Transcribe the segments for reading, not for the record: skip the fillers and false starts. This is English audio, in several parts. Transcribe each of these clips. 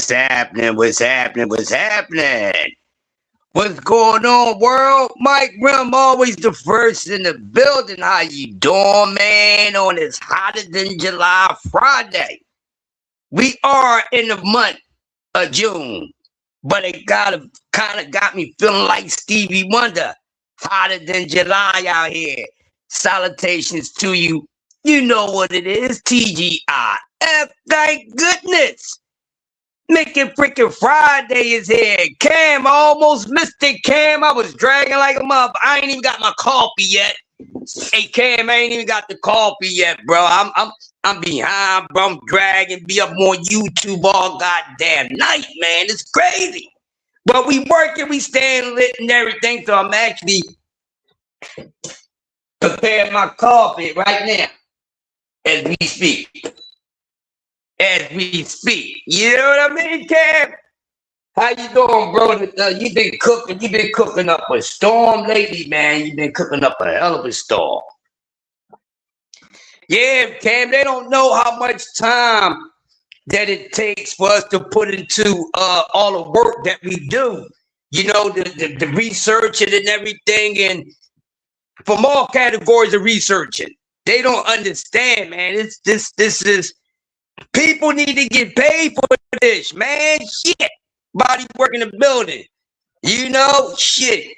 What's happening? What's happening? What's happening? What's going on, world? Mike Rim, always the first in the building. How you doing, man? On this hotter than July Friday. We are in the month of June, but it kind of got me feeling like Stevie Wonder. Hotter than July out here. Salutations to you. You know what it is, TGIF. Thank goodness. Making freaking Friday is here. Cam, I almost missed it, Cam. I was dragging like a mother. I ain't even got my coffee yet. Hey, Cam, I ain't even got the coffee yet, bro. I'm behind, bro. I'm dragging, be up on YouTube all goddamn night, man. It's crazy. But we working, we staying lit and everything, so I'm actually preparing my coffee right now as we speak. You know what I mean, Cam? How you doing, bro? You been cooking up a storm lately, man. You been cooking up a hell of a storm. Yeah, Cam, they don't know how much time that it takes for us to put into all the work that we do. You know, the researching and everything, and from all categories of researching. They don't understand, man. This is people need to get paid for this, man. Shit. Body work in the building. You know, shit.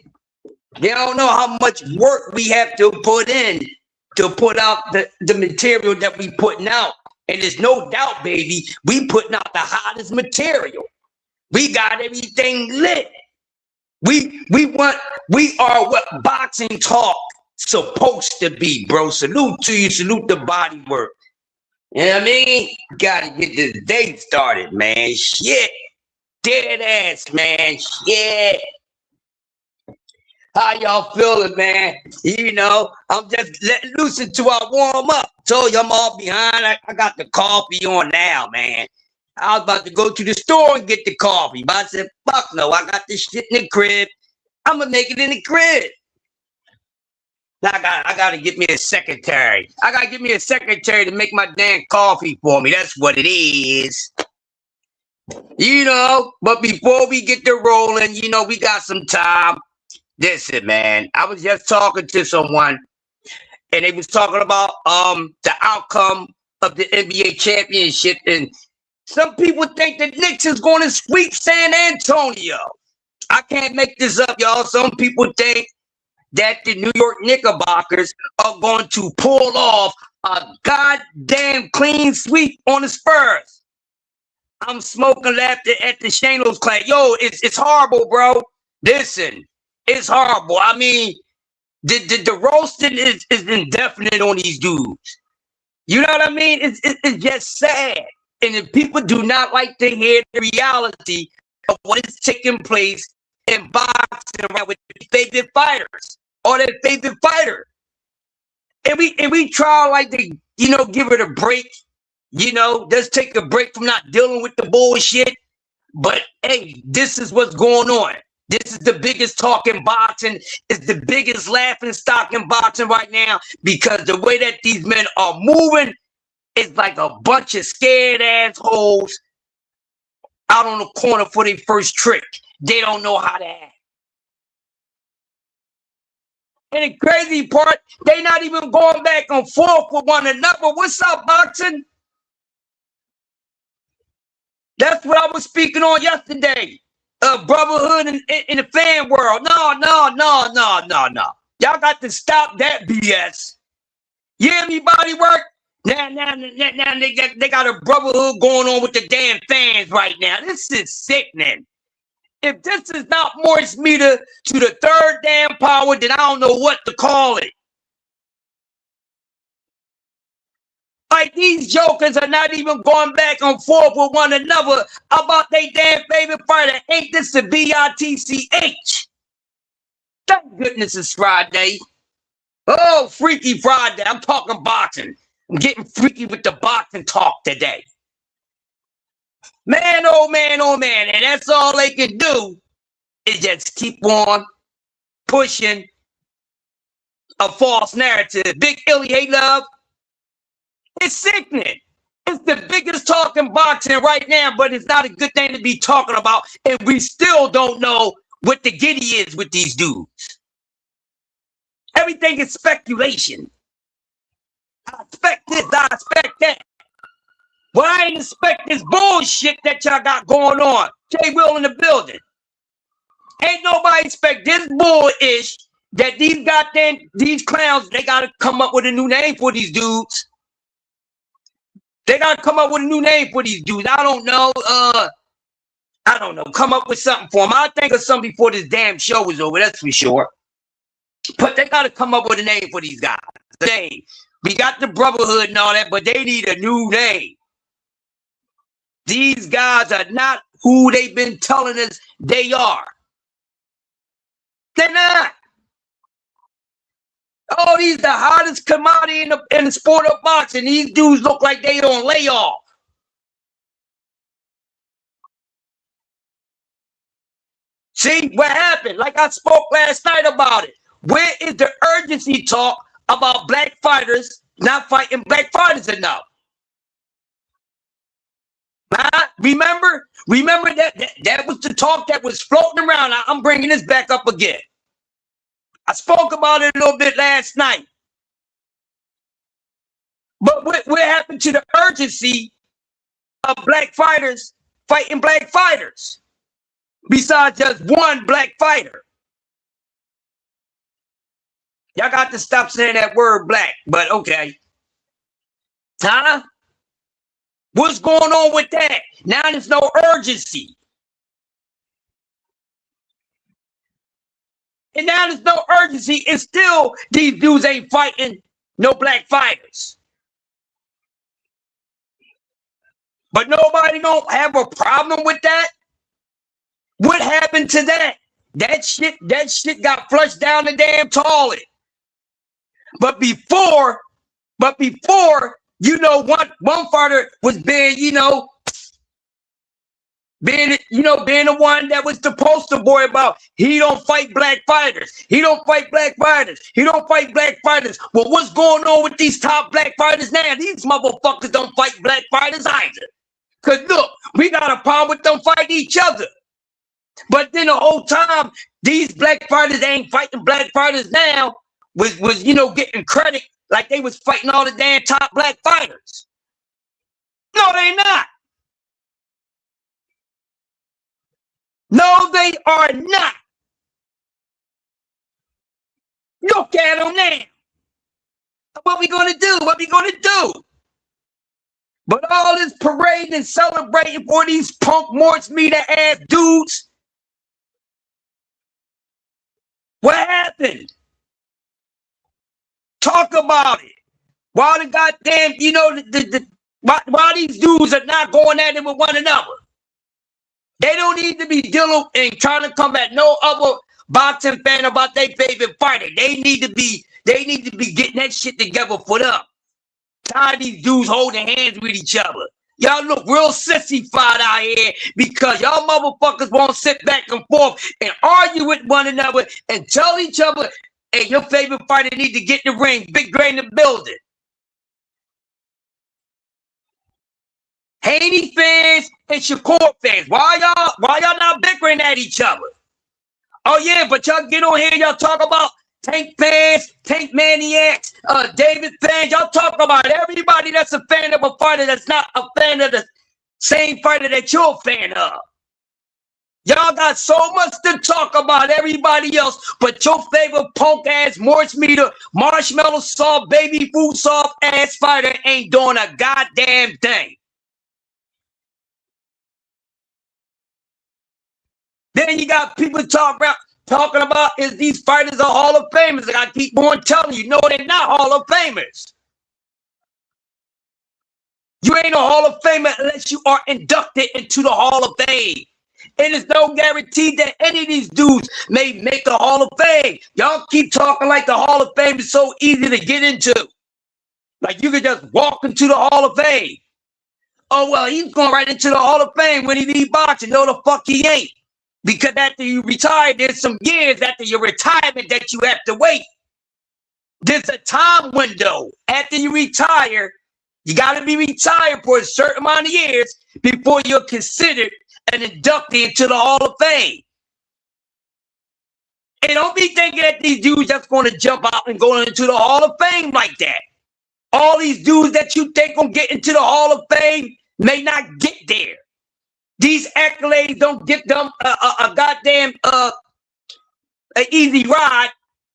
They don't know how much work we have to put in to put out the material that we putting out. And there's no doubt, baby, we putting out the hottest material. We got everything lit. We are what boxing talk supposed to be, bro. Salute to you. Salute the body work. You know what I mean? Gotta get this day started, man. Shit. Dead ass, man. Shit. How y'all feeling, man? You know, I'm just letting loose until I warm up. Told you I'm all behind. I got the coffee on now, man. I was about to go to the store and get the coffee, but I said, fuck no, I got this shit in the crib. I'm gonna make it in the crib. I gotta get me a secretary. I gotta get me a secretary to make my damn coffee for me. That's what it is. You know, but before we get to rolling, you know, we got some time. Listen, man, I was just talking to someone, and they was talking about the outcome of the NBA championship, and some people think the Knicks is going to sweep San Antonio. I can't make this up, y'all. Some people think that the New York Knickerbockers are going to pull off a goddamn clean sweep on the Spurs. I'm smoking laughter at the Shanos class. Yo, it's horrible, bro. Listen, it's horrible. I mean, the roasting is indefinite on these dudes. You know what I mean? It's just sad. And if people do not like to hear the reality of what is taking place in boxing around with their favorite fighters or their favorite fighter, and we try like to, you know, give it a break, you know, just take a break from not dealing with the bullshit. But hey, this is what's going on. This is the biggest talk in boxing. It's the biggest laughing stock in boxing right now, because the way that these men are moving is like a bunch of scared assholes out on the corner for their first trick. They don't know how to act. And the crazy part, they not even going back and forth with one another. What's up, boxing? That's what I was speaking on yesterday. Brotherhood in the fan world. No. Y'all got to stop that BS. You hear me, body work? Now they got a brotherhood going on with the damn fans right now. This is sickening. If this is not moist meter to the third damn power, then I don't know what to call it. Like, these jokers are not even going back and forth with one another about their damn favorite fighter. Ain't this the BITCH? Thank goodness it's Friday. Oh, Freaky Friday. I'm talking boxing. I'm getting freaky with the boxing talk today. Man, oh man, oh man. And that's all they can do is just keep on pushing a false narrative. Big Illy, hey, love. It's sickening. It's the biggest talk in boxing right now, but it's not a good thing to be talking about. And we still don't know what the giddy is with these dudes. Everything is speculation. I expect this, I expect that. Well, I ain't expect this bullshit that y'all got going on. Jay Will in the building. Ain't nobody expect this bullish that these clowns, they gotta come up with a new name for these dudes. They gotta come up with a new name for these dudes. I don't know. Come up with something for them. I'll think of something before this damn show is over, that's for sure. But they gotta come up with a name for these guys. We got the brotherhood and all that, but they need a new name. These guys are not who they've been telling us they are. They're not. Oh, these the hottest commodity in the sport of boxing. These dudes look like they on layoff. See what happened? Like I spoke last night about it. Where is the urgency talk about black fighters not fighting black fighters enough? Remember that was the talk that was floating around. I'm bringing this back up again. I spoke about it a little bit last night. But what happened to the urgency of black fighters fighting black fighters? Besides just one black fighter. Y'all got to stop saying that word black, but okay. Huh? What's going on with that? Now there's no urgency. And now there's no urgency, and still these dudes ain't fighting no black fighters. But nobody don't have a problem with that. What happened to that? That shit got flushed down the damn toilet. But before, you know, one fighter was being, being the one that was the poster boy about he don't fight black fighters. He don't fight black fighters. He don't fight black fighters. Well, what's going on with these top black fighters now? These motherfuckers don't fight black fighters either. Because look, we got a problem with them fighting each other. But then the whole time, these black fighters ain't fighting black fighters now was getting credit like they was fighting all the damn top black fighters. No, they not. No, they are not. Look at them now. What we gonna do? What we gonna do? But all this parading and celebrating for these punk morts meter ass dudes. What happened? Talk about it. Why the goddamn, why these dudes are not going at it with one another? They don't need to be dealing and trying to come at no other boxing fan about their favorite fighter. They need to be getting that shit together for them. Tired of these dudes holding hands with each other. Y'all look real sissy-fied out here because y'all motherfuckers won't sit back and forth and argue with one another and tell each other, hey, your favorite fighter need to get in the ring. Big Gray in the building. Haney fans and Shakur fans, why y'all not bickering at each other? Oh yeah, but y'all get on here, y'all talk about Tank fans, Tank Maniacs, David fans. Y'all talk about everybody that's a fan of a fighter that's not a fan of the same fighter that you're a fan of. Y'all got so much to talk about everybody else, but your favorite punk ass Morse meter, marshmallow soft, baby food soft ass fighter ain't doing a goddamn thing. Then you got people talking about is these fighters are Hall of Famers. Like I keep on telling you, no, they're not Hall of Famers. You ain't a Hall of Famer unless you are inducted into the Hall of Fame. And there's no guarantee that any of these dudes may make the Hall of Fame. Y'all keep talking like the Hall of Fame is so easy to get into. Like you could just walk into the Hall of Fame. Oh, well, he's going right into the Hall of Fame when he be boxing. No, the fuck he ain't. Because after you retire, there's some years after your retirement that you have to wait. There's a time window after you retire You got to be retired for a certain amount of years before you're considered an inductee into the Hall of Fame. And don't be thinking that these dudes just going to jump out and go into the Hall of Fame like that. All these dudes that you think will get into the Hall of Fame may not get there. These accolades don't get them a goddamn an easy ride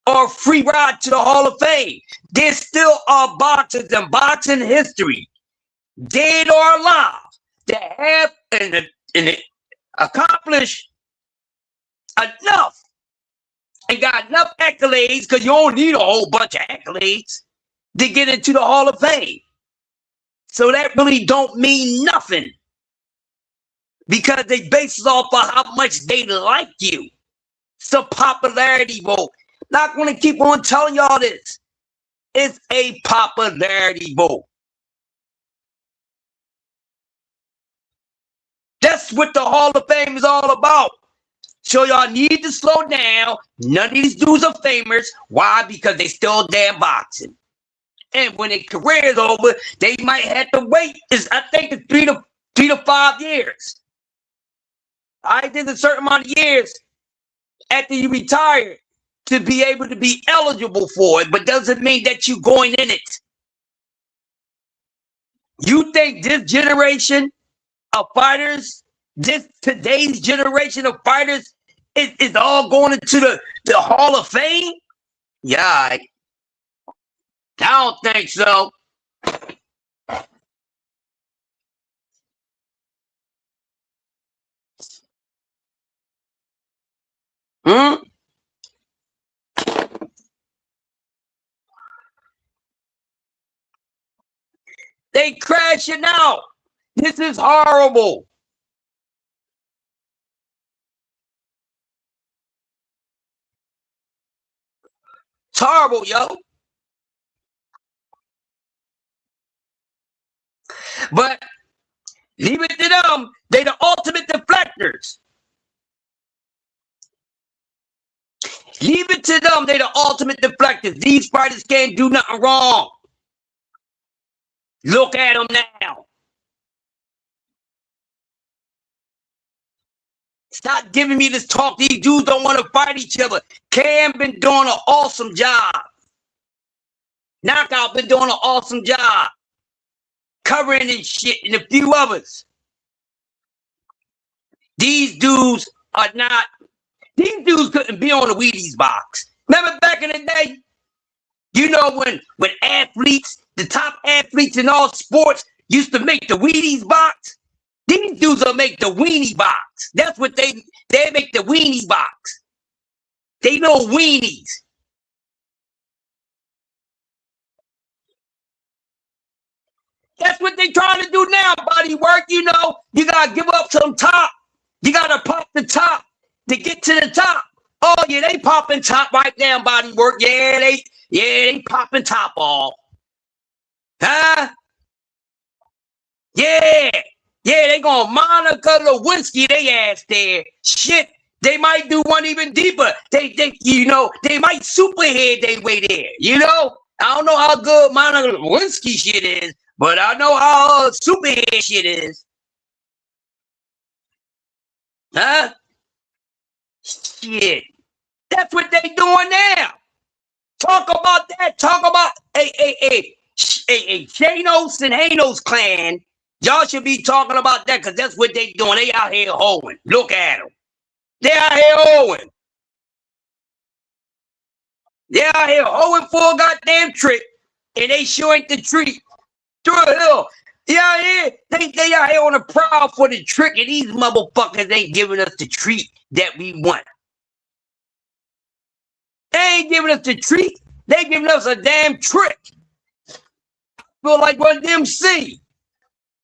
or a free ride to the Hall of Fame. There still are boxers in boxing history, dead or alive, that have and accomplished enough and got enough accolades, because you don't need a whole bunch of accolades to get into the Hall of Fame. So that really don't mean nothing, because they base it off of how much they like you. It's a popularity vote. Not going to keep on telling y'all this. It's a popularity vote. That's what the Hall of Fame is all about. So y'all need to slow down. None of these dudes are famous. Why? Because they still damn boxing. And when their career is over, they might have to wait. I think it's 3 to 5 years. I think a certain amount of years after you retire to be able to be eligible for it, but doesn't mean that you're going in it. You think this generation of fighters, today's generation of fighters is all going into the Hall of Fame? Yeah, I don't think so. They crashing out. This is horrible. It's horrible, yo. But leave it to them. They the ultimate deflectors. Leave it to them. They the ultimate deflectors. These fighters can't do nothing wrong. Look at them now. Stop giving me this talk. These dudes don't want to fight each other. Cam been doing an awesome job. Knockout been doing an awesome job. Covering and shit and a few others. These dudes are not. These dudes couldn't be on the Wheaties box. Remember back in the day? You know when athletes, the top athletes in all sports used to make the Wheaties box? These dudes will make the weenie box. That's what they make, the weenie box. They know weenies. That's what they trying to do now, body work. You know, you gotta give up some top. You gotta pop the top to get to the top. Oh yeah, they popping top right now, body work. Yeah, they popping top off. Huh? Yeah, they gonna Monica Lewinsky they ass there. Shit, they might do one even deeper. They might superhead they way there. You know, I don't know how good Monica Lewinsky shit is, but I know how superhead shit is. Huh? Shit. That's what they doing now. Talk about that. Talk about Janos and Hanos clan. Y'all should be talking about that, because that's what they doing. They out here hoeing. Look at them. They out here hoeing. They out here hoeing for a goddamn trick, and they sure ain't the treat. Through a hill. Yeah, they out here on the prowl for the trick, and these motherfuckers ain't giving us the treat that we want. They ain't giving us the treat. They giving us a damn trick. Feel like Run DMC.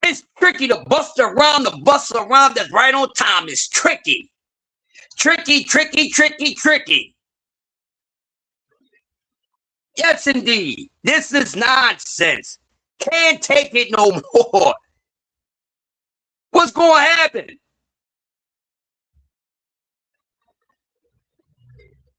It's tricky to bust around that's right on time. It's tricky. Tricky. Yes, indeed. This is nonsense. Can't take it no more. What's going to happen?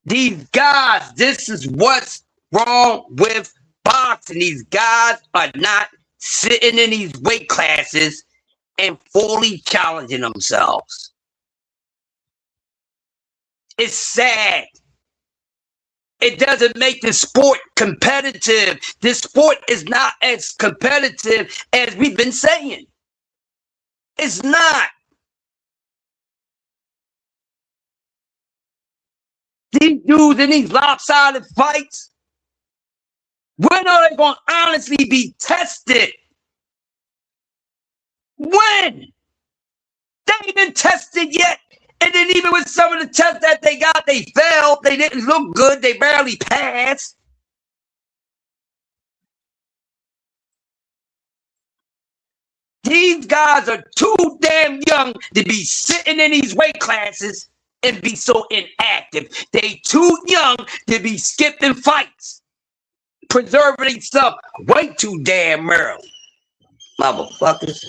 These guys, this is what's wrong with boxing. These guys are not sitting in these weight classes and fully challenging themselves. It's sad. It doesn't make the sport competitive. This sport is not as competitive as we've been saying. It's not. These dudes in these lopsided fights, when are they going to honestly be tested? When? They ain't been tested yet. And then even with some of the tests that they got, they failed. They didn't look good. They barely passed. These guys are too damn young to be sitting in these weight classes and be so inactive. They too young to be skipping fights, preserving themselves way too damn early. Motherfuckers.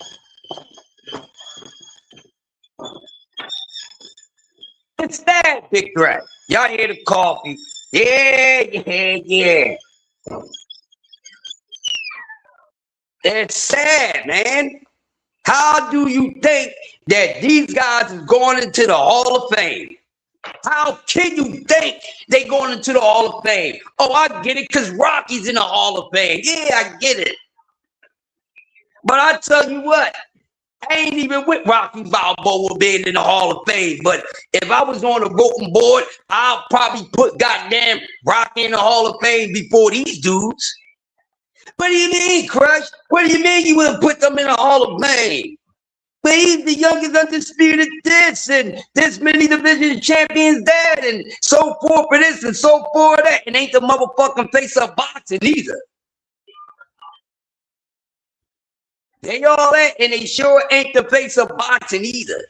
It's sad, Big Threat. Y'all hear the coffee? Yeah. It's sad, man. How do you think that these guys is going into the Hall of Fame? How can you think they going into the Hall of Fame? Oh, I get it, because Rocky's in the Hall of Fame. Yeah, I get it. But I tell you what, I ain't even with Rocky Balboa being in the Hall of Fame. But if I was on the voting board, I'll probably put goddamn Rocky in the Hall of Fame before these dudes. What do you mean, Crush? What do you mean you wouldn't put them in the Hall of Fame? But he's the youngest undisputed this, and this many division champions that, and so forth for this and so forth that, and ain't the motherfucking face of boxing either. They all that, and they sure ain't the face of boxing either.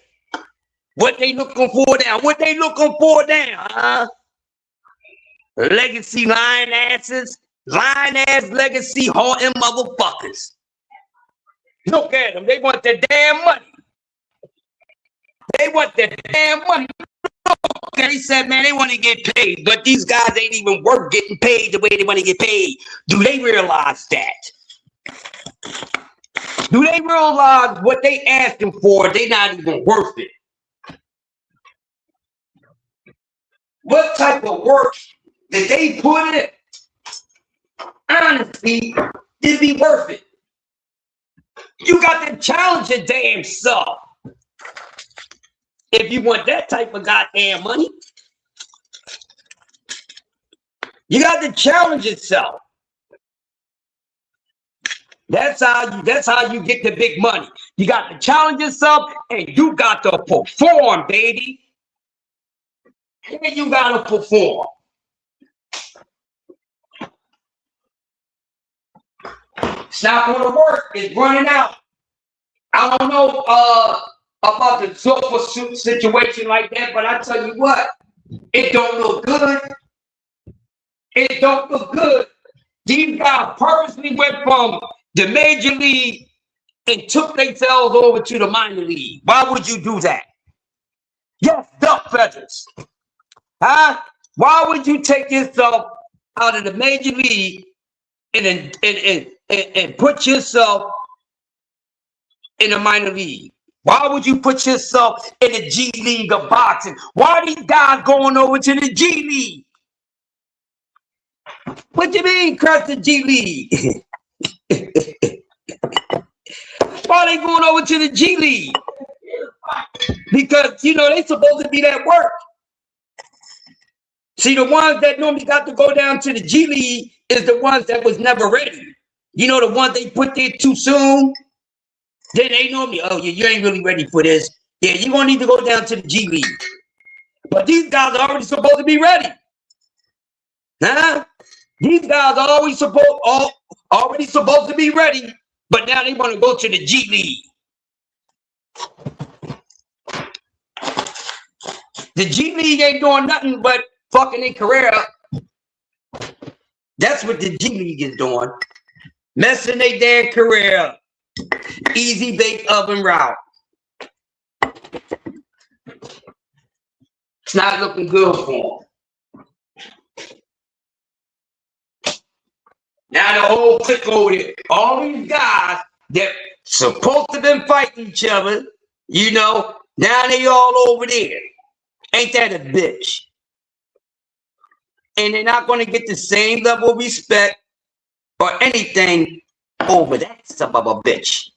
What they looking for now? What they looking for now, huh? Legacy lying asses, lying ass legacy haunting motherfuckers. Look at them. They want the damn money. They want the damn money. They said, man, they want to get paid, but these guys ain't even worth getting paid the way they want to get paid. Do they realize that? Do they realize what they asking for? They not even worth it. What type of work did they put in? Honestly, it'd be worth it. You got to challenge your damn self. If you want that type of goddamn money, you got to challenge yourself. That's how you get the big money. You got to challenge yourself, and you got to perform, baby. And you got to perform. It's not going to work. It's running out. I don't know about the sofa suit situation like that, but I tell you what, it don't look good. It don't look good. These guys purposely went from the major league and took themselves over to the minor league. Why would you do that? Yes, duck feathers. Huh? Why would you take yourself out of the major league and put yourself in the minor league? Why would you put yourself in the G League of boxing? Why are these guys going over to the G League? What you mean, cross the G League? Why are they going over to the G League? Because, you know, they supposed to be that work. See, the ones that normally got to go down to the G League is the ones that was never ready. You know, the ones they put there too soon. Then they normally, oh, yeah, you ain't really ready for this. Yeah, you're going to need to go down to the G League. But these guys are already supposed to be ready. Huh? These guys are always already supposed to be ready, but now they want to go to the G League. The G League ain't doing nothing but fucking their career up. That's what the G League is doing. Messing their damn career up. Easy bake oven route. It's not looking good for them. Now got a whole clique over there. All these guys that supposed to been fighting each other, you know, now they all over there. Ain't that a bitch? And they're not going to get the same level of respect or anything over that son of a bitch.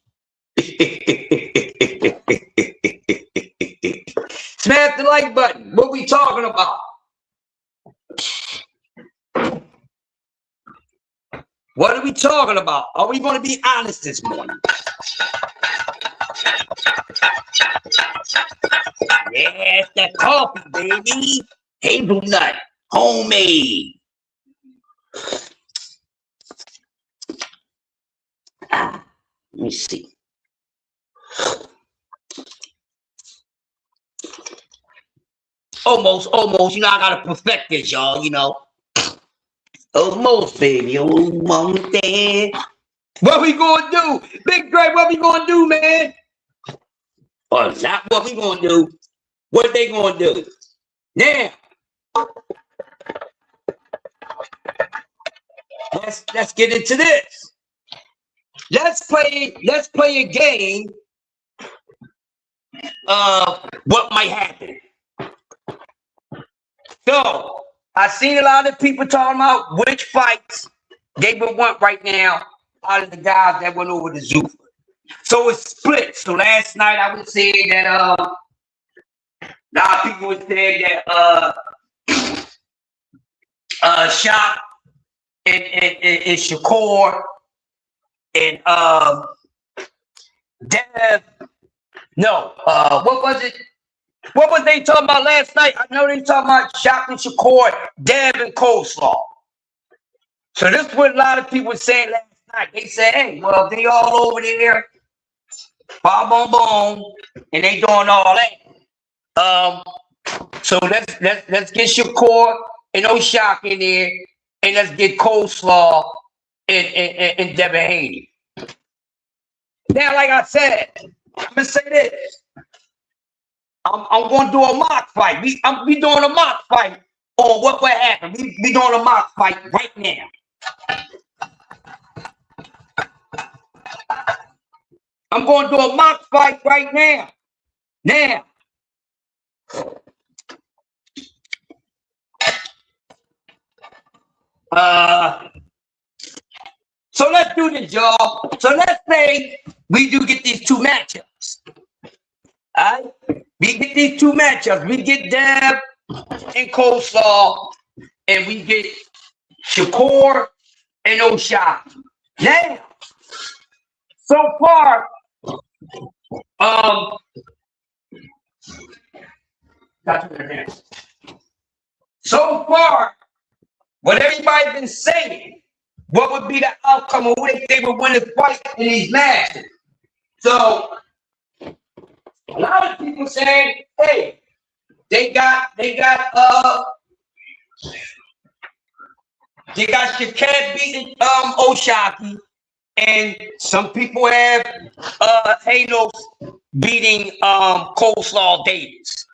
Smash the like button. What we talking about? What are we talking about? Are we going to be honest this morning? Yes, that coffee, baby. Hazelnut. Homemade. Let me see. Almost. You know, I gotta perfect this, y'all. You know. Almost, baby. Almost there. What we gonna do? Big Dre, what we gonna do, man? Or not what we gonna do. What they gonna do? Now, let's get into this. Let's play a game of what might happen. So I seen a lot of people talking about which fights they would want right now out of the guys that went over to Zuffa. So it's split. So last night I would say that a lot of people would say that Shop and Shakur and Dev. No, what was it? What was they talking about last night? I know they talking about Shop and Shakur, Dev and Coleslaw. So this is what a lot of people were saying last night. They said, hey, well, they all over there, boom, boom, and they doing all that. So let's get Shakur and O'Shock in there, and let's get Coleslaw and Devin Haney. Now, like I said, I'm gonna say this. I'm gonna do a mock fight. We doing a mock fight on what would happen. We doing a mock fight right now. I'm gonna do a mock fight right now. Now. So let's do this, y'all. So let's say we do get these two matchups. All right? We get these two matchups. We get Deb and Coleslaw, and we get Shakur and O'Shock. Now, so far, what everybody's been saying, what would be the outcome of what they would win the fight in these matches? So a lot of people saying, hey, they got Shakur beating O'Shocky, and some people have Halos beating Coleslaw Davis.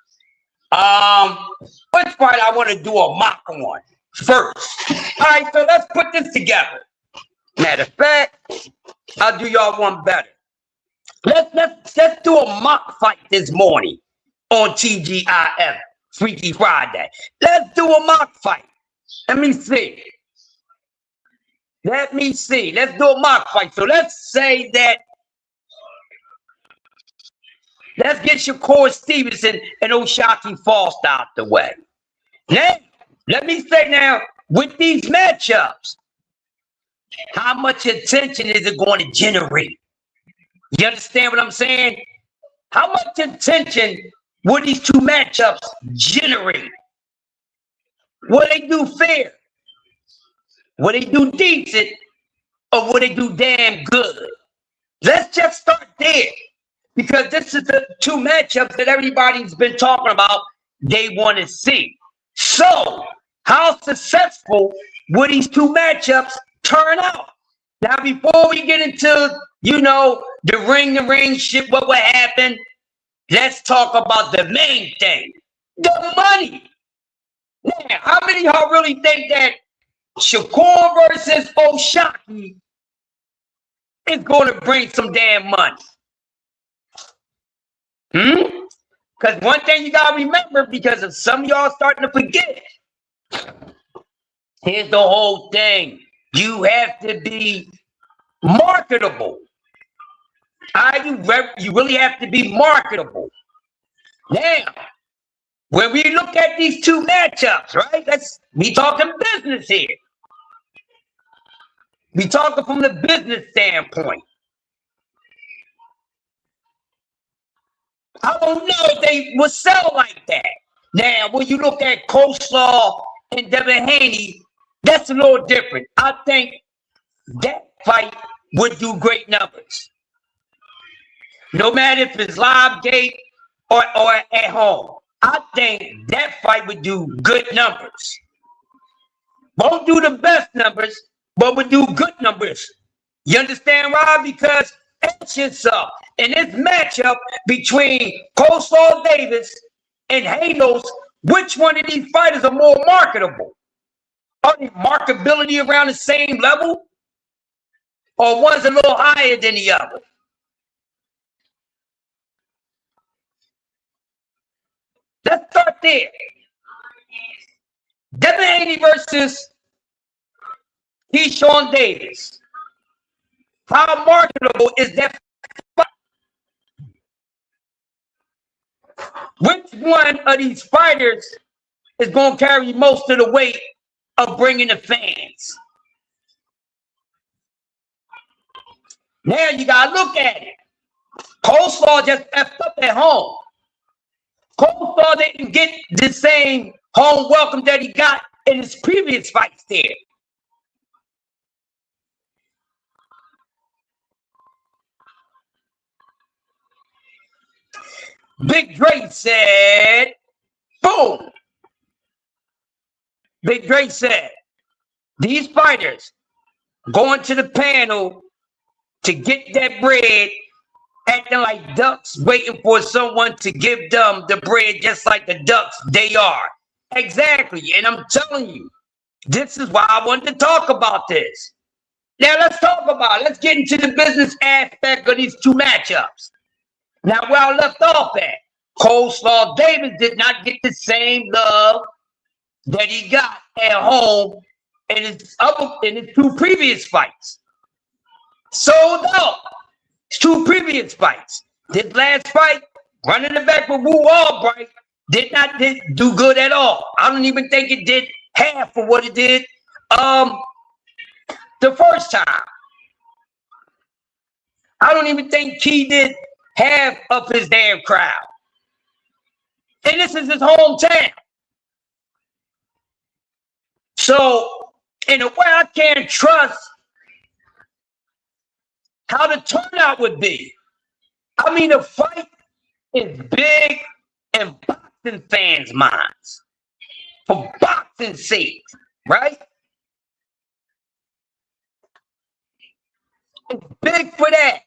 Which fight I want to do a mock on first. All right, so let's put this together. Matter of fact, I'll do y'all one better. Let's do a mock fight this morning on TGIF Freaky Friday. Let's do a mock fight. Let me see. Let's do a mock fight. So let's say that. Let's get Shakur Stevenson and O'Shocky Foster out the way. Now, let me say now, with these matchups, how much attention is it going to generate? You understand what I'm saying? How much attention will these two matchups generate? Will they do fair? Will they do decent? Or will they do damn good? Let's just start there. Because this is the two matchups that everybody's been talking about they want to see. So, how successful will these two matchups turn out? Now, before we get into, you know, the ring shit, what would happen, let's talk about the main thing, the money. Now, how many of y'all really think that Shakur versus O'Shaquie is going to bring some damn money. Because one thing you got to remember, because of some of y'all starting to forget, here's the whole thing. You have to be marketable. You really have to be marketable. Now, when we look at these two matchups, right? We talking business here. We talking from the business standpoint. I don't know if they would sell like that. Now, when you look at Coleslaw and Devin Haney, that's a little different. I think that fight would do great numbers. No matter if it's live gate or at home. I think that fight would do good numbers. Won't do the best numbers, but would do good numbers. You understand why? Because ask yourself, in this matchup between Coleslaw Davis and Halos, which one of these fighters are more marketable? Are the marketability around the same level? Or one's a little higher than the other? Let's start there. Devin Haney versus Keyshawn Davis. How marketable is that fight? Which one of these fighters is going to carry most of the weight of bringing the fans? Now you got to look at it. Coleslaw just effed up at home. Coleslaw didn't get the same home welcome that he got in his previous fights there. Big Dre said, boom. Big Dre said, these fighters going to the panel to get that bread, acting like ducks, waiting for someone to give them the bread just like the ducks they are. Exactly. And I'm telling you, this is why I wanted to talk about this. Now let's talk about it. Let's get into the business aspect of these two matchups. Now, where I left off at, Coleslaw Davis did not get the same love that he got at home in his two previous fights. Sold out. His two previous fights. This last fight, running the back with Woo Albright, did not do good at all. I don't even think it did half of what it did the first time. I don't even think Key did half of his damn crowd. And this is his hometown. So, in a way, I can't trust how the turnout would be. I mean, the fight is big in boxing fans' minds. For boxing sake, right? It's big for that.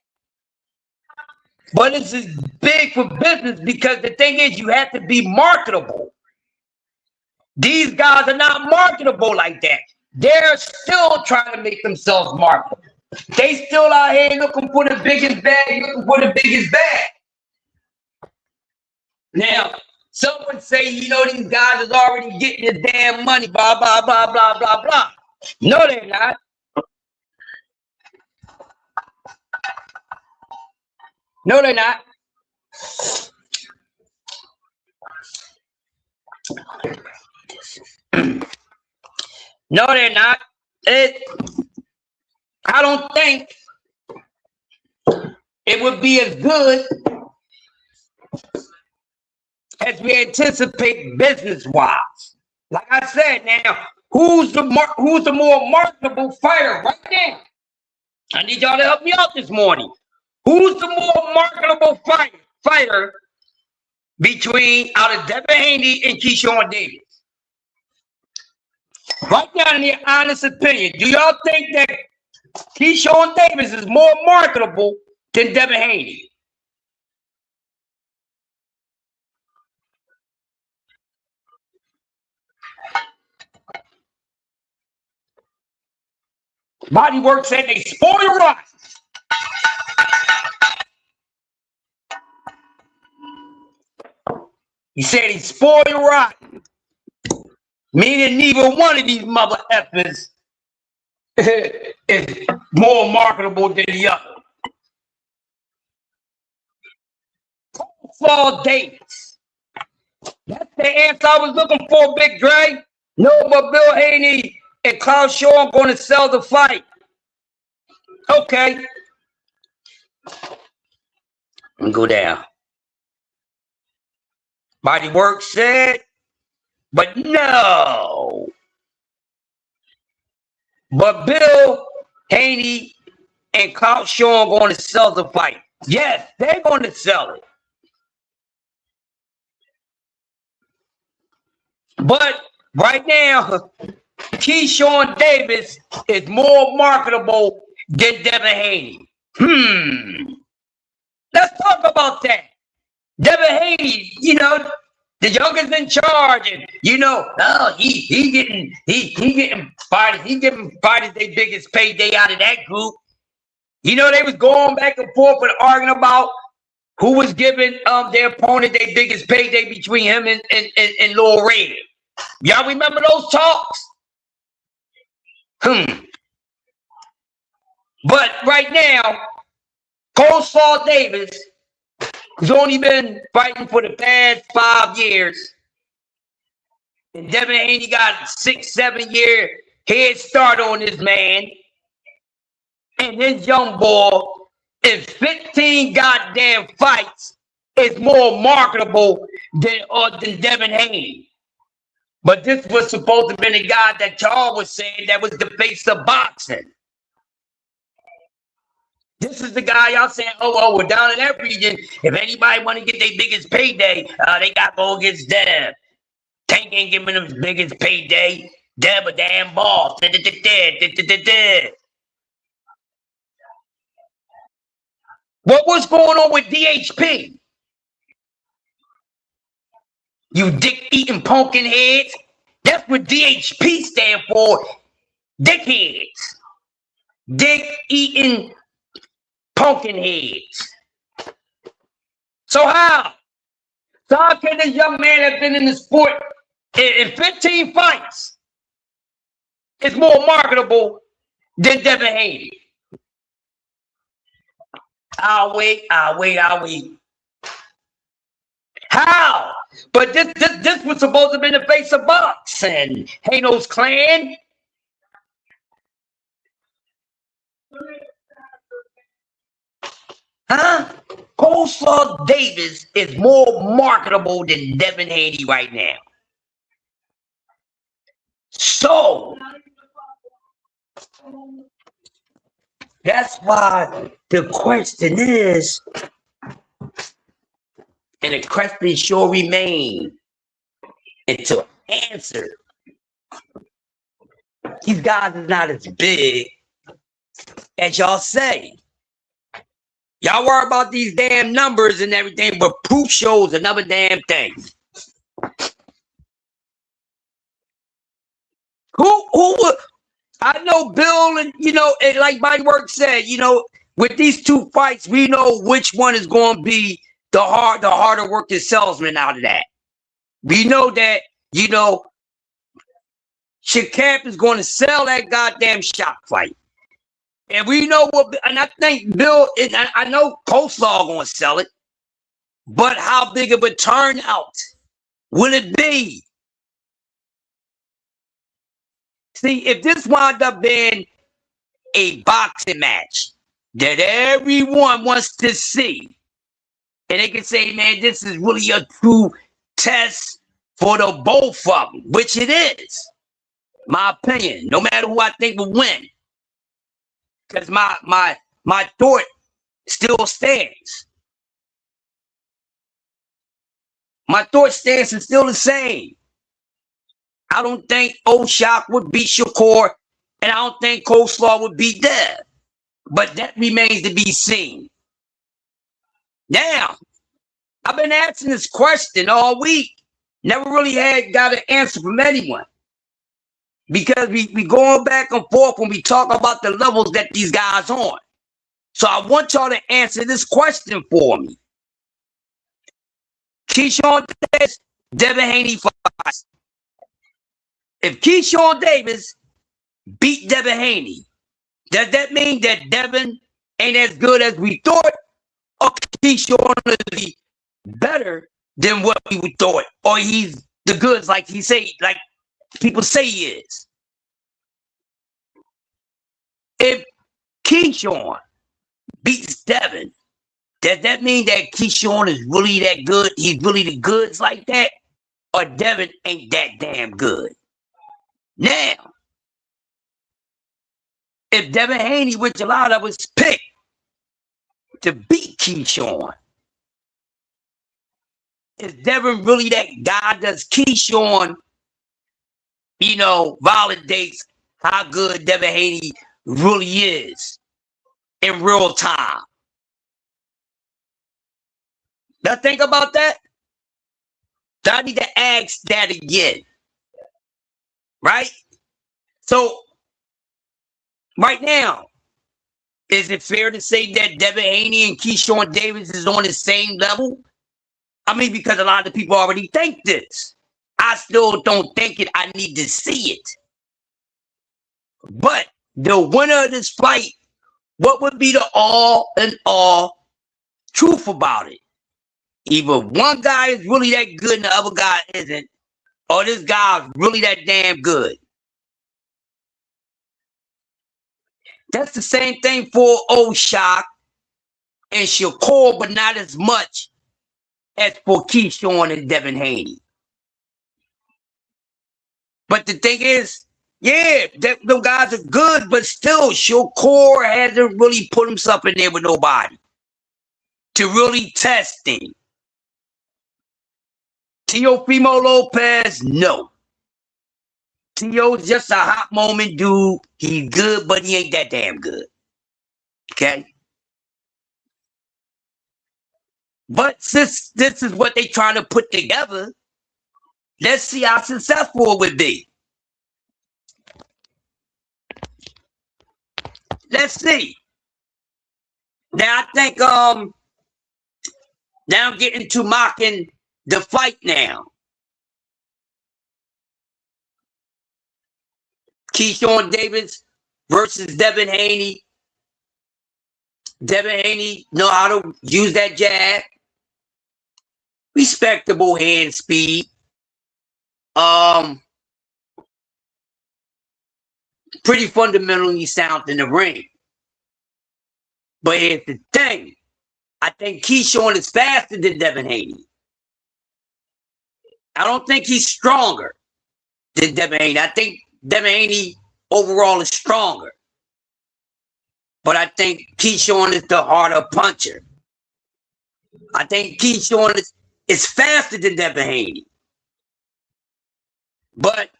But it's big for business because the thing is, you have to be marketable. These guys are not marketable like that. They're still trying to make themselves marketable. They still out here looking for the biggest bag, looking for the biggest bag. Now, some would say, these guys is already getting the damn money, blah, blah, blah, blah, blah, blah. No, they're not. No, they're not. No, they're not. I don't think it would be as good as we anticipate business-wise. Like I said, now, who's the more marketable fighter right now? I need y'all to help me out this morning. Who's the more marketable fighter between out of Devin Haney and Keyshawn Davis? Right now, in your honest opinion, do y'all think that Keyshawn Davis is more marketable than Devin Haney? Bodywork said they spoil rotten. He said he spoiled rotten. Meaning neither one of these mother effers is more marketable than the other. Coleslaw Davis. That's the answer I was looking for, Big Dre. No, but Bill Haney and Klaus Shaw are going to sell the fight. Okay. Let me go down. Bodywork said, but no. But Bill Haney and Klaus Shaw are going to sell the fight. Yes, they're going to sell it. But right now, Keyshawn Davis is more marketable than Devin Haney. Let's talk about that. Devin Haney, you know, the youngest in charge, and he getting fighters. He giving fighters their biggest payday out of that group. You know, they was going back and forth and arguing about who was giving their opponent their biggest payday between him and Lil Raven. Y'all remember those talks? But right now, Coleslaw Davis, who's only been fighting for the past 5 years, and Devin Haney got a 6-7 year head start on this man, and his young boy in 15 goddamn fights is more marketable than Devin Haney. But this was supposed to have been a guy that y'all was saying that was the face of boxing. This is the guy y'all saying, oh, we're down in that region. If anybody want to get their biggest payday, they got to go against Dev. Tank ain't giving them his biggest payday. Dev a damn boss. What's going on with DHP? You dick-eating pumpkin heads. That's what DHP stand for. Dickheads. Dick-eating pumpkin heads. So how? So how can this young man have been in the sport in 15 fights is more marketable than Devin Haney? I'll wait. How? But this was supposed to be the face of boxing. Hano's clan. Huh? Coleslaw Davis is more marketable than Devin Haney right now. So that's why the question is, and the question sure remain until answered. These guys is not as big as y'all say. Y'all worry about these damn numbers and everything, but proof shows another damn thing. Who I know Bill, and and like Bodywork said, with these two fights, we know which one is going to be the harder working salesman out of that. We know that, Shakab is going to sell that goddamn shot fight. And we know and I think Bill, and I know Coleslaw going to sell it, but how big of a turnout will it be? See, if this wound up being a boxing match that everyone wants to see, and they can say, man, this is really a true test for the both of them, which it is, my opinion, no matter who I think will win. Because my thought still stands. My thought stance is still the same. I don't think O'Shock would beat Shakur, and I don't think Coleslaw would beat Dev. But that remains to be seen. Now, I've been asking this question all week. Never really got an answer from anyone. because we going back and forth when we talk about the levels that these guys on. So I want y'all to answer this question for me. Keyshawn Davis, Devin Haney fights. If Keyshawn Davis beat Devin Haney, does that mean that Devin ain't as good as we thought? Or Keyshawn is better than what we thought? Or he's the goods like he say, like people say he is? If Keyshawn beats Devin, does that mean that Keyshawn is really that good? He's really the goods like that? Or Devin ain't that damn good? Now, if Devin Haney, which a lot of us picked to beat Keyshawn, is Devin really that guy? Does Keyshawn, validates how good Devin Haney really is in real time? Now think about that. I need to ask that again. Right? So, right now, is it fair to say that Devin Haney and Keyshawn Davis is on the same level? I mean, because a lot of people already think this. I still don't think it. I need to see it. But the winner of this fight, what would be the all in all truth about it? Either one guy is really that good and the other guy isn't, or this guy is really that damn good. That's the same thing for O'Shock and Shakur, but not as much as for Keyshawn and Devin Haney. But the thing is, yeah, them guys are good, but still, Shakur hasn't really put himself in there with nobody to really test him. Teofimo Lopez, no. T.O.'s just a hot moment dude. He's good, but he ain't that damn good. Okay? But since this is what they trying to put together, let's see how successful it would be. Let's see. Now I think now I'm getting to mocking the fight now. Keyshawn Davis versus Devin Haney. Devin Haney know how to use that jab. Respectable hand speed. Pretty fundamentally sound in the ring. But here's the thing. I think Keyshawn is faster than Devin Haney. I don't think he's stronger than Devin Haney. I think Devin Haney overall is stronger. But I think Keyshawn is the harder puncher. I think Keyshawn is faster than Devin Haney. But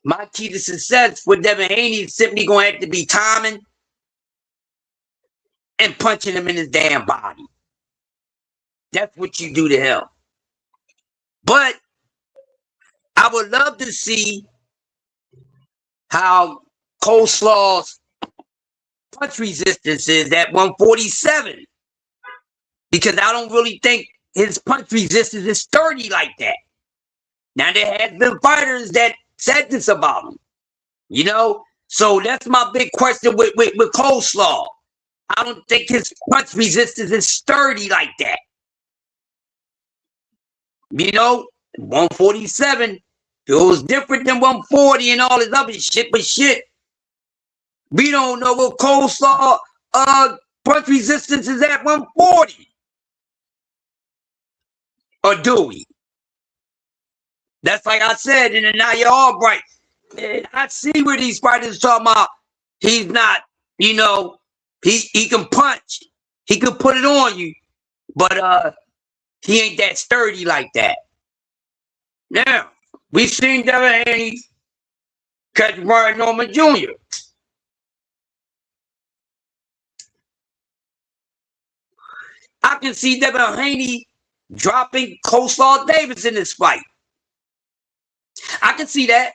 my key to success with Devin Haney is simply going to have to be timing and punching him in his damn body. That's what you do to him. But I would love to see how Coleslaw's punch resistance is at 147. Because I don't really think his punch resistance is sturdy like that. Now, there has been fighters that said this about him. So that's my big question with Coleslaw. I don't think his punch resistance is sturdy like that. 147, it was different than 140 and all this other shit, but shit, we don't know what Coleslaw punch resistance is at 140. Or do we? That's like I said in the Now You're Albright. I see where these fighters talking about he's not, he can punch. He can put it on you. But he ain't that sturdy like that. Now, we've seen Devin Haney catch Ryan Norman Jr. I can see Devin Haney dropping Coleslaw Davis in this fight. I can see that.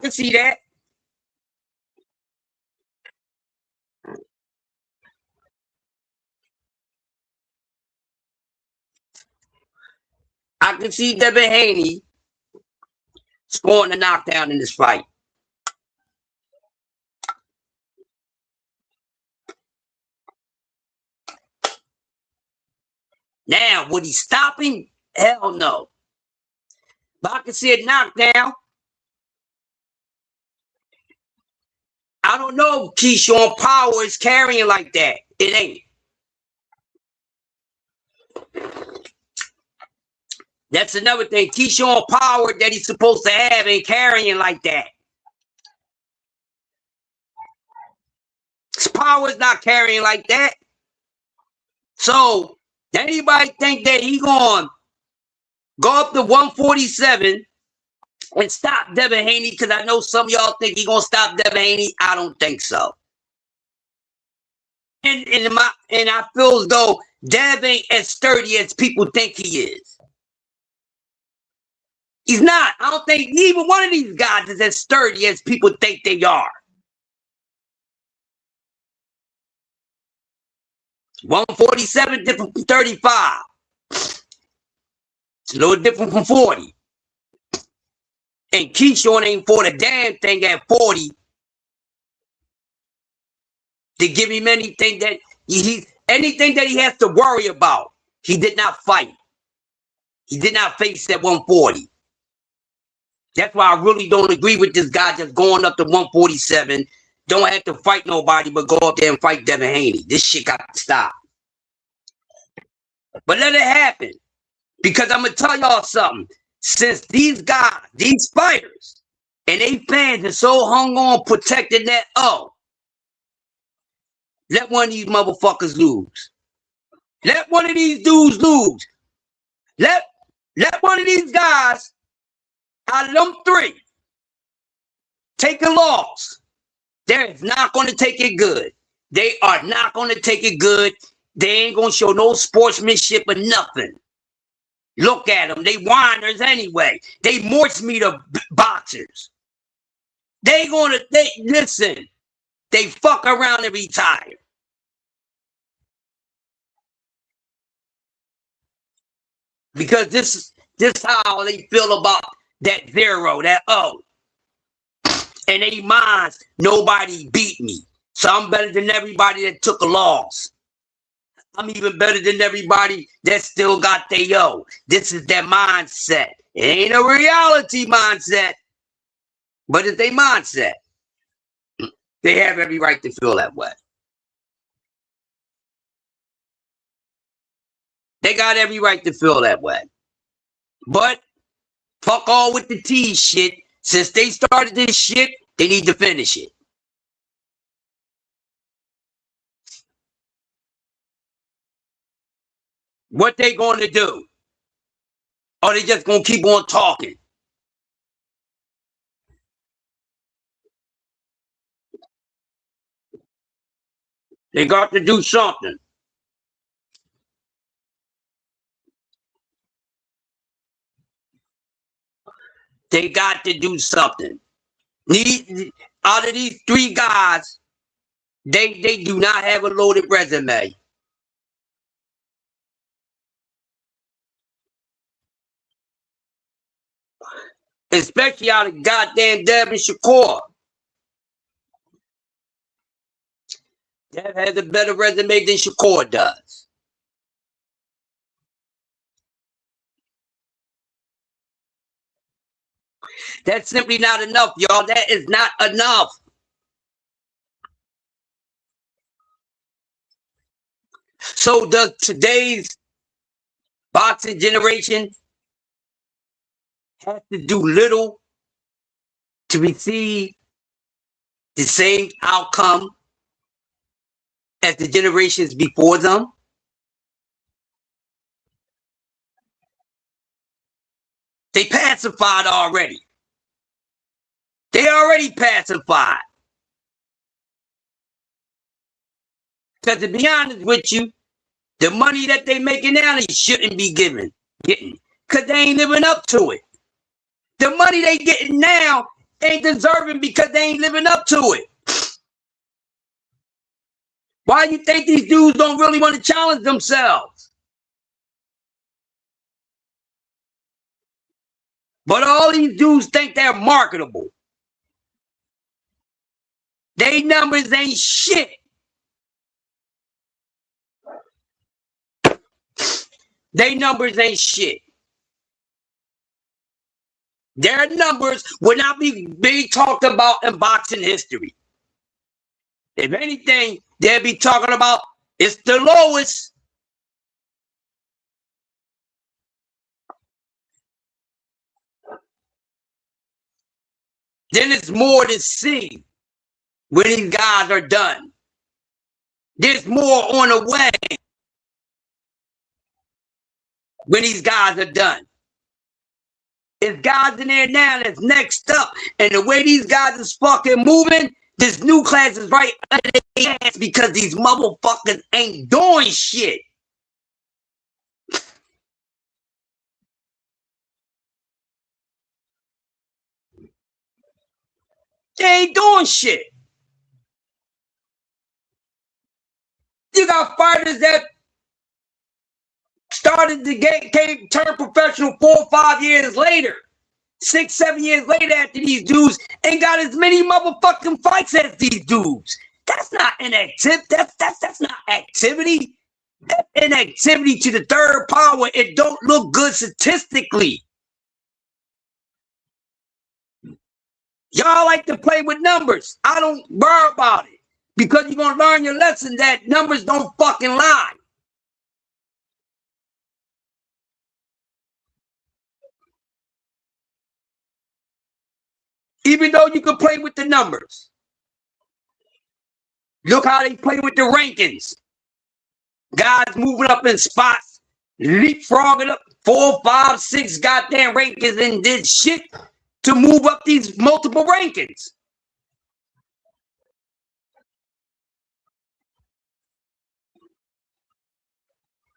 can see that. I can see Devin Haney scoring a knockdown in this fight. Now, would he stop him? Hell no. But I can see a knockdown. I don't know if Keyshawn Power is carrying like that. It ain't. That's another thing. Keyshawn Power that he's supposed to have ain't carrying like that. His power's not carrying like that. So, anybody think that he gonna go up to 147 and stop Devin Haney? Because I know some of y'all think he gonna stop Devin Haney. I don't think so. And I feel as though Dev ain't as sturdy as people think he is. He's not. I don't think neither one of these guys is as sturdy as people think they are. 147 different from 35. It's a little different from 40. And Keyshawn ain't fought a damn thing at 40 to give him anything that anything that he has to worry about. He did not fight. He did not face at 140. That's why I really don't agree with this guy just going up to 147. Don't have to fight nobody, but go up there and fight Devin Haney. This shit got to stop. But let it happen. Because I'm going to tell y'all something. Since these guys, these fighters, and they fans are so hung on protecting that let one of these motherfuckers lose. Let one of these dudes lose. Let one of these guys out of them three take a loss. They're not going to take it good. They are not going to take it good. They ain't going to show no sportsmanship or nothing. Look at them. They whiners anyway. They moist meat of boxers. Listen. They fuck around and retire. Because this how they feel about that zero, that and they minds, nobody beat me. So I'm better than everybody that took a loss. I'm even better than everybody that still got their This is their mindset. It ain't a reality mindset, but it's their mindset. They have every right to feel that way. They got every right to feel that way. But fuck all with the T shit. Since they started this shit, they need to finish it. What they going to do? Or they just going to keep on talking? They got to do something. They got to do something. Out of these three guys, they do not have a loaded resume. Especially out of goddamn Dev and Shakur. Dev has a better resume than Shakur does. That's simply not enough, y'all. That is not enough. So does today's boxing generation have to do little to receive the same outcome as the generations before them? They pacified already. They already pacified. Because to be honest with you, the money that they making now, they shouldn't be getting. Because they ain't living up to it. The money they getting now ain't deserving because they ain't living up to it. Why you think these dudes don't really want to challenge themselves? But all these dudes think they're marketable. They numbers ain't shit. They numbers ain't shit. Their numbers would not be talked about in boxing history. If anything, they'll be talking about it's the lowest. Then it's more to see when these guys are done. There's more on the way when these guys are done. There's guys in there now that's next up. And the way these guys is fucking moving, this new class is right under their ass because these motherfuckers ain't doing shit. They ain't doing shit. You got fighters that started the game, turned professional 4 or 5 years later. 6, 7 years later after these dudes ain't got as many motherfucking fights as these dudes. That's not inactivity. That's not activity. That's inactivity to the third power. It don't look good statistically. Y'all like to play with numbers. I don't worry about it. Because you're going to learn your lesson that numbers don't fucking lie. Even though you can play with the numbers. Look how they play with the rankings. Guys moving up in spots, leapfrogging up 4, 5, 6 goddamn rankings and did shit to move up these multiple rankings.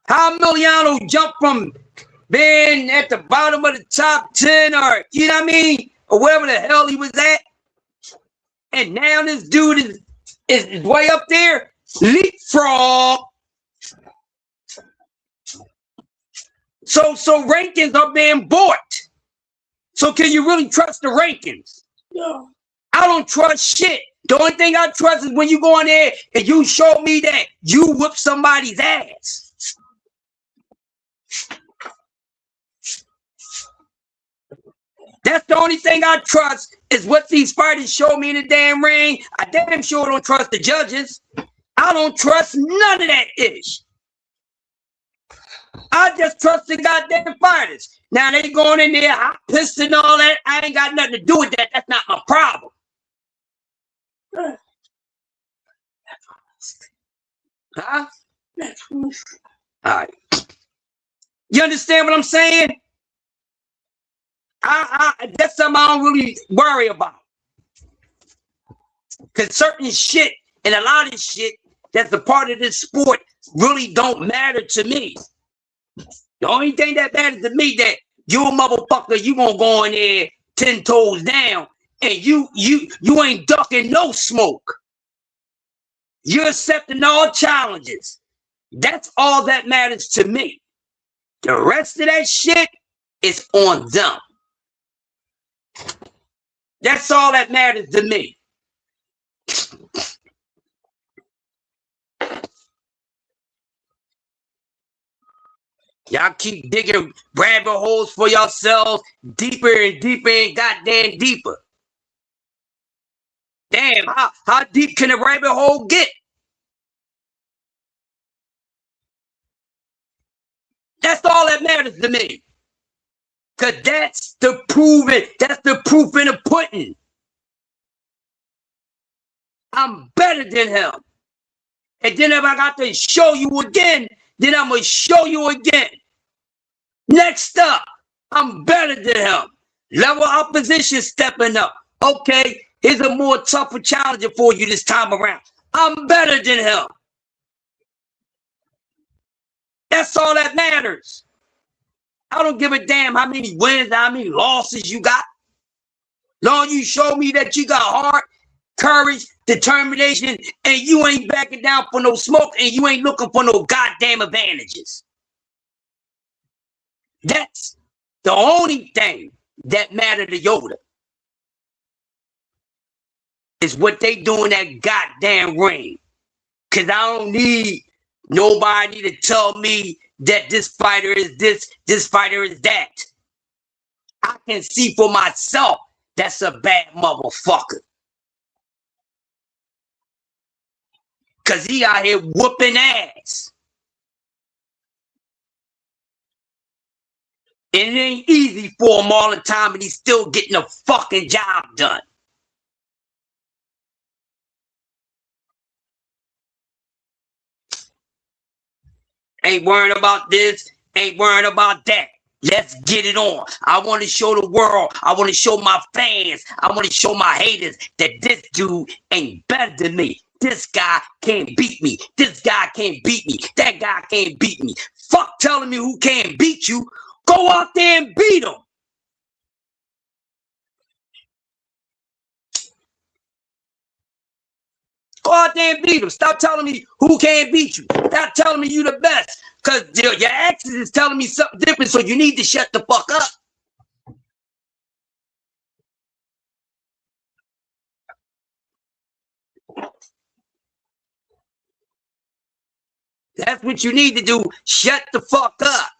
How Emiliano jumped from being at the bottom of the top 10 or, you know what I mean? Or wherever the hell he was at. And now this dude is way up there. Leapfrog. So rankings are being bought. So can you really trust the rankings? No. I don't trust shit. The only thing I trust is when you go in there and you show me that you whip somebody's ass. That's the only thing I trust is what these fighters show me in the damn ring. I damn sure don't trust the judges. I don't trust none of that ish. I just trust the goddamn fighters. Now they going in there hot pissed and all that. I ain't got nothing to do with that. That's not my problem. Huh? All right. You understand what I'm saying? That's something I don't really worry about. Because certain shit and a lot of shit that's a part of this sport really don't matter to me. The only thing that matters to me that you a motherfucker, you gonna go in there 10 toes down and you ain't ducking no smoke. You're accepting all challenges. That's all that matters to me. The rest of that shit is on them. That's all that matters to me. Y'all keep digging rabbit holes for yourselves deeper and deeper and goddamn deeper. Damn, how deep can a rabbit hole get? That's all that matters to me. Because that's the proof in the pudding. I'm better than him. And then if I got to show you again, then I'm going to show you again. Next up, I'm better than him. Level opposition stepping up. Okay, here's a more tougher challenger for you this time around. I'm better than him. That's all that matters. I don't give a damn how many wins, how many losses you got. Long you show me that you got heart, courage, determination, and you ain't backing down for no smoke, and you ain't looking for no goddamn advantages. That's the only thing that matter to Yoda. Is what they do in that goddamn ring. Cause I don't need nobody to tell me that this fighter is this fighter is that. I can see for myself that's a bad motherfucker. Cause he out here whooping ass. And it ain't easy for him all the time, and he's still getting the fucking job done. Ain't worrying about this, ain't worrying about that. Let's get it on. I want to show the world, I want to show my fans, I want to show my haters that this dude ain't better than me. This guy can't beat me. This guy can't beat me. That guy can't beat me. Fuck telling me who can't beat you. Go out there and beat him. Go out there and beat him. Stop telling me who can't beat you. Stop telling me you the best. Because your actions is telling me something different, so you need to shut the fuck up. That's what you need to do. Shut the fuck up.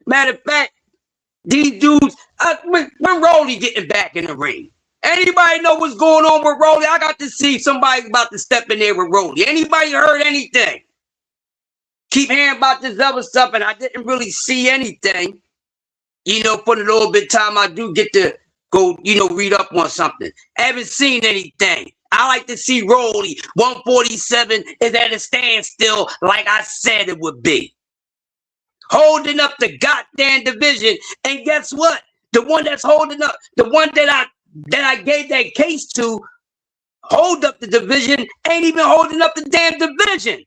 Matter of fact, these dudes, when Rolly getting back in the ring? Anybody know what's going on with Rolly? I got to see somebody about to step in there with Rolly. Anybody heard anything? Keep hearing about this other stuff, and I didn't really see anything. You know, for the little bit of time I do get to go, you know, read up on something. I haven't seen anything. I like to see Rolly. 147 is at a standstill like I said it would be. Holding up the goddamn division. And guess what? The one that's holding up, the one that I gave that case to hold up the division ain't even holding up the damn division.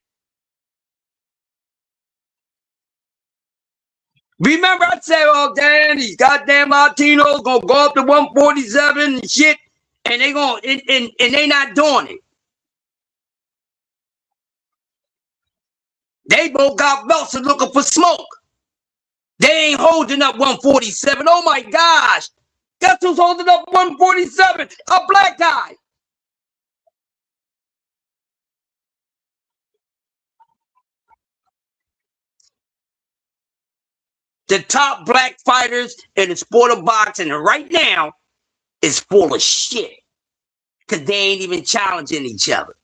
Remember I said, oh damn, these goddamn Latinos gonna go up to 147 and shit, and they gonna and they not doing it. They both got belts and looking for smoke. They ain't holding up 147. Oh my gosh. Guess who's holding up 147? A black guy. The top black fighters in the sport of boxing right now is full of shit. Because they ain't even challenging each other.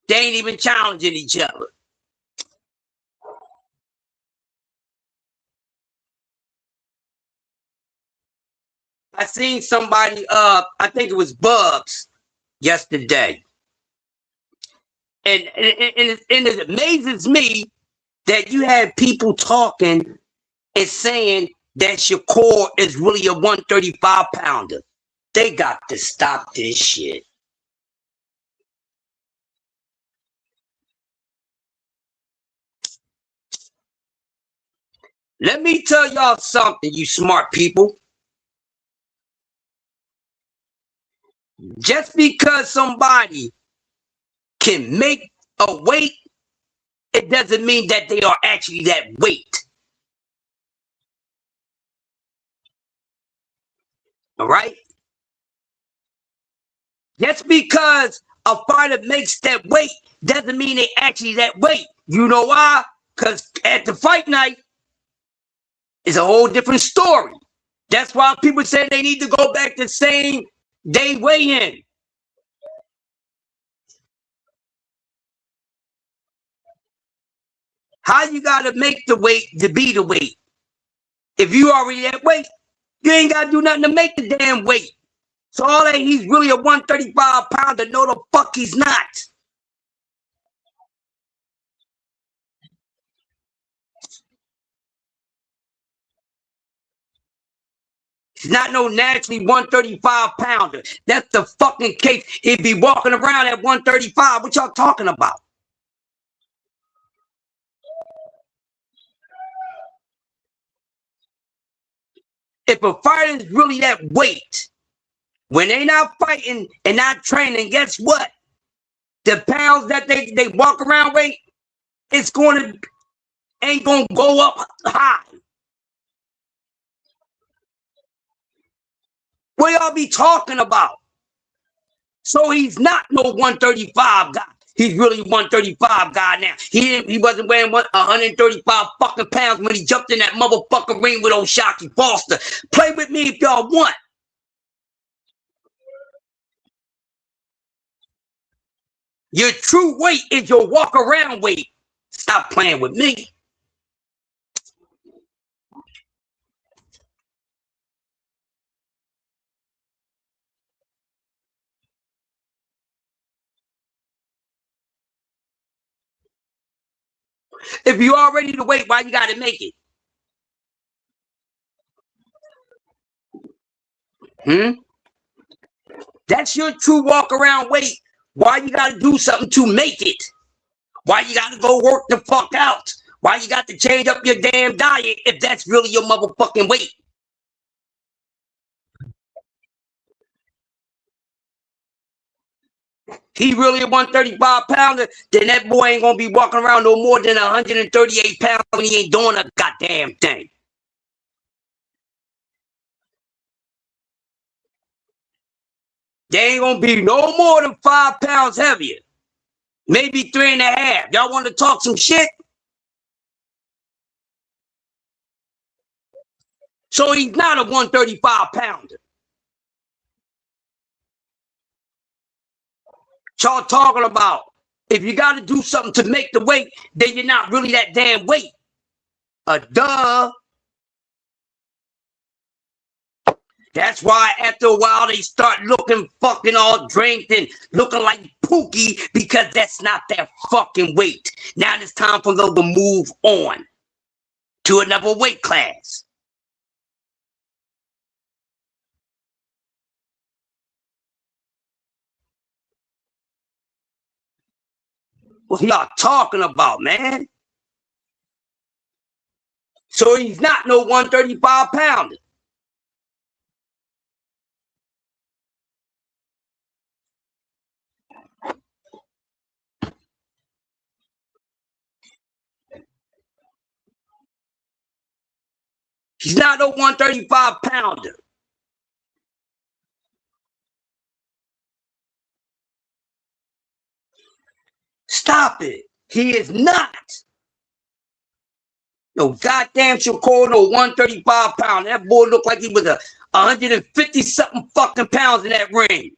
They ain't even challenging each other. I seen somebody, I think it was Bubs yesterday. And it amazes me that you have people talking and saying that Shakur is really a 135 pounder. They got to stop this shit. Let me tell y'all something, you smart people. Just because somebody can make a weight, it doesn't mean that they are actually that weight. All right? Just because a fighter makes that weight doesn't mean they actually that weight. You know why? Because at the fight night, it's a whole different story. That's why people say they need to go back to same day weigh-in. How you gotta make the weight to be the weight? If you already that weight, you ain't gotta do nothing to make the damn weight. So all that he's really a 135 pounder, no the fuck he's not. He's not no naturally 135 pounder. That's the fucking case. He'd be walking around at 135. What y'all talking about? If a fighter's really that weight, when they not fighting and not training, guess what? The pounds that they walk around weight, it's ain't gonna go up high. What y'all be talking about? So he's not no 135 guy. He's really 135 guy now. He wasn't weighing 135 fucking pounds when he jumped in that motherfucking ring with old Shockey Foster. Play with me if y'all want. Your true weight is your walk around weight. Stop playing with me. If you already the weight, why you gotta make it? That's your true walk around weight. Why you gotta do something to make it? Why you gotta go work the fuck out? Why you got to change up your damn diet if that's really your motherfucking weight? He really a 135 pounder, then that boy ain't gonna be walking around no more than 138 pounds when he ain't doing a goddamn thing. They ain't gonna be no more than 5 pounds heavier. Maybe 3.5. Y'all want to talk some shit? So he's not a 135 pounder. Y'all talking about if you got to do something to make the weight, then you're not really that damn weight. Duh. That's why after a while they start looking fucking all drained and looking like Pookie because that's not their fucking weight. Now it's time for them to move on to another weight class. What y'all talking about, man? So he's not no 135 pounder. He's not no 135 pounder. Stop it. He is not. No goddamn Shakur, no 135 pound. That boy looked like he was a 150 something fucking pounds in that ring.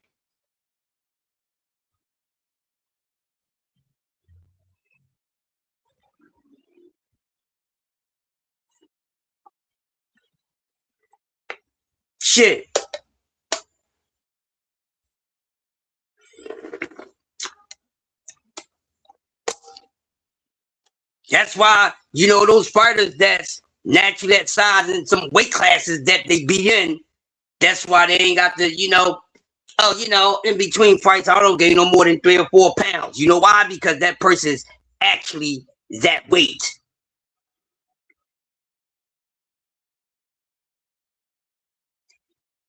Shit. That's why, you know, those fighters that's naturally that size in some weight classes that they be in, that's why they ain't got the, in between fights, I don't gain no more than 3 or 4 pounds. You know why? Because that person is actually that weight.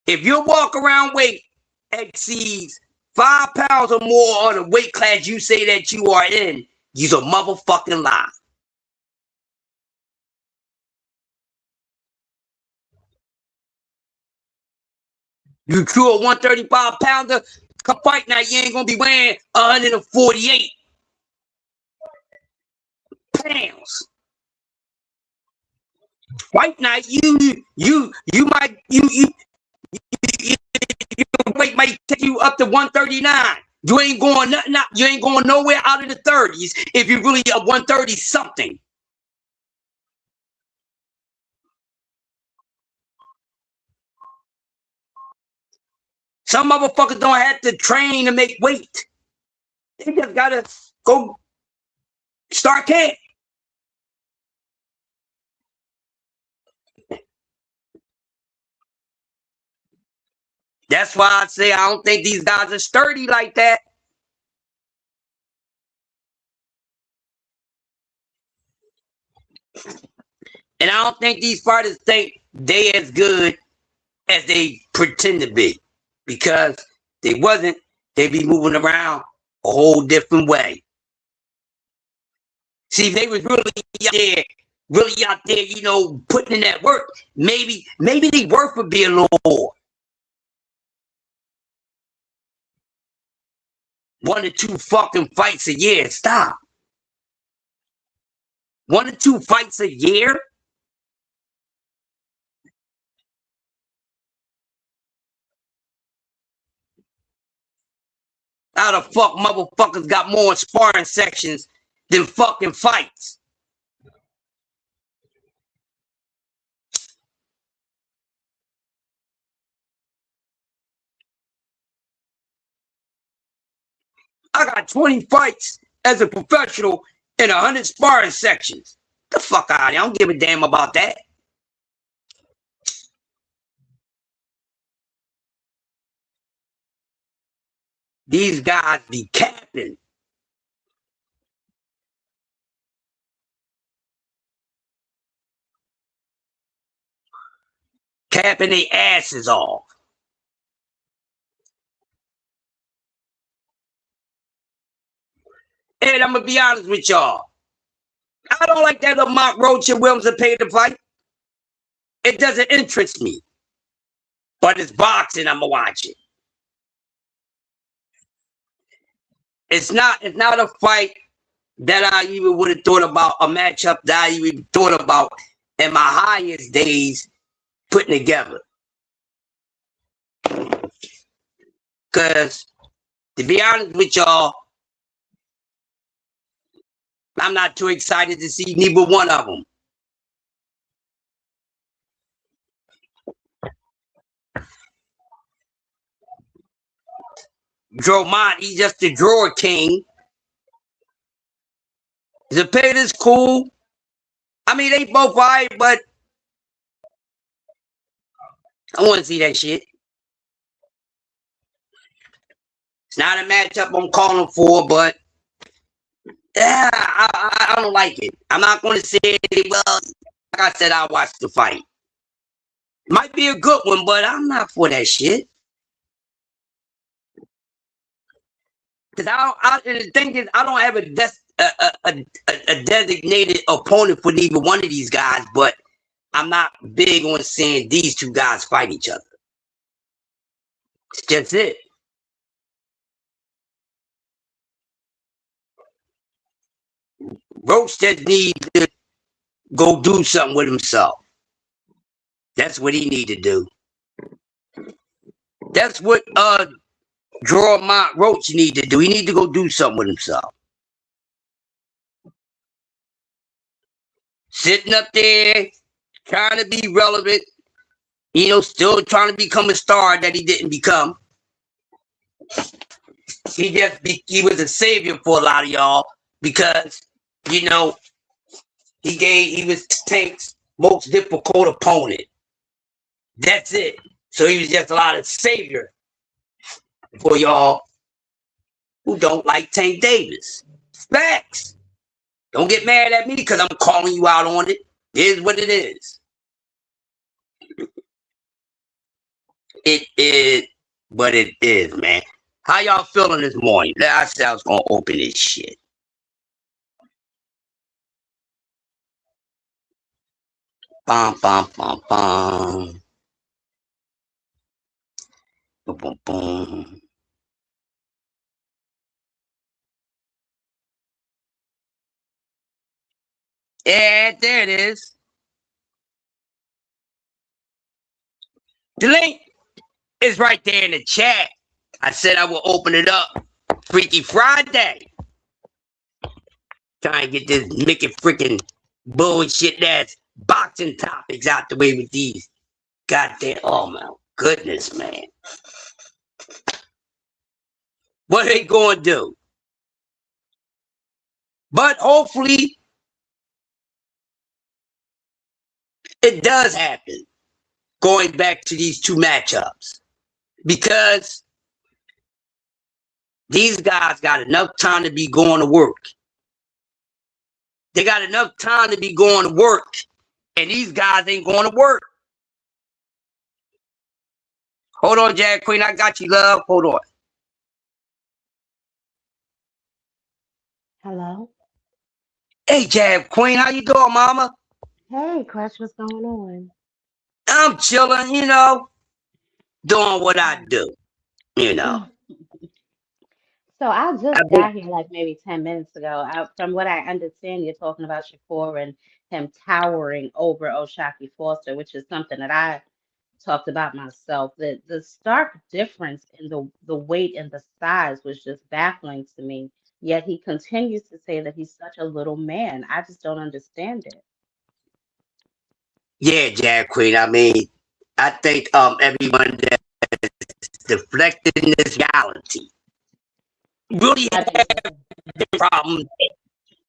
If your walk around weight exceeds 5 pounds or more on the weight class you say that you are in, you's a motherfucking lie. You true a 135 pounder, come fight now, you ain't gonna be weighing 148 pounds. Fight night, your weight might take you up to 139. You ain't going nothing out, you ain't going nowhere out of the 30s if you're really a 130 something. Some motherfuckers don't have to train to make weight. They just gotta go start camp. That's why I say I don't think these guys are sturdy like that. And I don't think these fighters think they as good as they pretend to be. Because they wasn't, they be moving around a whole different way. See, if they was really out there, you know, putting in that work, maybe they worth would be a little more. 1 or 2 fucking fights a year. Stop. 1 or 2 fights a year? How the fuck motherfuckers got more sparring sections than fucking fights? I got 20 fights as a professional and 100 sparring sections. The fuck out of here. I don't give a damn about that. These guys be capping. Capping their asses off. And I'm going to be honest with y'all. I don't like that Lamont Roach and Williams are paid to fight. It doesn't interest me. But it's boxing, I'm going to watch it. It's not a fight that I even would have thought about, a matchup that I even thought about in my highest days putting together. Because, to be honest with y'all, I'm not too excited to see neither one of them. Dromont, he's just a drawer king. Zepeda's cool. I mean, they both right, but I want to see that shit. It's not a matchup I'm calling for, but yeah, I don't like it. I'm not going to say, well, like I said, I'll watch the fight. Might be a good one, but I'm not for that shit. Because the thing is, I don't have a designated opponent for neither one of these guys, but I'm not big on seeing these 2 guys fight each other. It's just it. Roach just needs to go do something with himself. That's what he need to do. That's what Dromont Roach need to do. He need to go do something with himself. Sitting up there, trying to be relevant, you know, still trying to become a star that he didn't become. He was a savior for a lot of y'all because, you know, he was Tank's most difficult opponent. That's it. So he was just a lot of savior for y'all who don't like Tank Davis. Facts. Don't get mad at me because I'm calling you out on it. It is what it is. It is what it is, man. How y'all feeling this morning? I said I was going to open this shit. Bum, bum, bum, bum. Boom, boom, boom. Yeah, there it is. The link is right there in the chat. I said I will open it up Freaky Friday. Try and get this Mickey freaking bullshit ass boxing topics out the way with these. Goddamn, oh my goodness, man. What are they going to do? But hopefully, it does happen. Going back to these 2 matchups. because these guys got enough time to be going to work. They got enough time to be going to work, and these guys ain't going to work. Hold on, Jag Queen. I got you, love. Hold on. Hello. Hey, Jag Queen. How you doing, mama? Hey, Crush, what's going on? I'm chilling, doing what I do, you know. So I I just been- got here like maybe 10 minutes ago. From what I understand, you're talking about Shakur and him towering over Oshaki Foster, which is something that I talked about myself. The stark difference in the weight and the size was just baffling to me. Yet he continues to say that he's such a little man. I just don't understand it. yeah, Jag Queen. I mean, I think everyone that's deflecting this reality really I think so too. have problems,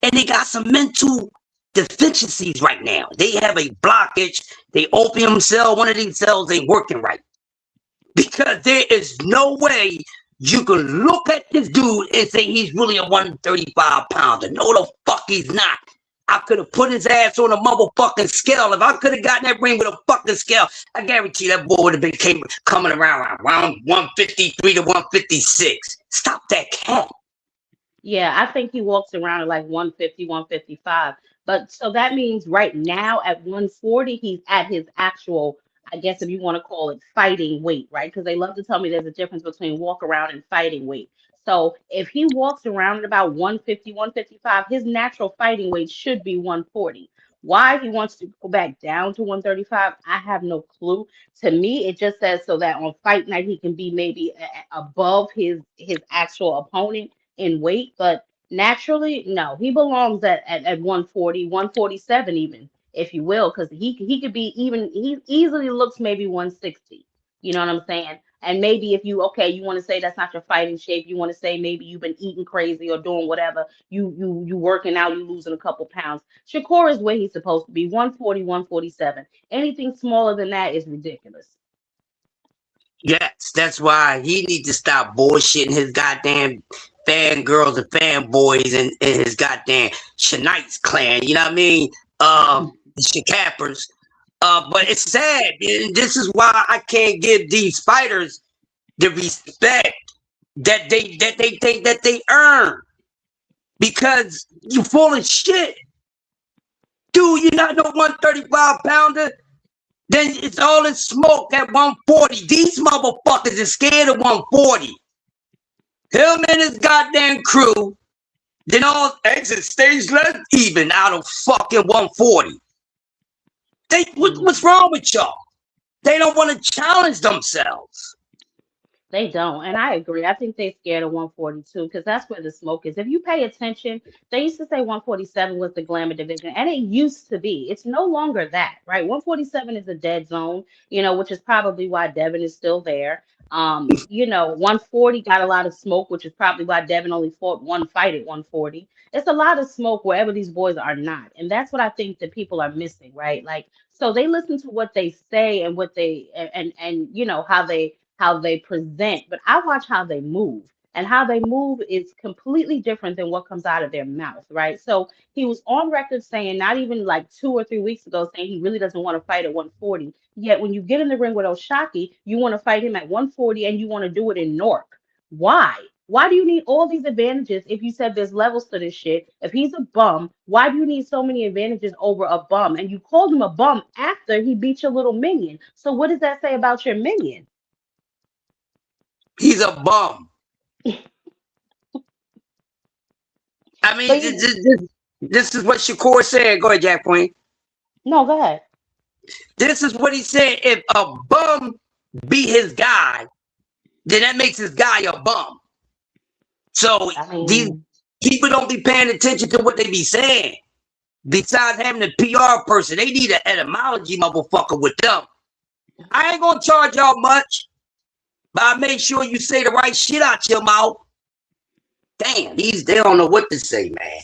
and they got some mental deficiencies right now. They have a blockage. They opium cell, one of these cells ain't working right. Because there is no way you can look at this dude and say he's really a 135 pounder. No, the fuck he's not. I could have put his ass on a motherfucking scale. If I could have gotten that ring with a fucking scale, I guarantee that boy would have been coming around 153 to 156. Stop that count. Yeah, I think he walks around at like 150, 155. But so that means right now at 140, he's at his actual, I guess if you want to call it fighting weight, right? Because they love to tell me there's a difference between walk around and fighting weight. So if he walks around at about 150, 155, his natural fighting weight should be 140. Why he wants to go back down to 135, I have no clue. To me, it just says so that on fight night he can be maybe above his actual opponent in weight, but naturally, no, he belongs at 140, 147 even, if you will, because he could be even he easily looks maybe 160. You know what I'm saying? And maybe if you okay, you want to say that's not your fighting shape, you want to say maybe you've been eating crazy or doing whatever, you working out, you losing a couple pounds. Shakur is where he's supposed to be, 140, 147. Anything smaller than that is ridiculous. Yes, that's why he needs to stop bullshitting his goddamn fangirls and fanboys and his goddamn Shanites clan. You know what I mean? The Shikappers. But it's sad. And this is why I can't give these fighters the respect that they think that they earn. Because you full of shit. Dude, you're not no 135 pounder. Then it's all in smoke at 140. These motherfuckers are scared of 140. Him and his goddamn crew, then all exit stage left even out of fucking 140. What's wrong with y'all? They don't want to challenge themselves. They don't. And I agree. I think they scared of 142 because that's where the smoke is. If you pay attention, they used to say 147 was the glamour division, and it used to be. It's no longer that, right? 147 is a dead zone, which is probably why Devin is still there. 140 got a lot of smoke, which is probably why Devin only fought one fight at 140. It's a lot of smoke wherever these boys are not. And that's what I think that people are missing, right? Like, so they listen to what they say and what they and how they present, but I watch how they move. And how they move is completely different than what comes out of their mouth, right? So he was on record saying, not even like 2 or 3 weeks ago, saying he really doesn't want to fight at 140. Yet when you get in the ring with Oshaki, you want to fight him at 140 and you want to do it in Newark. Why? Why do you need all these advantages if you said there's levels to this shit? If he's a bum, why do you need so many advantages over a bum? And you called him a bum after he beat your little minion. So what does that say about your minion? He's a bum. I mean, But this is what Shakur said. Go ahead, Jack Queen. no, go ahead. This is what he said. If a bum be his guy, then that makes his guy a bum. So I these mean, people don't be paying attention to what they be saying. Besides having a PR person, they need an etymology motherfucker with them. I ain't gonna charge y'all much, but I make sure you say the right shit out your mouth. Damn, they don't know what to say, man.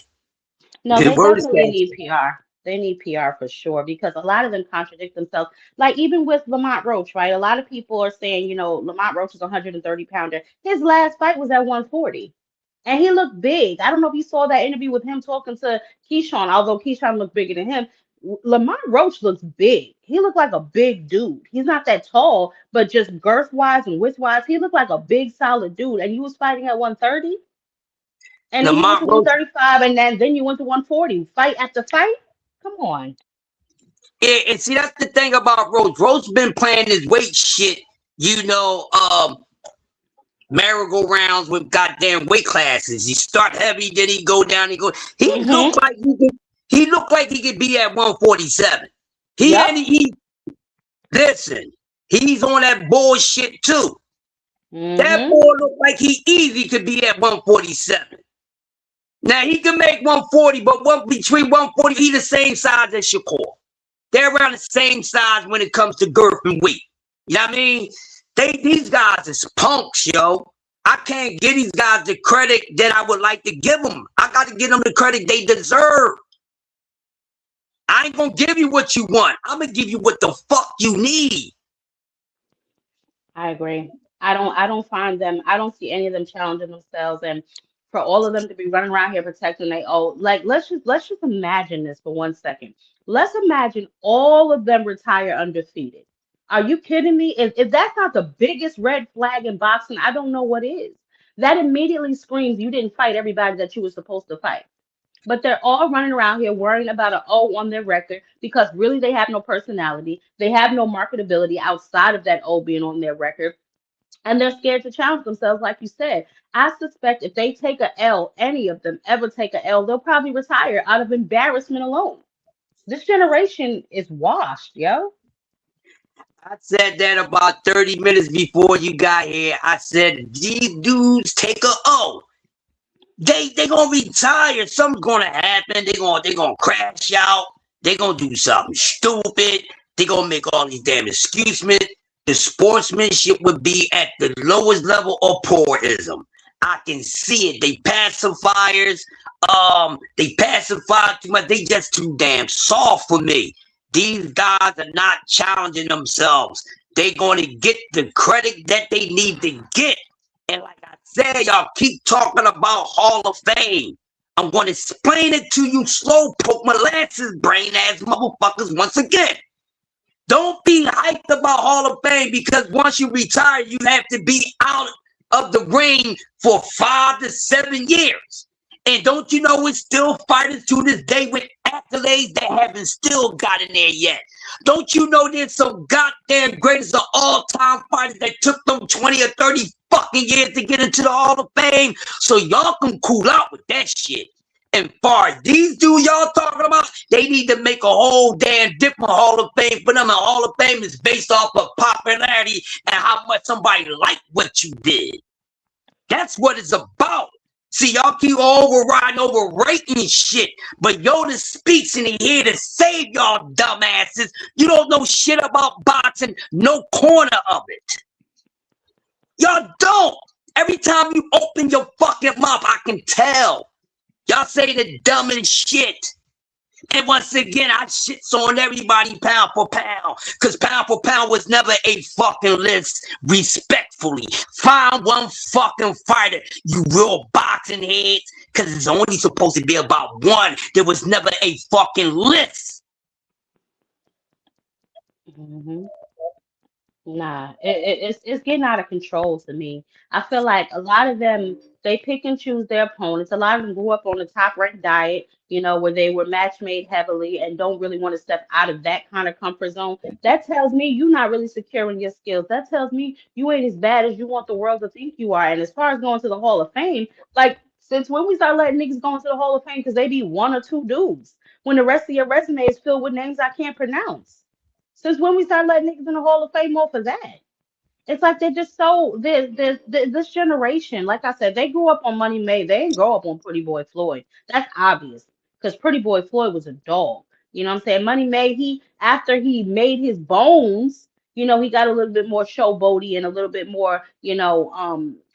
no, The they words definitely that need PR. They need PR for sure because a lot of them contradict themselves. Like even with Lamont Roach, right? A lot of people are saying, Lamont Roach is a 130 pounder. His last fight was at 140. And he looked big. I don't know if you saw that interview with him talking to Keyshawn, although Keyshawn looked bigger than him. Lamont Roach looks big. He looked like a big dude. He's not that tall, but just girth wise and width wise, he looked like a big solid dude. And you was fighting at 130, and then you went Lamont to Roach. 135, and then you went to 140. Fight after fight. Come on. And see, that's the thing about Roach. Roach been playing this weight shit, you know, merry-go-rounds with goddamn weight classes. He start heavy, then he go down. He Mm-hmm. looked like he looked like he could be at 147. Yep. Listen, he's on that bullshit too. That Mm-hmm. boy looked like he easy could be at 147. Now he can make 140, but between 140, he the same size as Shakur. They're around the same size when it comes to girth and weight. You know what I mean? These guys is punks, yo. I can't give these guys the credit that I would like to give them. I got to give them the credit they deserve. I ain't gonna give you what you want. I'm gonna give you what the fuck you need. I agree. I don't find them, I don't see any of them challenging themselves, and for all of them to be running around here protecting they oh like let's just imagine this for 1 second. Let's imagine all of them retire undefeated. Are you kidding me? If that's not the biggest red flag in boxing, I don't know what is. That immediately screams you didn't fight everybody that you were supposed to fight. But they're all running around here worrying about an O on their record because really they have no personality. They have no marketability outside of that O being on their record. And they're scared to challenge themselves, like you said. I suspect if they take a L, any of them ever take a L, they'll probably retire out of embarrassment alone. This generation is washed, yo. I said that about 30 minutes before you got here. I said these dudes take a O. They gonna retire. Something's gonna happen. They gonna crash out. They gonna do something stupid. They gonna make all these damn excuses. The sportsmanship would be at the lowest level of poorism. I can see it. They pacifiers. They pacify too much. They just too damn soft for me. These guys are not challenging themselves. They gonna get the credit that they need to get. And like I said, y'all keep talking about Hall of Fame. I'm going to explain it to you slow, poke molasses brain ass motherfuckers once again. Don't be hyped about Hall of Fame because once you retire, you have to be out of the ring for 5 to 7 years. And don't you know it's still fighters to this day with accolades that haven't still gotten there yet? Don't you know there's some goddamn greatest of all time fighters that took them 20 or 30 fucking years to get into the Hall of Fame? So y'all can cool out with that shit. And far as these dudes y'all talking about, they need to make a whole damn different Hall of Fame for them. And Hall of Fame is based off of popularity and how much somebody liked what you did. That's what it's about. See, y'all keep overriding, overrating shit. But Yoda speaks and he here to save y'all dumbasses. You don't know shit about boxing, no corner of it. Y'all don't. Every time you open your fucking mouth, I can tell. Y'all say the dumbest shit. And once again, I shits on everybody pound for pound. Because pound for pound was never a fucking list. Respectfully. Find one fucking fighter, you real boxing heads. Because it's only supposed to be about one. There was never a fucking list. Mm-hmm. Nah, it's getting out of control to me. I feel like a lot of them they pick and choose their opponents. A lot of them grew up on the top ranked diet, where they were match made heavily and don't really want to step out of that kind of comfort zone. That tells me you're not really secure in your skills. That tells me you ain't as bad as you want the world to think you are. And as far as going to the Hall of Fame, like since when we start letting niggas go into the Hall of Fame because they be one or two dudes, when the rest of your resume is filled with names I can't pronounce. Since when we started letting niggas in the Hall of Fame off of that? It's like they're just so this generation. Like I said, they grew up on Money Made. They didn't grow up on Pretty Boy Floyd. That's obvious because Pretty Boy Floyd was a dog. You know what I'm saying? Money Made. He after he made his bones. He got a little bit more showboaty and a little bit more,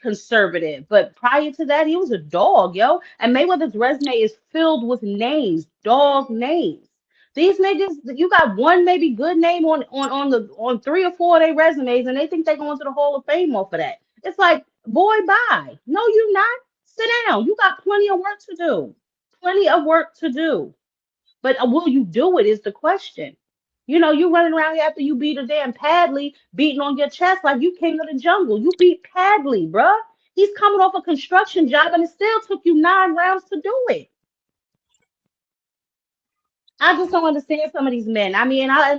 conservative. But prior to that, he was a dog, yo. And Mayweather's resume is filled with names, dog names. These niggas, you got one maybe good name on 3 or 4 of their resumes, and they think they're going to the Hall of Fame off of that. It's like, boy, bye. No, you not. Sit down. You got plenty of work to do. Plenty of work to do. But will you do it is the question. You know, you running around here after you beat a damn Padley, beating on your chest like you king of the jungle. You beat Padley, bruh. He's coming off a construction job, and it still took you 9 rounds to do it. I just don't understand some of these men. I mean, I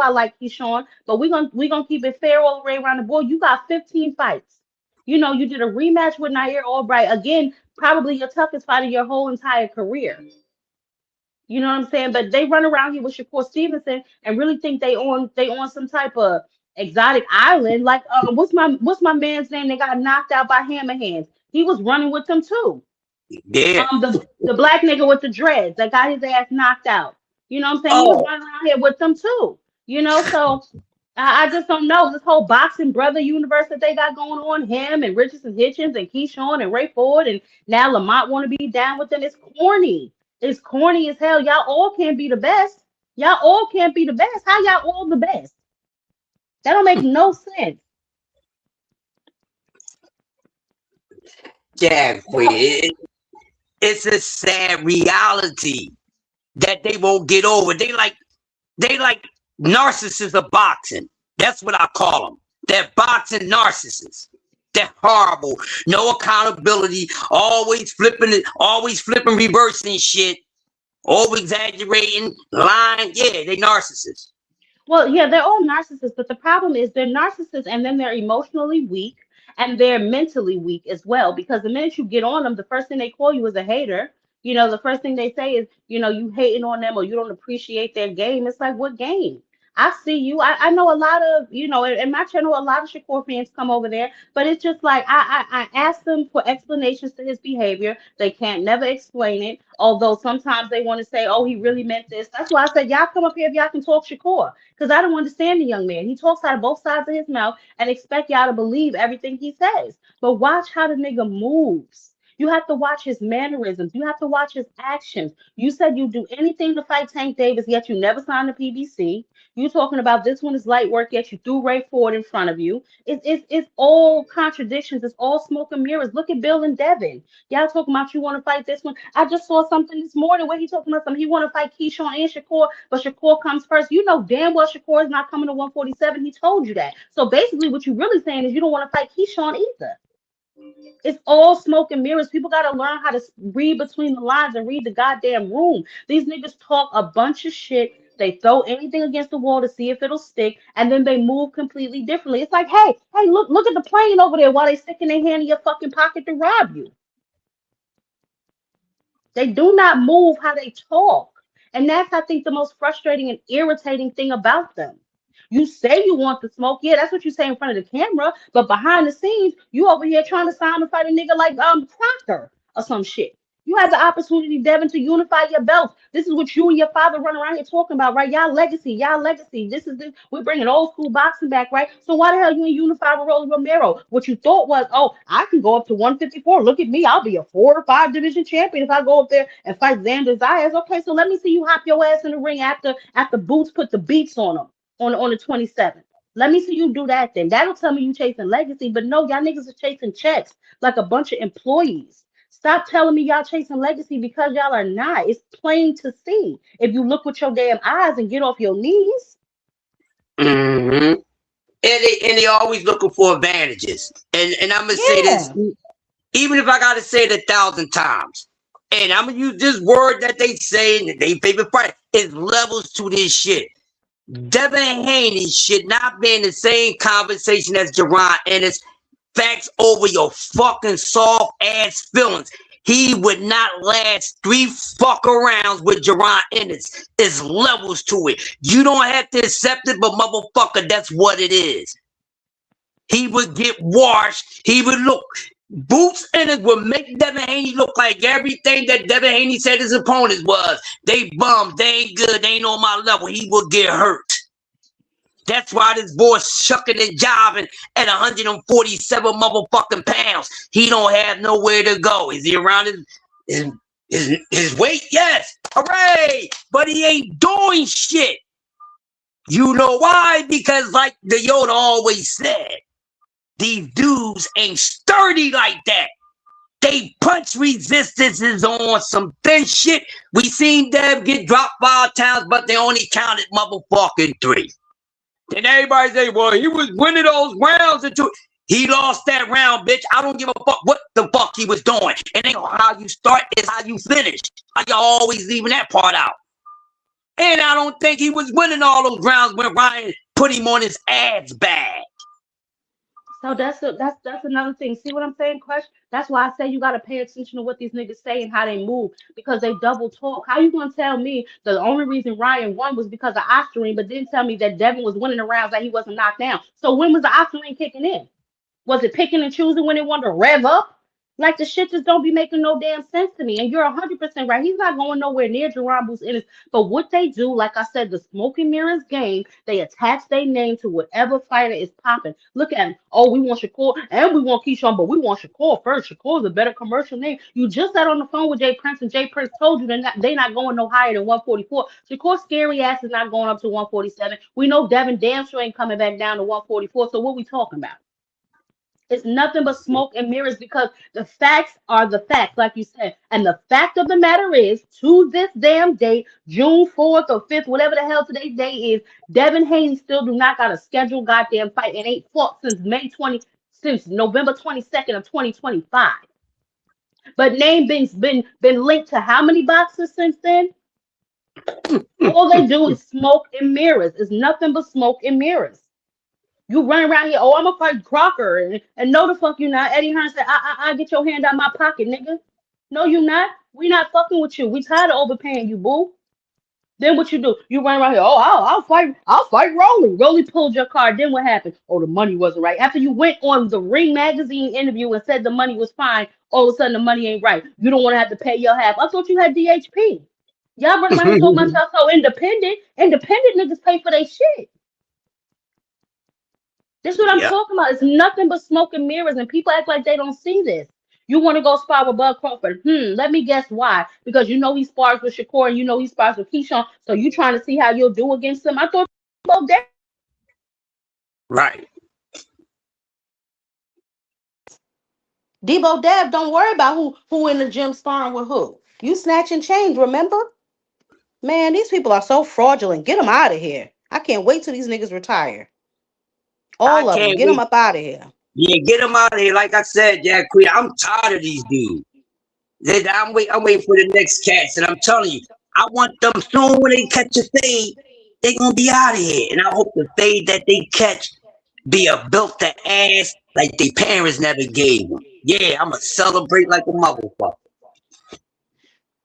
like Keyshawn, but we gonna keep it fair all the way around the board. You got 15 fights. You know, you did a rematch with Nair Albright again, probably your toughest fight of your whole entire career. You know what I'm saying? But they run around here with Shakur Stevenson and really think they on some type of exotic island. Like, what's my man's name? They got knocked out by Hammer Hands. He was running with them too. Yeah. The black nigga with the dreads that got his ass knocked out. You know what I'm saying? He was Oh, running around here with them too. You know, so I just don't know this whole boxing brother universe that they got going on. Him and Richardson Hitchens and Keyshawn and Ray Ford and now Lamont want to be down with them. It's corny. It's corny as hell. Y'all all can't be the best. Y'all all can't be the best. How y'all all the best? That don't make no sense. yeah, it's a sad reality that they won't get over. They like narcissists of boxing. That's what I call them. They're boxing narcissists. They're horrible. No accountability. Always flipping, reversing shit. Over exaggerating, lying. Yeah, they narcissists. Well, yeah, they're all narcissists, but the problem is they're narcissists and then they're emotionally weak and they're mentally weak as well. Because the minute you get on them, the first thing they call you is a hater. You know, the first thing they say is, you hating on them or you don't appreciate their game. It's like, what game? I see you. I know a lot of, in my channel, a lot of Shakur fans come over there, but it's just like I ask them for explanations to his behavior. They can't never explain it. Although sometimes they want to say, oh, he really meant this. That's why I said, y'all come up here if y'all can talk Shakur. Because I don't understand the young man. He talks out of both sides of his mouth and expect y'all to believe everything he says. But watch how the nigga moves. You have to watch his mannerisms. You have to watch his actions. You said you do anything to fight Tank Davis, yet you never signed a PBC. You talking about this one is light work, yet you threw Ray Ford in front of you. It's all contradictions. It's all smoke and mirrors. Look at Bill and Devin. Y'all talking about you want to fight this one. I just saw something this morning where he talking about something. He want to fight Keyshawn and Shakur, but Shakur comes first. You know damn well Shakur is not coming to 147. He told you that. So basically what you really saying is you don't want to fight Keyshawn either. It's all smoke and mirrors. People got to learn how to read between the lines and read the goddamn room. These niggas talk a bunch of shit. They throw anything against the wall to see if it'll stick, and then they move completely differently. It's like, hey, look at the plane over there while they sticking their hand in your fucking pocket to rob you. They do not move how they talk. And that's, I think, the most frustrating and irritating thing about them. You say you want the smoke. Yeah, that's what you say in front of the camera. But behind the scenes, you over here trying to sign to fight a nigga like Crocker or some shit. You had the opportunity, Devin, to unify your belts. This is what you and your father run around here talking about, right? Y'all legacy, y'all legacy. This. We're bringing old school boxing back, right? So why the hell you ain't unify with Rolly Romero? What you thought was, oh, I can go up to 154. Look at me. I'll be a 4 or 5 division champion if I go up there and fight Xander Zayas. Okay, so let me see you hop your ass in the ring after Boots put the beats on him on the 27th. Let me see you do that then. That'll tell me you chasing legacy. But no, y'all niggas are chasing checks like a bunch of employees. Stop telling me y'all chasing legacy because y'all are not. It's plain to see. If you look with your damn eyes and get off your knees. Mm-hmm. And they always looking for advantages. And I'm gonna say this, even if I gotta say it 1,000 times, and I'm gonna use this word that they say in their favorite fight, is levels to this shit. Devin Haney should not be in the same conversation as Jaron Ennis. Facts over your fucking soft ass feelings. He would not last 3 fucking rounds with Jaron Ennis. There's levels to it. You don't have to accept it, but motherfucker, that's what it is. He would get washed. He would look. Boots Ennis would make Devin Haney look like everything that Devin Haney said his opponents was. They bums. They ain't good. They ain't on my level. He would get hurt. That's why this boy's shucking and jiving at 147 motherfucking pounds. He don't have nowhere to go. Is he around his weight? Yes. Hooray! But he ain't doing shit. You know why? Because like the Yoda always said, these dudes ain't sturdy like that. They punch resistances on some thin shit. We seen them get dropped 5 times, but they only counted motherfucking 3. Then everybody say, well, he was winning those rounds until he lost that round, bitch. I don't give a fuck what the fuck he was doing. And ain't how you start is how you finish. Like y'all always leaving that part out. And I don't think he was winning all those rounds when Ryan put him on his ass bag. So that's another thing. See what I'm saying, Crush? That's why I say you gotta pay attention to what these niggas say and how they move because they double talk. How you gonna tell me the only reason Ryan won was because of Octarine, but didn't tell me that Devin was winning the rounds that he wasn't knocked down? So when was the Octarine kicking in? Was it picking and choosing when it wanted to rev up? Like the shit just don't be making no damn sense to me. And you're 100% right. He's not going nowhere near Jerron Booth's innings. But what they do, like I said, the smoke and mirrors game, they attach their name to whatever fighter is popping. Look at him. Oh, we want Shakur and we want Keyshawn, but we want Shakur first. Shakur's a better commercial name. You just sat on the phone with Jay Prince, and Jay Prince told you they not going no higher than 144. Shakur's scary ass is not going up to 147. We know Devin damn sure ain't coming back down to 144. So what we talking about? It's nothing but smoke and mirrors because the facts are the facts, like you said. And the fact of the matter is, to this damn date, June 4th or 5th, whatever the hell today's day is, Devin Haney still do not got a scheduled goddamn fight and ain't fought since November 22nd of 2025. But name been linked to how many boxers since then? All they do is smoke and mirrors. It's nothing but smoke and mirrors. You run around here, oh, I'm gonna fight Crocker, and no, the fuck you not. Eddie Hearn said, I get your hand out my pocket, nigga. No, you not. We not fucking with you. We tired of overpaying you, boo. Then what you do? You run around here, oh, I'll fight Rolly. Rolly pulled your card. Then what happened? Oh, the money wasn't right. After you went on the Ring magazine interview and said the money was fine, all of a sudden the money ain't right. You don't want to have to pay your half. I thought you had DHP. Y'all run around here talking about y'all so independent. Independent niggas pay for their shit. This is what I'm talking about. It's nothing but smoke and mirrors, and people act like they don't see this. You want to go spar with Bud Crawford? Let me guess why. Because you know he spars with Shakur, and you know he spars with Keyshawn. So you trying to see how you'll do against him? I thought both there. Right. Debo Dab, don't worry about who in the gym sparring with who. You snatching change, remember? Man, these people are so fraudulent. Get them out of here. I can't wait till these niggas retire. All of them. Get them up out of here. Yeah, get them out of here. Like I said, Jack Queen, I'm tired of these dudes. I'm waiting for the next cats, and I'm telling you, I want them soon when they catch a fade, they gonna be out of here. And I hope the fade that they catch be a built to ass like their parents never gave them. Yeah, I'ma celebrate like a motherfucker.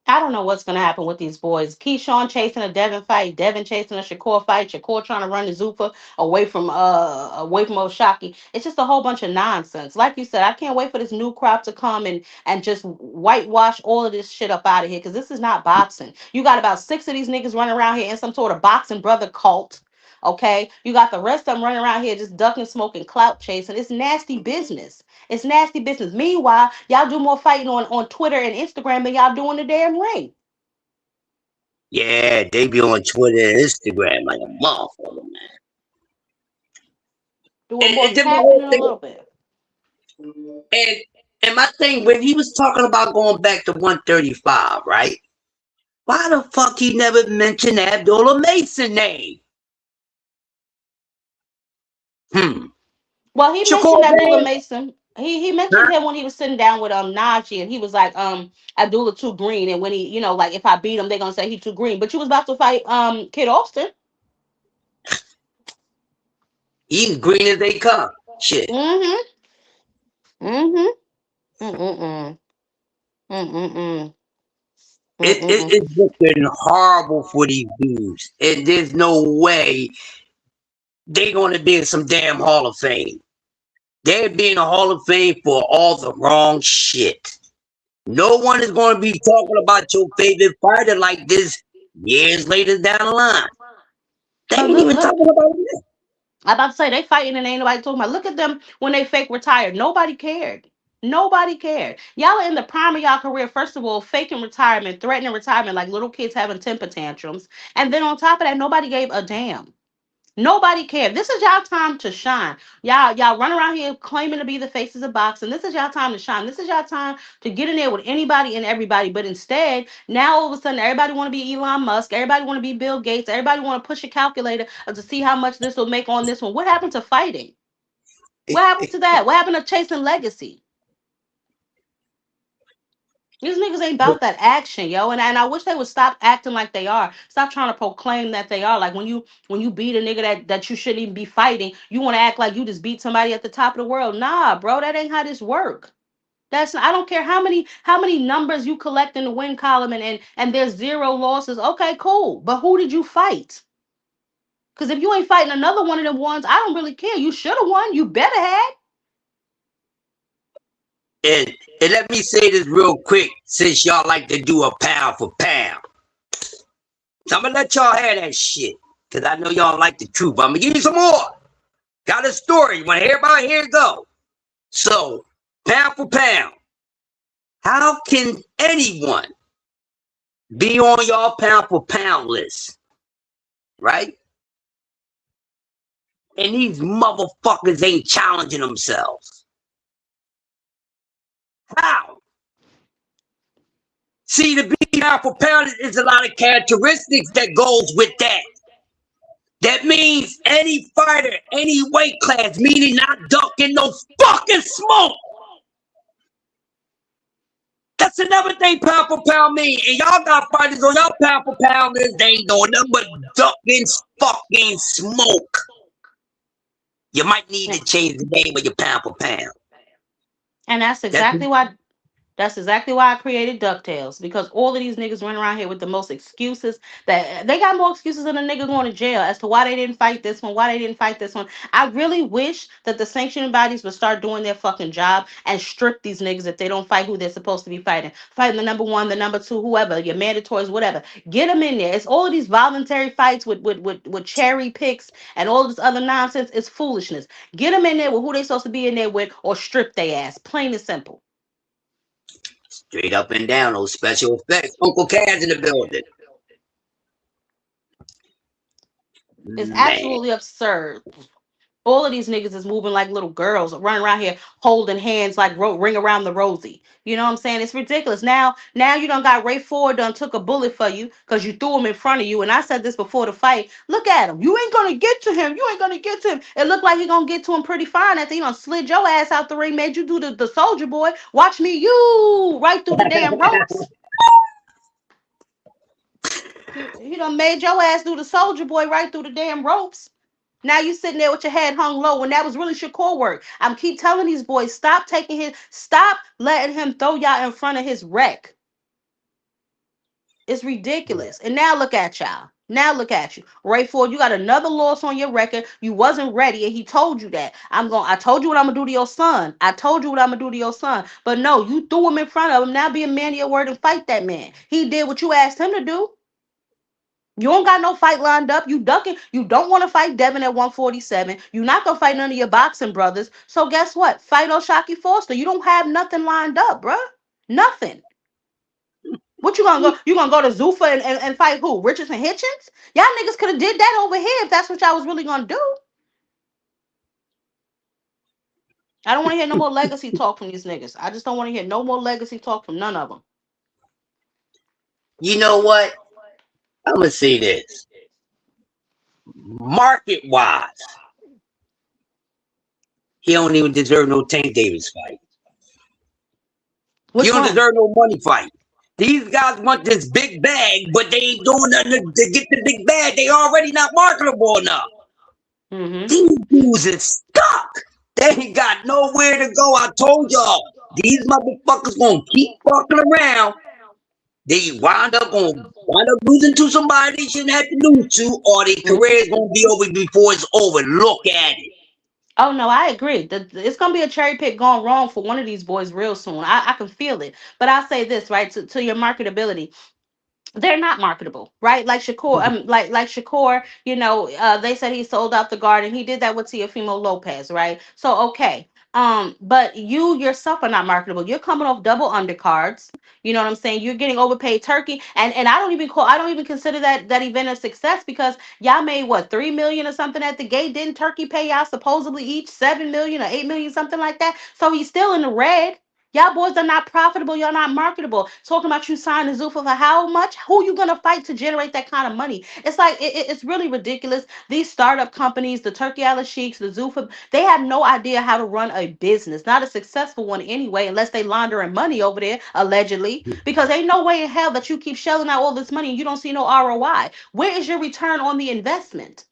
I don't know what's going to happen with these boys. Keyshawn chasing a Devin fight, Devin chasing a Shakur fight, Shakur trying to run the Zufa away from Oshaki. It's just a whole bunch of nonsense. Like you said, I can't wait for this new crop to come and just whitewash all of this shit up out of here because this is not boxing. You got about 6 of these niggas running around here in some sort of boxing brother cult. Okay, you got the rest of them running around here just ducking, smoking, clout chasing. It's nasty business. It's nasty business. Meanwhile, y'all do more fighting on Twitter and Instagram than y'all do in the damn ring. Yeah, they be on Twitter and Instagram like a motherfucker, man. Doing more tapping in a little bit. And my thing, when he was talking about going back to 135, right? Why the fuck he never mentioned Abdullah Mason name? Well, he mentioned Abdullah Mason. He mentioned him when he was sitting down with Najee, and he was like, Abdullah too green, and when he, you know, like if I beat him, they're gonna say he too green. But you was about to fight Kid Austin. He's green as they come. Shit. It's looking horrible for these dudes, and there's no way they're gonna be in some damn Hall of Fame. They're being a Hall of Fame for all the wrong shit. No one is going to be talking about your favorite fighter like this years later down the line. They ain't even talking about it. I'm about to say they fighting and ain't nobody talking about. Look at them when they fake retired. Nobody cared. Nobody cared. Y'all are in the prime of y'all career, first of all, faking retirement, threatening retirement like little kids having temper tantrums. And then on top of that, nobody gave a damn. Nobody cared. This is y'all time to shine. Y'all run around here claiming to be the faces of boxing. This is y'all time to shine. This is y'all time to get in there with anybody and everybody. But instead, now all of a sudden, everybody want to be Elon Musk. Everybody want to be Bill Gates. Everybody want to push a calculator to see how much this will make on this one. What happened to fighting? What happened to that? What happened to chasing legacy? These niggas ain't about that action, yo. And I wish they would stop acting like they are. Stop trying to proclaim that they are. Like when you beat a nigga that you shouldn't even be fighting, you want to act like you just beat somebody at the top of the world. Nah, bro, that ain't how this work. I don't care how many numbers you collect in the win column and there's zero losses. Okay, cool. But who did you fight? Because if you ain't fighting another one of them ones, I don't really care. You should have won. You better had. And and let me say this real quick, since y'all like to do a pound for pound. So I'm gonna let y'all have that shit. Cause I know y'all like the truth. But I'm gonna give you some more. Got a story. You wanna hear about it? Here it go. So, pound for pound. How can anyone be on y'all pound for pound list? Right? And these motherfuckers ain't challenging themselves. How? See, to be pound for pound is a lot of characteristics that goes with that. That means any fighter, any weight class, meaning not ducking no fucking smoke. That's another thing pound for pound mean. And y'all got fighters on y'all pound for pound list, they ain't doing nothing but ducking fucking smoke. You might need to change the name of your pound for pound. And that's exactly why I created DuckTales, because all of these niggas run around here with the most excuses. That they got more excuses than a nigga going to jail as to why they didn't fight this one, why they didn't fight this one. I really wish that the sanctioning bodies would start doing their fucking job and strip these niggas if they don't fight who they're supposed to be fighting. Fighting the number one, the number two, whoever, your mandatories, whatever. Get them in there. It's all of these voluntary fights with cherry picks and all this other nonsense. It's foolishness. Get them in there with who they supposed to be in there with, or strip their ass. Plain and simple. Straight up and down, those special effects. Uncle Kaz in the building. It's Man. absolutely absurd. All of these niggas is moving like little girls, running around here holding hands like ring around the rosy. You know what I'm saying? It's ridiculous. Now you done got Ray Ford done took a bullet for you because you threw him in front of you. And I said this before the fight. Look at him. You ain't gonna get to him. You ain't gonna get to him. It looked like he gonna get to him pretty fine after he done slid your ass out the ring, made you do the soldier boy. Watch me, you right through the damn ropes. He done made your ass do the soldier boy right through the damn ropes. Now you sitting there with your head hung low when that was really Shakur work. I'm keep telling these boys, stop letting him throw y'all in front of his wreck. It's ridiculous. And now look at y'all. Now look at you. Ray Ford, you got another loss on your record. You wasn't ready, and he told you that. I told you what I'm gonna do to your son. I told you what I'm gonna do to your son. But no, you threw him in front of him. Now be a man of your word and fight that man. He did what you asked him to do. You don't got no fight lined up. You ducking. You don't want to fight Devin at 147. You're not gonna fight none of your boxing brothers. So guess what? Fight O'Shaquie Foster. You don't have nothing lined up, bruh. Nothing. What you gonna go? You gonna go to Zuffa and fight who? Richardson Hitchens? Y'all niggas could have did that over here if that's what y'all was really gonna do. I don't want to hear no more legacy talk from these niggas. I just don't want to hear no more legacy talk from none of them. You know what? I'm gonna say this. Market wise, he don't even deserve no Tank Davis fight. Which He don't one? deserve no money fight. These guys want this big bag, but they ain't doing nothing to get the big bag. They already not marketable enough. Mm-hmm. These dudes is stuck. They ain't got nowhere to go. I told y'all, these motherfuckers gonna keep fucking around. They wind up losing to somebody they shouldn't have to lose to, or their career is gonna be over before it's over. Look at it. Oh no, I agree. It's gonna be a cherry pick gone wrong for one of these boys real soon. I can feel it. But I'll say this, right, to your marketability. They're not marketable, right? Like Shakur, like Shakur, they said he sold out the garden. He did that with Teofimo Lopez, right? So okay. But you yourself are not marketable. You're coming off double undercards. You know what I'm saying? You're getting overpaid turkey, and I don't even consider that event a success because y'all made what 3 million or something at the gate. Didn't Turkey pay y'all supposedly each 7 million or 8 million, something like that? So he's still in the red. Y'all boys are not profitable. Y'all not marketable. Talking about you signing Zuffa for how much? Who you gonna fight to generate that kind of money? It's like it's really ridiculous. These startup companies, the Turkey Ala Sheiks, the Zuffa, they have no idea how to run a business, not a successful one anyway, unless they laundering money over there, allegedly. Because ain't no way in hell that you keep shelling out all this money and you don't see no ROI. Where is your return on the investment?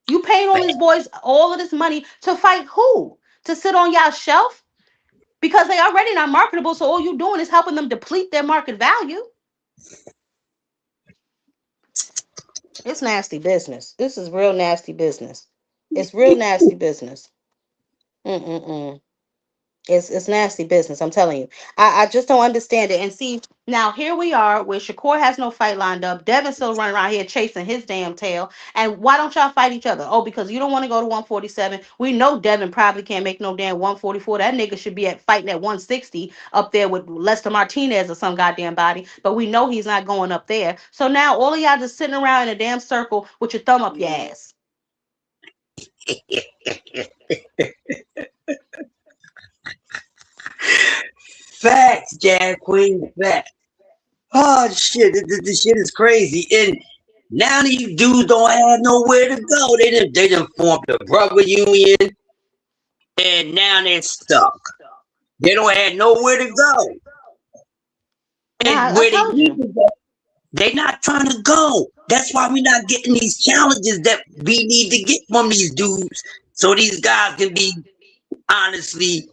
You paying all these boys all of this money to fight who? To sit on y'all shelf? Because they already not marketable, so all you doing is helping them deplete their market value. It's nasty business. This is real nasty business. It's real nasty business. Mm-mm-mm. It's nasty business. I'm telling you. I just don't understand it. And see, now here we are where Shakur has no fight lined up. Devin's still running around here chasing his damn tail. And why don't y'all fight each other? Oh, because you don't want to go to 147. We know Devin probably can't make no damn 144. That nigga should be at fighting at 160 up there with Lester Martinez or some goddamn body. But we know he's not going up there. So now all of y'all just sitting around in a damn circle with your thumb up your ass. Facts, Jazz Queen, facts. Oh shit, this shit is crazy. And now these dudes don't have nowhere to go. They done formed a brother union, and now they're stuck. They don't have nowhere to go. Nah, And I where they told need you. to go, they not trying to go. That's why we're not getting these challenges that we need to get from these dudes. So these guys can be honestly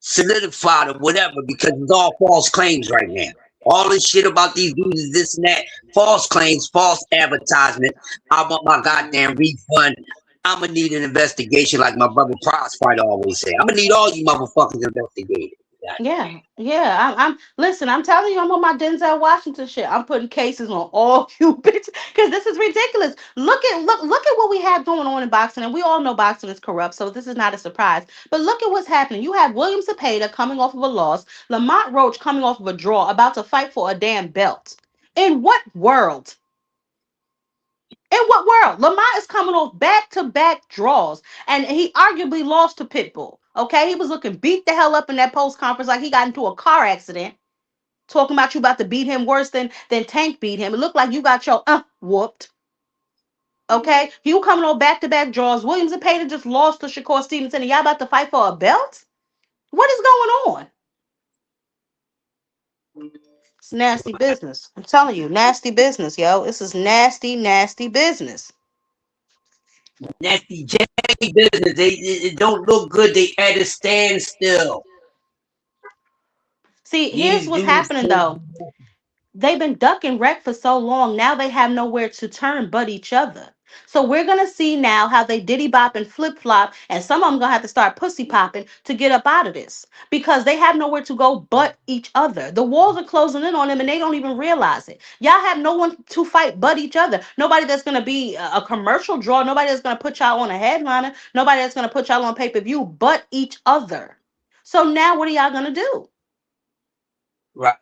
solidified or whatever, because it's all false claims right now. All this shit about these dudes is this and that. False claims, false advertisement. I want my goddamn refund. I'm gonna need an investigation, like my brother Prosper always say. I'm gonna need all you motherfuckers investigated. Yeah, yeah. Listen, I'm telling you, I'm on my Denzel Washington shit. I'm putting cases on all you bitches because this is ridiculous. Look at what we have going on in boxing, and we all know boxing is corrupt, so this is not a surprise. But look at what's happening. You have William Cepeda coming off of a loss, Lamont Roach coming off of a draw, about to fight for a damn belt. In what world? In what world? Lamont is coming off back to back draws, and he arguably lost to Pitbull. Okay, he was looking beat the hell up in that post conference like he got into a car accident. Talking about you about to beat him worse than Tank beat him. It looked like you got your whooped. Okay, you coming on back to back draws. Williams and Payton just lost to Shakur Stevenson, and y'all about to fight for a belt. What is going on? It's nasty business. I'm telling you, nasty business, yo. This is nasty, nasty business. Nasty J business. It don't look good. They at a standstill. See, here's These what's dudes happening can't. though. They've been ducking wreck for so long. Now they have nowhere to turn but each other. So we're gonna see now how they diddy bop and flip flop, and some of them gonna have to start pussy popping to get up out of this because they have nowhere to go but each other. The walls are closing in on them, and they don't even realize it. Y'all have no one to fight but each other. Nobody that's gonna be a commercial draw. Nobody that's gonna put y'all on a headliner. Nobody that's gonna put y'all on pay per view but each other. So now what are y'all gonna do? Right.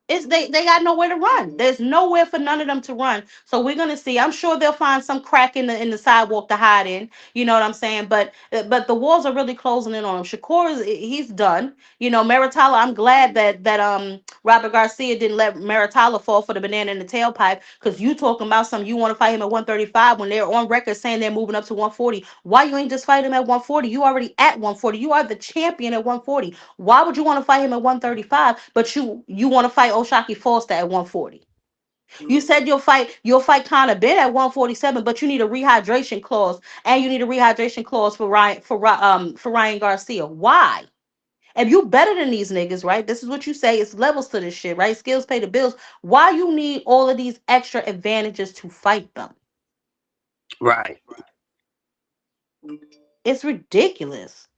It's they got nowhere to run. There's nowhere for none of them to run. So we're gonna see. I'm sure they'll find some crack in the sidewalk to hide in. You know what I'm saying? But the walls are really closing in on him. Shakur is he's done. You know, Maritala. I'm glad that Robert Garcia didn't let Maritala fall for the banana in the tailpipe. Because you talking about something you want to fight him at 135 when they're on record saying they're moving up to 140. Why you ain't just fight him at 140? You already at 140. You are the champion at 140. Why would you want to fight him at 135, but you want to fight Oshaki Foster at 140? You said you'll fight Conor Ben at 147, but you need a rehydration clause, and you need a rehydration clause for Ryan Garcia. Why? If you better than these niggas, right? This is what you say. It's levels to this shit, right? Skills pay the bills. Why you need all of these extra advantages to fight them? Right. It's ridiculous.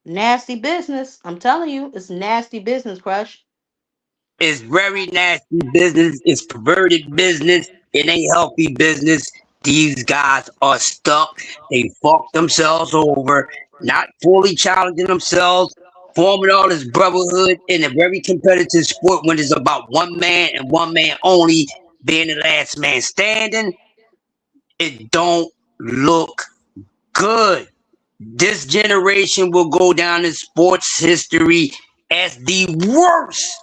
Nasty business. I'm telling you, it's nasty business, Crush. It's very nasty business. It's perverted business. It ain't healthy business. These guys are stuck. They fuck themselves over, not fully challenging themselves, forming all this brotherhood in a very competitive sport when it's about one man and one man only being the last man standing. It don't look good. This generation will go down in sports history as the worst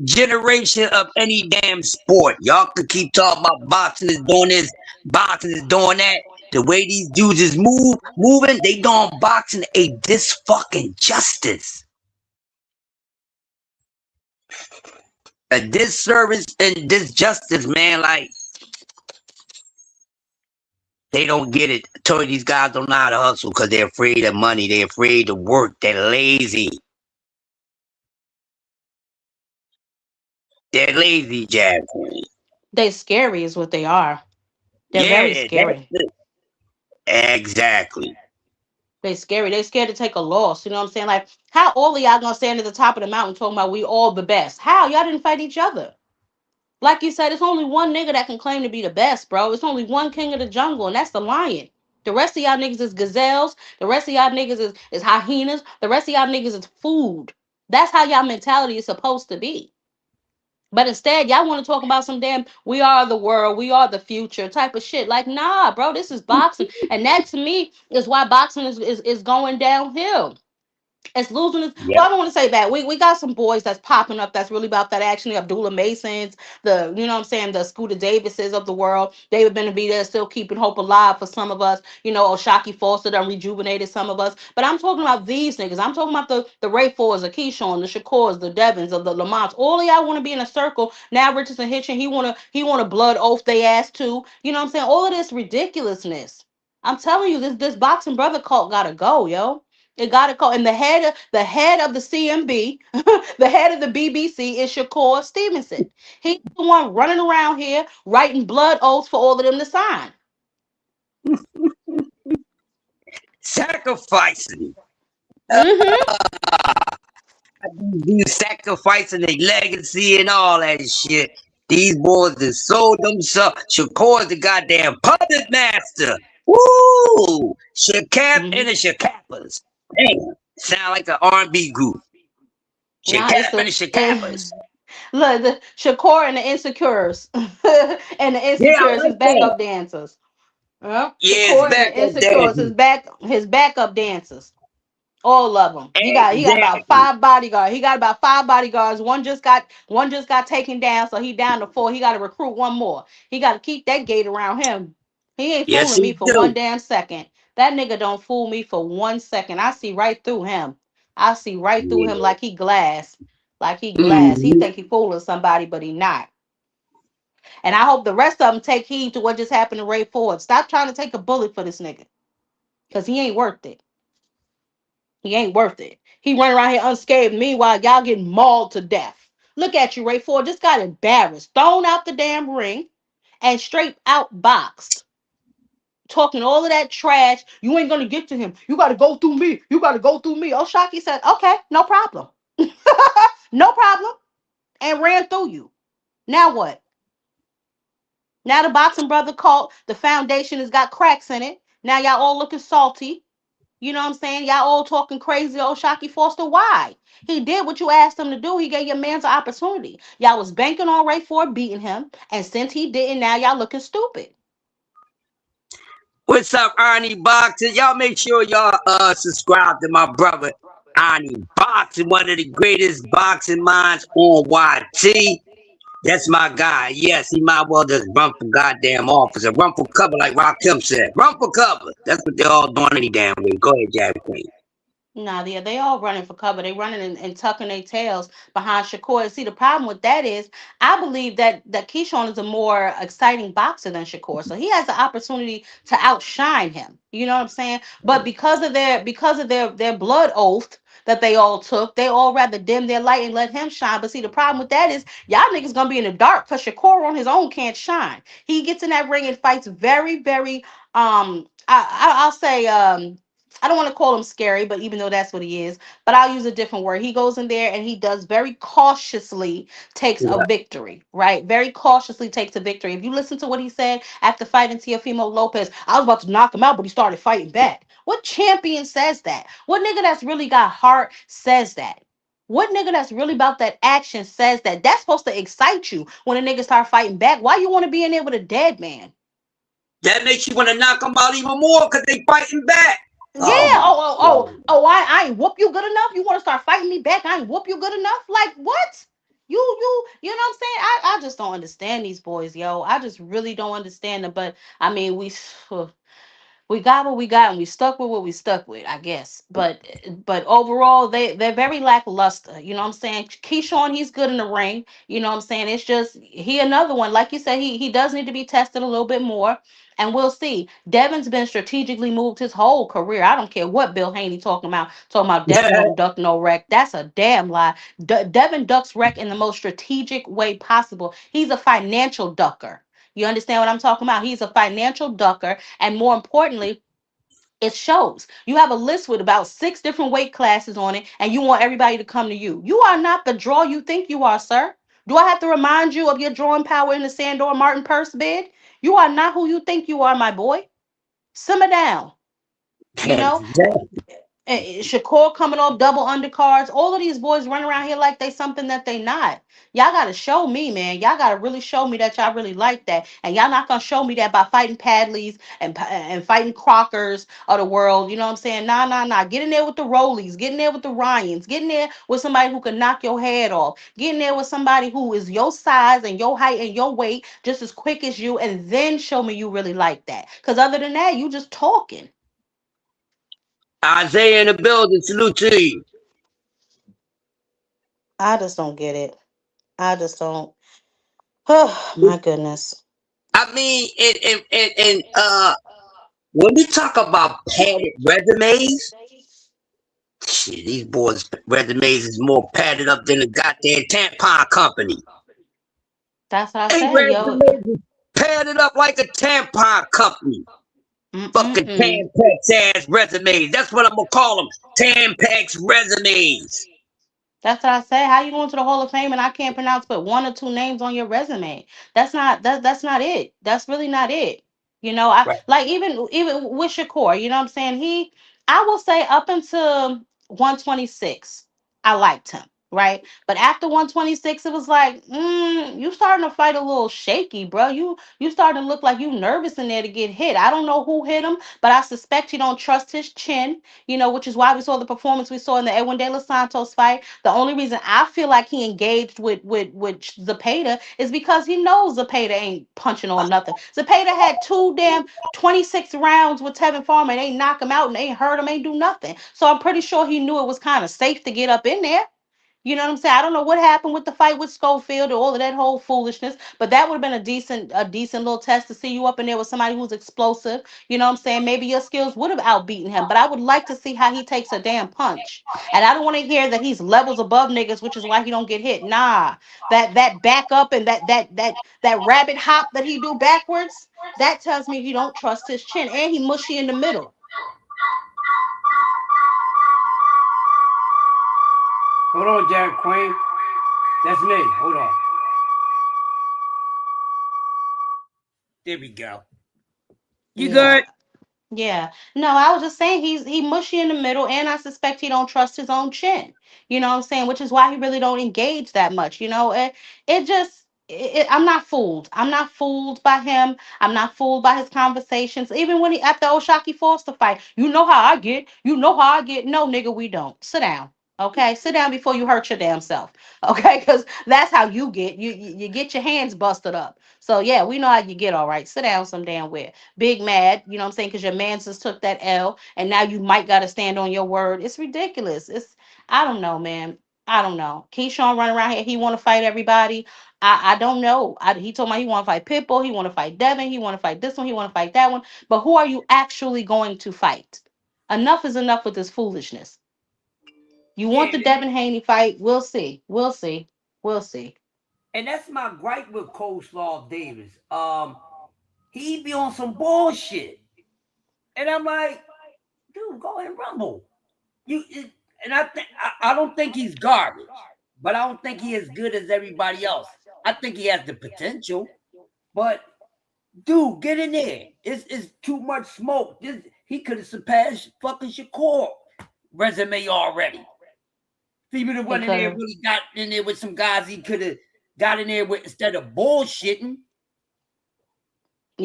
generation of any damn sport. Y'all could keep talking about boxing is doing this, boxing is doing that. The way these dudes is moving, they doing boxing a dis fucking justice, a disservice and disjustice, man. Like they don't get it. I told you these guys don't know how to hustle because they're afraid of money. They're afraid to work. They're lazy. They're lazy, Jab Queen. They scary is what they are. They're very Yeah, that's scary. it. Exactly. They scary. They scared to take a loss. You know what I'm saying? Like, how all of y'all gonna stand at the top of the mountain talking about we all the best? How? Y'all didn't fight each other. Like you said, it's only one nigga that can claim to be the best, bro. It's only one king of the jungle, and that's the lion. The rest of y'all niggas is gazelles. The rest of y'all niggas is hyenas. The rest of y'all niggas is food. That's how y'all mentality is supposed to be. But instead, y'all want to talk about some damn we are the world, we are the future type of shit. Like, nah, bro, this is boxing. And that to me is why boxing is going downhill. It's losing its well, I Yep. don't want to say that. We got some boys that's popping up that's really about that action. The Abdullah Masons, the you know what I'm saying, the Scooter Davises of the world. David Benavidez still keeping hope alive for some of us. You know, Oshaki Foster done rejuvenated some of us. But I'm talking about these niggas. I'm talking about the Ray Fords, the Keyshawn, the Shakors, the Devons, of the Lamonts. All of y'all want to be in a circle. Now Richardson Hitchin, he wanna blood oath they ass too. You know what I'm saying? All of this ridiculousness. I'm telling you, this boxing brother cult gotta go, yo. It got to go. And the head of the CMB, the head of the BBC is Shakur Stevenson. He's the one running around here writing blood oaths for all of them to sign. Sacrificing. Mm-hmm. These sacrificing their legacy and all that shit. These boys that sold themselves. Shakur's the goddamn puppet master. Woo! Shakap and Mm-hmm. the Shakapas. Damn. Sound like an R&B group. Nah, it's Shakap and the the Shakapas. look, the Shakur and the Insecures. And the Yeah, I Insecures, his like that. backup dancers. Yeah. Yeah, it's Shakur and back the up Insecures, there. his backup dancers. All of them. He got about Exactly. five bodyguards. He got about five bodyguards. One just got taken down, so he down to four. He got to recruit one more. He got to keep that gate around him. He ain't Yes, fooling he me for one do. damn second. That nigga don't fool me for 1 second. I see right through him. I see right through him Yeah. like he glass. Like he glass. He Hmm. think he fooling somebody, but he not. And I hope the rest of them take heed to what just happened to Ray Ford. Stop trying to take a bullet for this nigga, cause he ain't worth it. He ain't worth it. He running around here unscathed. Meanwhile, y'all getting mauled to death. Look at you, Ray Ford. Just got embarrassed, thrown out the damn ring, and straight out boxed. Talking all of that trash. You ain't gonna get to him. You gotta go through me. You gotta go through me. Oshaki said, okay, no problem. No problem. And ran through you. Now what? Now the boxing brother called the foundation has got cracks in it. Now y'all all looking salty. You know what I'm saying? Y'all all talking crazy, old Shocky Foster. Why? He did what you asked him to do. He gave your man's an opportunity. Y'all was banking on Ray Ford beating him. And since he didn't, now y'all looking stupid. What's up, Ernie Boxing? Y'all make sure y'all subscribe to my brother Ernie Boxing, one of the greatest boxing minds on YT. That's my guy. Yes, he might well just run for goddamn office and run for cover like Rakim said. Run for cover. That's what they're all doing any damn way. Go ahead, Jack Queen. Nah, they all running for cover. They running and tucking their tails behind Shakur. See, the problem with that is, I believe that Keyshawn is a more exciting boxer than Shakur, so he has the opportunity to outshine him. You know what I'm saying? But because of their blood oath that they all took, they all rather dim their light and let him shine. But see, the problem with that is, y'all niggas gonna be in the dark because Shakur on his own can't shine. He gets in that ring and fights very, very I'll say I don't want to call him scary, but even though that's what he is, but I'll use a different word. He goes in there and he does very cautiously takes a Yeah. victory, right? Very cautiously takes a victory. If you listen to what he said after fighting Teofimo Lopez, I was about to knock him out, but he started fighting back. What champion says that? What nigga that's really got heart says that? What nigga that's really about that action says that? That's supposed to excite you when a nigga start fighting back. Why you want to be in there with a dead man? That makes you want to knock them out even more because they fighting back. Yeah. Oh my God. I ain't whoop you good enough. You want to start fighting me back? I ain't whoop you good enough. Like what? You know what I'm saying? I just don't understand these boys, yo. I just really don't understand them. But I mean, we got what we got and we stuck with what we stuck with, I guess. But overall, they're very lackluster. You know what I'm saying? Keyshawn, he's good in the ring. You know what I'm saying? It's just he another one. Like you said, he does need to be tested a little bit more. And we'll see. Devin's been strategically moved his whole career. I don't care what Bill Haney talking about Devin don't duck no wreck. That's a damn lie. Devin ducks wreck in the most strategic way possible. He's a financial ducker. You understand what I'm talking about? He's a financial ducker. And more importantly, it shows. You have a list with about 6 different weight classes on it, and you want everybody to come to you. You are not the draw you think you are, sir. Do I have to remind you of your drawing power in the Sandor Martin purse bid? You are not who you think you are, my boy. Simmer down. You know, Shakur coming off double undercards. All of these boys run around here like they something that they not. Y'all gotta show me, man. Y'all gotta really show me that y'all really like that. And y'all not gonna show me that by fighting Padleys and fighting Crockers of the world. You know what I'm saying? Nah, nah, nah. Get in there with the Rollies. Get in there with the Ryans. Get in there with somebody who can knock your head off. Get in there with somebody who is your size and your height and your weight just as quick as you. And then show me you really like that. Because other than that, you just talking. Isaiah in the building. Salute to you. I just don't get it. I just don't. Oh my goodness. I mean, when we talk about padded resumes, shit, these boys' resumes is more padded up than a goddamn tampon company. That's what I They say, yo. resumes is padded up like a tampon company. Fucking Mm-mm-mm. Tampax ass resumes. That's what I'm gonna call them. Tampax resumes. That's what I say. How you going to the Hall of Fame and I can't pronounce but 1 or 2 names on your resume? That's not it. That's really not it. You know, I Right. like even with Shakur, you know what I'm saying? I will say up until 126, I liked him, right? But after 126, it was like, you starting to fight a little shaky, bro. You starting to look like you nervous in there to get hit. I don't know who hit him, but I suspect you don't trust his chin, which is why we saw the performance we saw in the Edwin De Los Santos fight. The only reason I feel like he engaged with Zapata is because he knows Zapata ain't punching on nothing. Zapata had 26 rounds with Tevin Farmer and ain't knock him out and ain't hurt him, ain't do nothing. So I'm pretty sure he knew it was kind of safe to get up in there. You know what I'm saying? I don't know what happened with the fight with Schofield or all of that whole foolishness, but that would have been a decent little test to see you up in there with somebody who's explosive. You know what I'm saying? Maybe your skills would have outbeaten him, but I would like to see how he takes a damn punch. And I don't want to hear that he's levels above niggas, which is why he don't get hit. Nah, that back up and that rabbit hop that he do backwards, that tells me he don't trust his chin and he mushy in the middle. Hold on, Jack Queen. That's me. Hold on. There we go. You Yeah. good? Yeah. No, I was just saying he mushy in the middle, and I suspect he don't trust his own chin. You know what I'm saying? Which is why he really don't engage that much. I'm not fooled. I'm not fooled by him. I'm not fooled by his conversations. Even when he at the Oshaki Foster fight, you know how I get. You know how I get. No, nigga, we don't. Sit down. Okay, sit down before you hurt your damn self. Okay, because that's how you get. You get your hands busted up. So yeah, we know how you get. All right, sit down some damn where. Big mad, you know what I'm saying? Because your man just took that L and now you might got to stand on your word. It's ridiculous. I don't know, man. I don't know. Keyshawn running around here, he want to fight everybody. I don't know. He told me he want to fight Pitbull, he want to fight Devin, he want to fight this one, he want to fight that one. But who are you actually going to fight? Enough is enough with this foolishness. You want Yeah, the Devin Haney fight? We'll see. We'll see. We'll see. and that's my gripe with Coleslaw Davis. He be on some bullshit, and I'm like, dude, go and rumble. And I don't think he's garbage, but I don't think he as good as everybody else. I think he has the potential, but dude, get in there. It's too much smoke. He could have surpassed fucking Shakur resume already. If he would have He went in could there, have. really got in there with some guys he could have got in there with instead of bullshitting.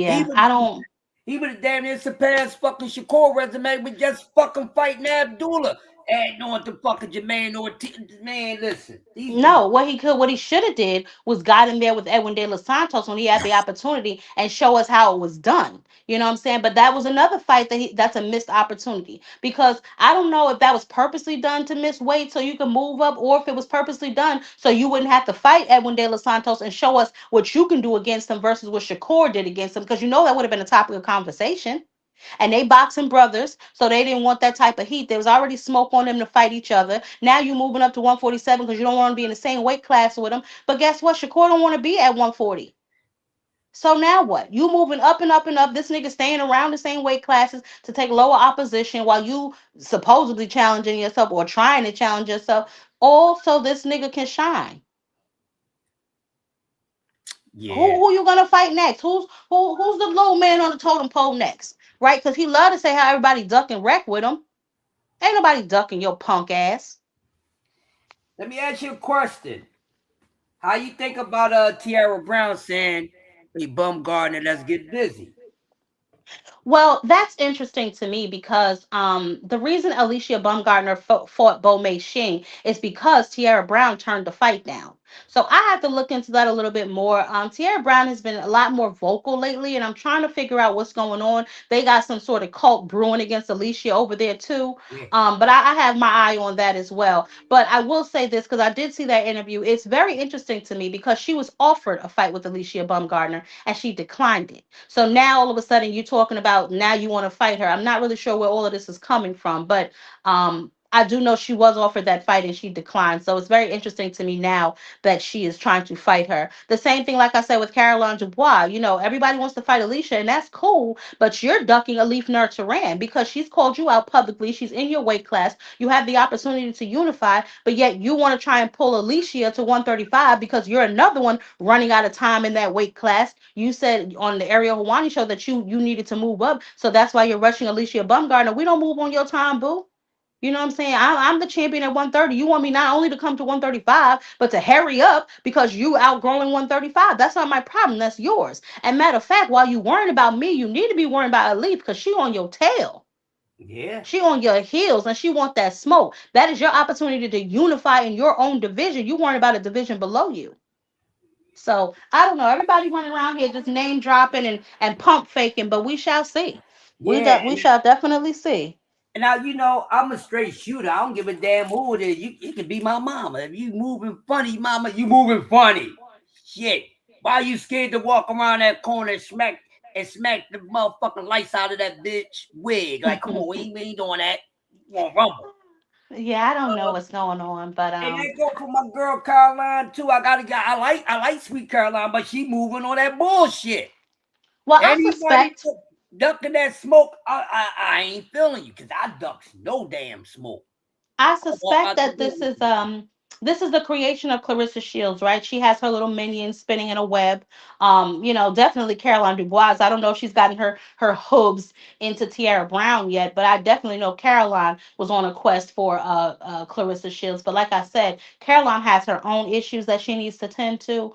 He Yeah, would I don't. he would have damn near surpassed fucking Shakur resume with just fucking fighting Abdullah. Adding on to fucking Jermaine Ortiz. Man, listen, these dudes. No, what he should have did was got in there with Edwin De Los Santos when he had the opportunity and show us how it was done. You know what I'm saying? But that was another fight that's a missed opportunity because I don't know if that was purposely done to miss weight so you can move up, or if it was purposely done so you wouldn't have to fight Edwin De Los Santos and show us what you can do against him versus what Shakur did against him, because you know that would have been a topic of conversation. And they boxing brothers, so they didn't want that type of heat. There was already smoke on them to fight each other. Now you moving up to 147 because you don't want to be in the same weight class with them. But guess what? Shakur don't want to be at 140. So now what? You moving up and up and up. This nigga staying around the same weight classes to take lower opposition while you supposedly challenging yourself or trying to challenge yourself. All so this nigga can shine. Yeah. Who you gonna fight next? Who's the low man on the totem pole next? Right? Because he love to say how everybody duck and wreck with him. Ain't nobody ducking your punk ass. Let me ask you a question. How you think about Tiara Brown saying, "Hey, Bum Gardner, let's get busy"? Well, that's interesting to me because the reason Alicia Baumgartner fought Bo Mei Shing is because Tierra Brown turned the fight down. So I have to look into that a little bit more. Tierra Brown has been a lot more vocal lately, and I'm trying to figure out what's going on. They got some sort of cult brewing against Alicia over there too. Yeah. But I have my eye on that as well. But I will say this because I did see that interview. It's very interesting to me because she was offered a fight with Alicia Baumgartner and she declined it. So now all of a sudden you're talking about now you want to fight her. I'm not really sure where all of this is coming from, but I do know she was offered that fight and she declined. So it's very interesting to me now that she is trying to fight her. The same thing, like I said, with Caroline Dubois. You know, everybody wants to fight Alicia, and that's cool, but you're ducking Alif Nur Turan because she's called you out publicly. She's in your weight class. You have the opportunity to unify, but yet you want to try and pull Alicia to 135 because you're another one running out of time in that weight class. You said on the Ariel Hawani show that you needed to move up, so that's why you're rushing Alicia Bumgarner. We don't move on your time, boo. You know what I'm saying? I'm the champion at 130. You want me not only to come to 135, but to hurry up because you outgrowing 135. That's not my problem. That's yours. And matter of fact, while you worrying about me, you need to be worrying about Elite because she on your tail. Yeah. She on your heels and she want that smoke. That is your opportunity to unify in your own division. You worrying about a division below you. So I don't know. Everybody running around here just name dropping and pump faking, but we shall see. Yeah. We shall definitely see. And now I'm a straight shooter. I don't give a damn who it is. You can be my mama. If you moving funny, mama, you moving funny. Shit. Why are you scared to walk around that corner and smack the motherfucking lights out of that bitch wig? Like, come on, we ain't doing that. You want rumble. Yeah, I don't know Uh, what's going on, but and that go for my girl Caroline too. I like Sweet Caroline, but she moving on that bullshit. well, I Anybody suspect ducking that smoke, I ain't feeling you because I ducks no damn smoke. I I walk suspect out the that door with this is the creation of Clarissa Shields, right? She has her little minions spinning in a web. You know, definitely Caroline Dubois. I don't know if she's gotten her hooves into Tierra Brown yet, but I definitely know Caroline was on a quest for Clarissa Shields. But like I said, Caroline has her own issues that she needs to tend to.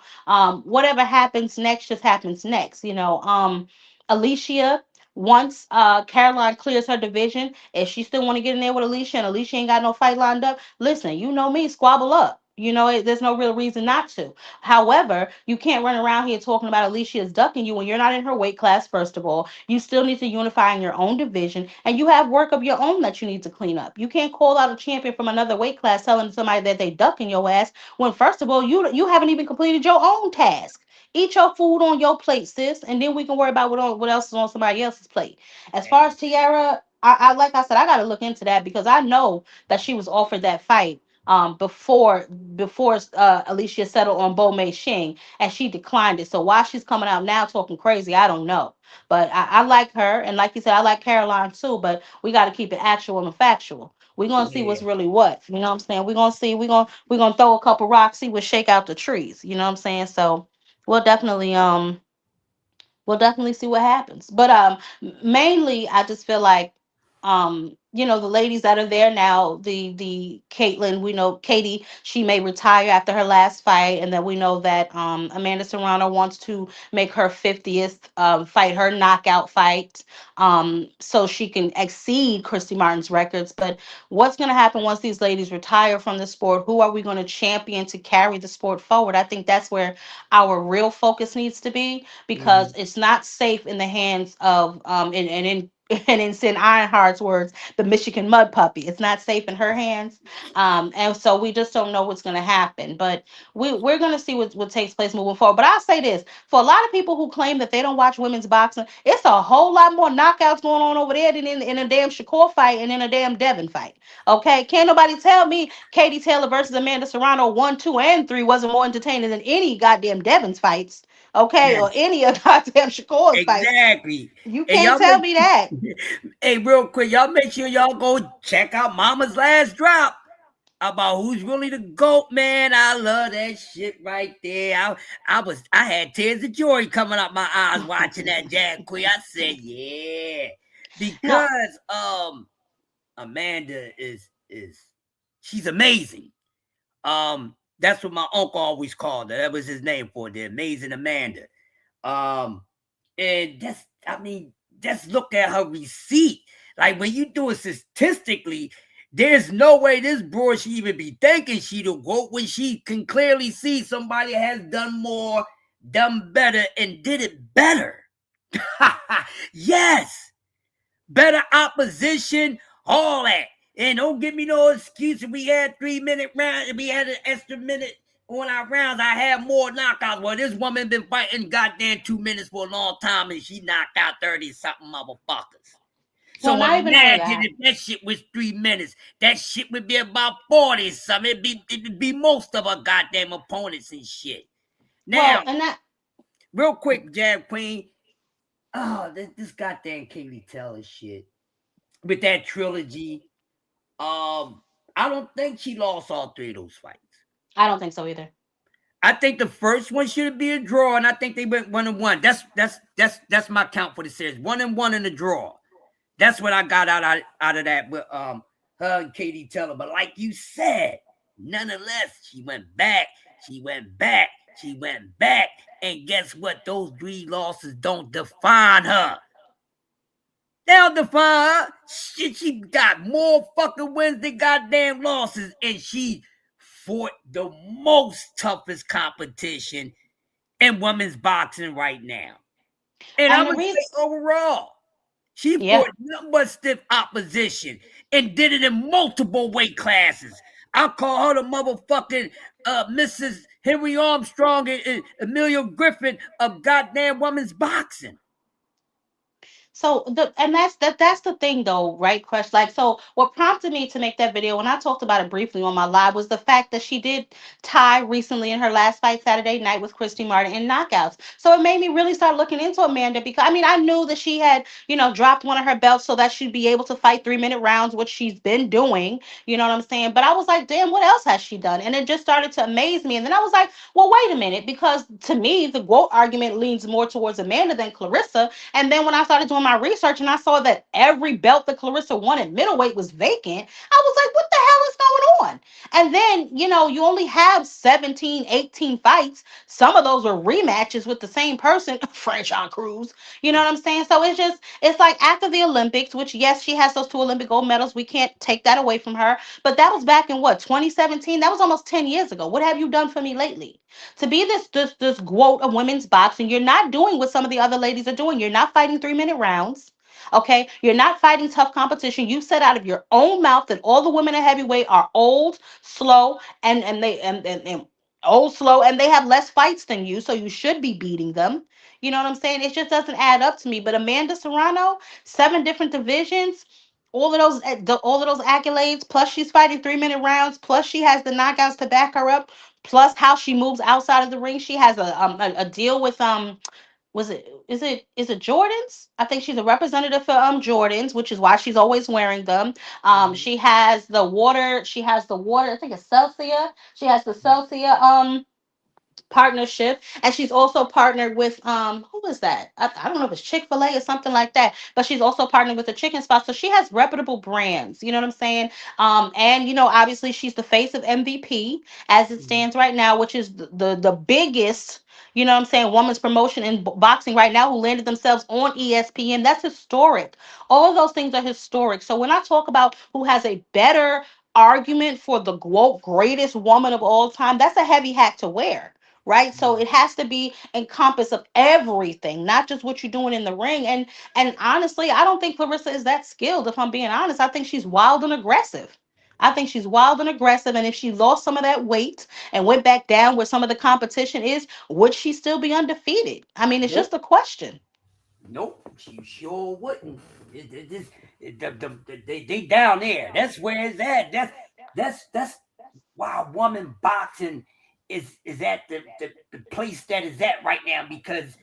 Whatever happens next just happens next. You know, Alicia. Once Caroline clears her division, if she still want to get in there with Alicia and Alicia ain't got no fight lined up, listen, you know me, squabble up. You know, there's no real reason not to. However, you can't run around here talking about Alicia is ducking you when you're not in her weight class, first of all. You still need to unify in your own division, and you have work of your own that you need to clean up. You can't call out a champion from another weight class telling somebody that they ducking your ass when, first of all, you haven't even completed your own task. Eat your food on your plate, sis, and then we can worry about what else is on somebody else's plate. As far as Tiara, I like I said, I got to look into that because I know that she was offered that fight before Alicia settled on Bo Mei Shing, and she declined it. So why she's coming out now talking crazy, I don't know. But I like her, and like you said, I like Caroline too. But we got to keep it actual and factual. We're gonna see Yeah. what's really what. You know what I'm saying? We're gonna see. We're gonna throw a couple rocks, see what shake out the trees. You know what I'm saying? So we'll definitely see what happens. But mainly I just feel like the ladies that are there now, the Caitlyn, we know Katie, she may retire after her last fight, and then we know that Amanda Serrano wants to make her 50th fight, her knockout fight, so she can exceed Christy Martin's records. But what's going to happen once these ladies retire from the sport? Who are we going to champion to carry the sport forward? I think that's where our real focus needs to be, because Mhm. it's not safe in the hands of and in and in Sin Ironheart's words, the Michigan mud puppy. It's not safe in her hands. And so we just don't know what's going to happen. But we're going to see what takes place moving forward. But I'll say this, for a lot of people who claim that they don't watch women's boxing, it's a whole lot more knockouts going on over there than in a damn Shakur fight and in a damn Devin fight. Okay? Can't nobody tell me Katie Taylor versus Amanda Serrano 1, 2, and 3 wasn't more entertaining than any goddamn Devon's fights, okay, or Yes, any of goddamn Shakur's fights. exactly. You And can't y'all tell me that. make hey, real quick, y'all make sure y'all go check out Mama's last drop about who's really the GOAT, man. I love that shit right there. I had tears of joy coming out my eyes watching that Jag Queen. I said, yeah. No, Because Amanda is she's amazing. That's what my uncle always called her. That was his name for it, the amazing Amanda. Um, and I mean, just look at her receipt. Like when you do it statistically, there's no way this broad should even be thinking she the GOAT when she can clearly see somebody has done more, done better, and did it better. Yes, better opposition, all that. And don't give me no excuse if we had 3 minute rounds, if we had an extra minute on our rounds, I had more knockouts. Well, this woman been fighting goddamn 2 minutes for a long time and she knocked out 30 something motherfuckers. well, So not even all of imagine that. if that shit was 3 minutes. That shit would be about 40 something. It'd be most of our goddamn opponents and shit. Now, Well, and that real quick, Jab Queen. Oh, this goddamn Kaylee Taylor shit. With that trilogy, I don't think she lost all three of those fights. I don't think so either. I think the first one should be a draw, and I think they went 1-1. That's my count for the series. 1-1 in the draw. That's what I got out of that with her and Katie Taylor. But like you said, nonetheless, she went back, she went back, she went back. And guess what? Those three losses don't define her. They'll define her. She got more fucking wins than goddamn losses, and she fought the most toughest competition in women's boxing right now. And And I'm the gonna reason, say overall, she yeah. fought nothing but stiff opposition and did it in multiple weight classes. I call her the motherfucking Mrs. Henry Armstrong and Amelia Griffin of goddamn women's boxing. So that's the thing though, right, Crush? Like, so what prompted me to make that video, and I talked about it briefly on my live, was the fact that she did tie recently in her last fight Saturday night with Christy Martin in knockouts. So it made me really start looking into Amanda, because I mean I knew that she had, dropped one of her belts so that she'd be able to fight 3 minute rounds, which she's been doing, you know what I'm saying? But I was like, damn, what else has she done? And it just started to amaze me. And then I was like, well, wait a minute, because to me, the GOAT argument leans more towards Amanda than Clarissa. And then when I started doing my research and I saw that every belt that Clarissa won at middleweight was vacant, I was like, what the hell is going on? And then, you only have 17, 18 fights. Some of those were rematches with the same person, Franchon Cruz. You know what I'm saying? So it's like after the Olympics, which, yes, she has those 2 Olympic gold medals. We can't take that away from her. But that was back in what, 2017? That was almost 10 years ago. What have you done for me lately? To be this quote of women's boxing, you're not doing what some of the other ladies are doing. You're not fighting 3 minute rounds. Okay, you're not fighting tough competition. You said out of your own mouth that all the women at heavyweight are old, slow, and old, slow, and they have less fights than you, so you should be beating them. You know what I'm saying? It just doesn't add up to me. But Amanda Serrano, 7 different divisions. all of those accolades, plus she's fighting 3 minute rounds, plus she has the knockouts to back her up, plus how she moves outside of the ring. She has a deal with was it is it Jordans? I think she's a representative for Jordans, which is why she's always wearing them. Mhm. She has the water, I think it's Celsia. She has the Celsia partnership, and she's also partnered with who was that, I don't know if it's Chick-fil-A or something like that, but she's also partnered with the chicken spot, so she has reputable brands, you know what I'm saying. And obviously she's the face of MVP as it Mhm. stands right now, which is the biggest, what I'm saying, women's promotion in boxing right now, who landed themselves on ESPN. That's historic. All of those things are historic. So when I talk about who has a better argument for the greatest woman of all time, that's a heavy hat to wear, right? So Yeah. it has to be encompass of everything, not just what you're doing in the ring. And honestly, I don't think Clarissa is that skilled. If I'm being honest, I think she's wild and aggressive. I think she's wild and aggressive. And if she lost some of that weight and went back down where some of the competition is, would she still be undefeated? I mean, it's just Nope. a question. Nope. She sure wouldn't. They down there. That's where it's at. That's why woman boxing is at the place that is at right now, because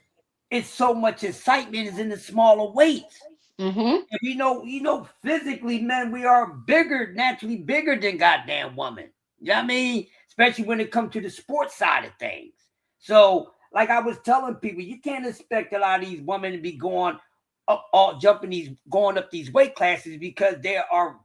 it's so much excitement is in the smaller weights. Mm-hmm. And physically, men, we are bigger, naturally bigger than goddamn woman. You know what I mean? Especially when it comes to the sports side of things. So, like I was telling people, you can't expect a lot of these women to be going up, all jumping these, going up these weight classes, because there are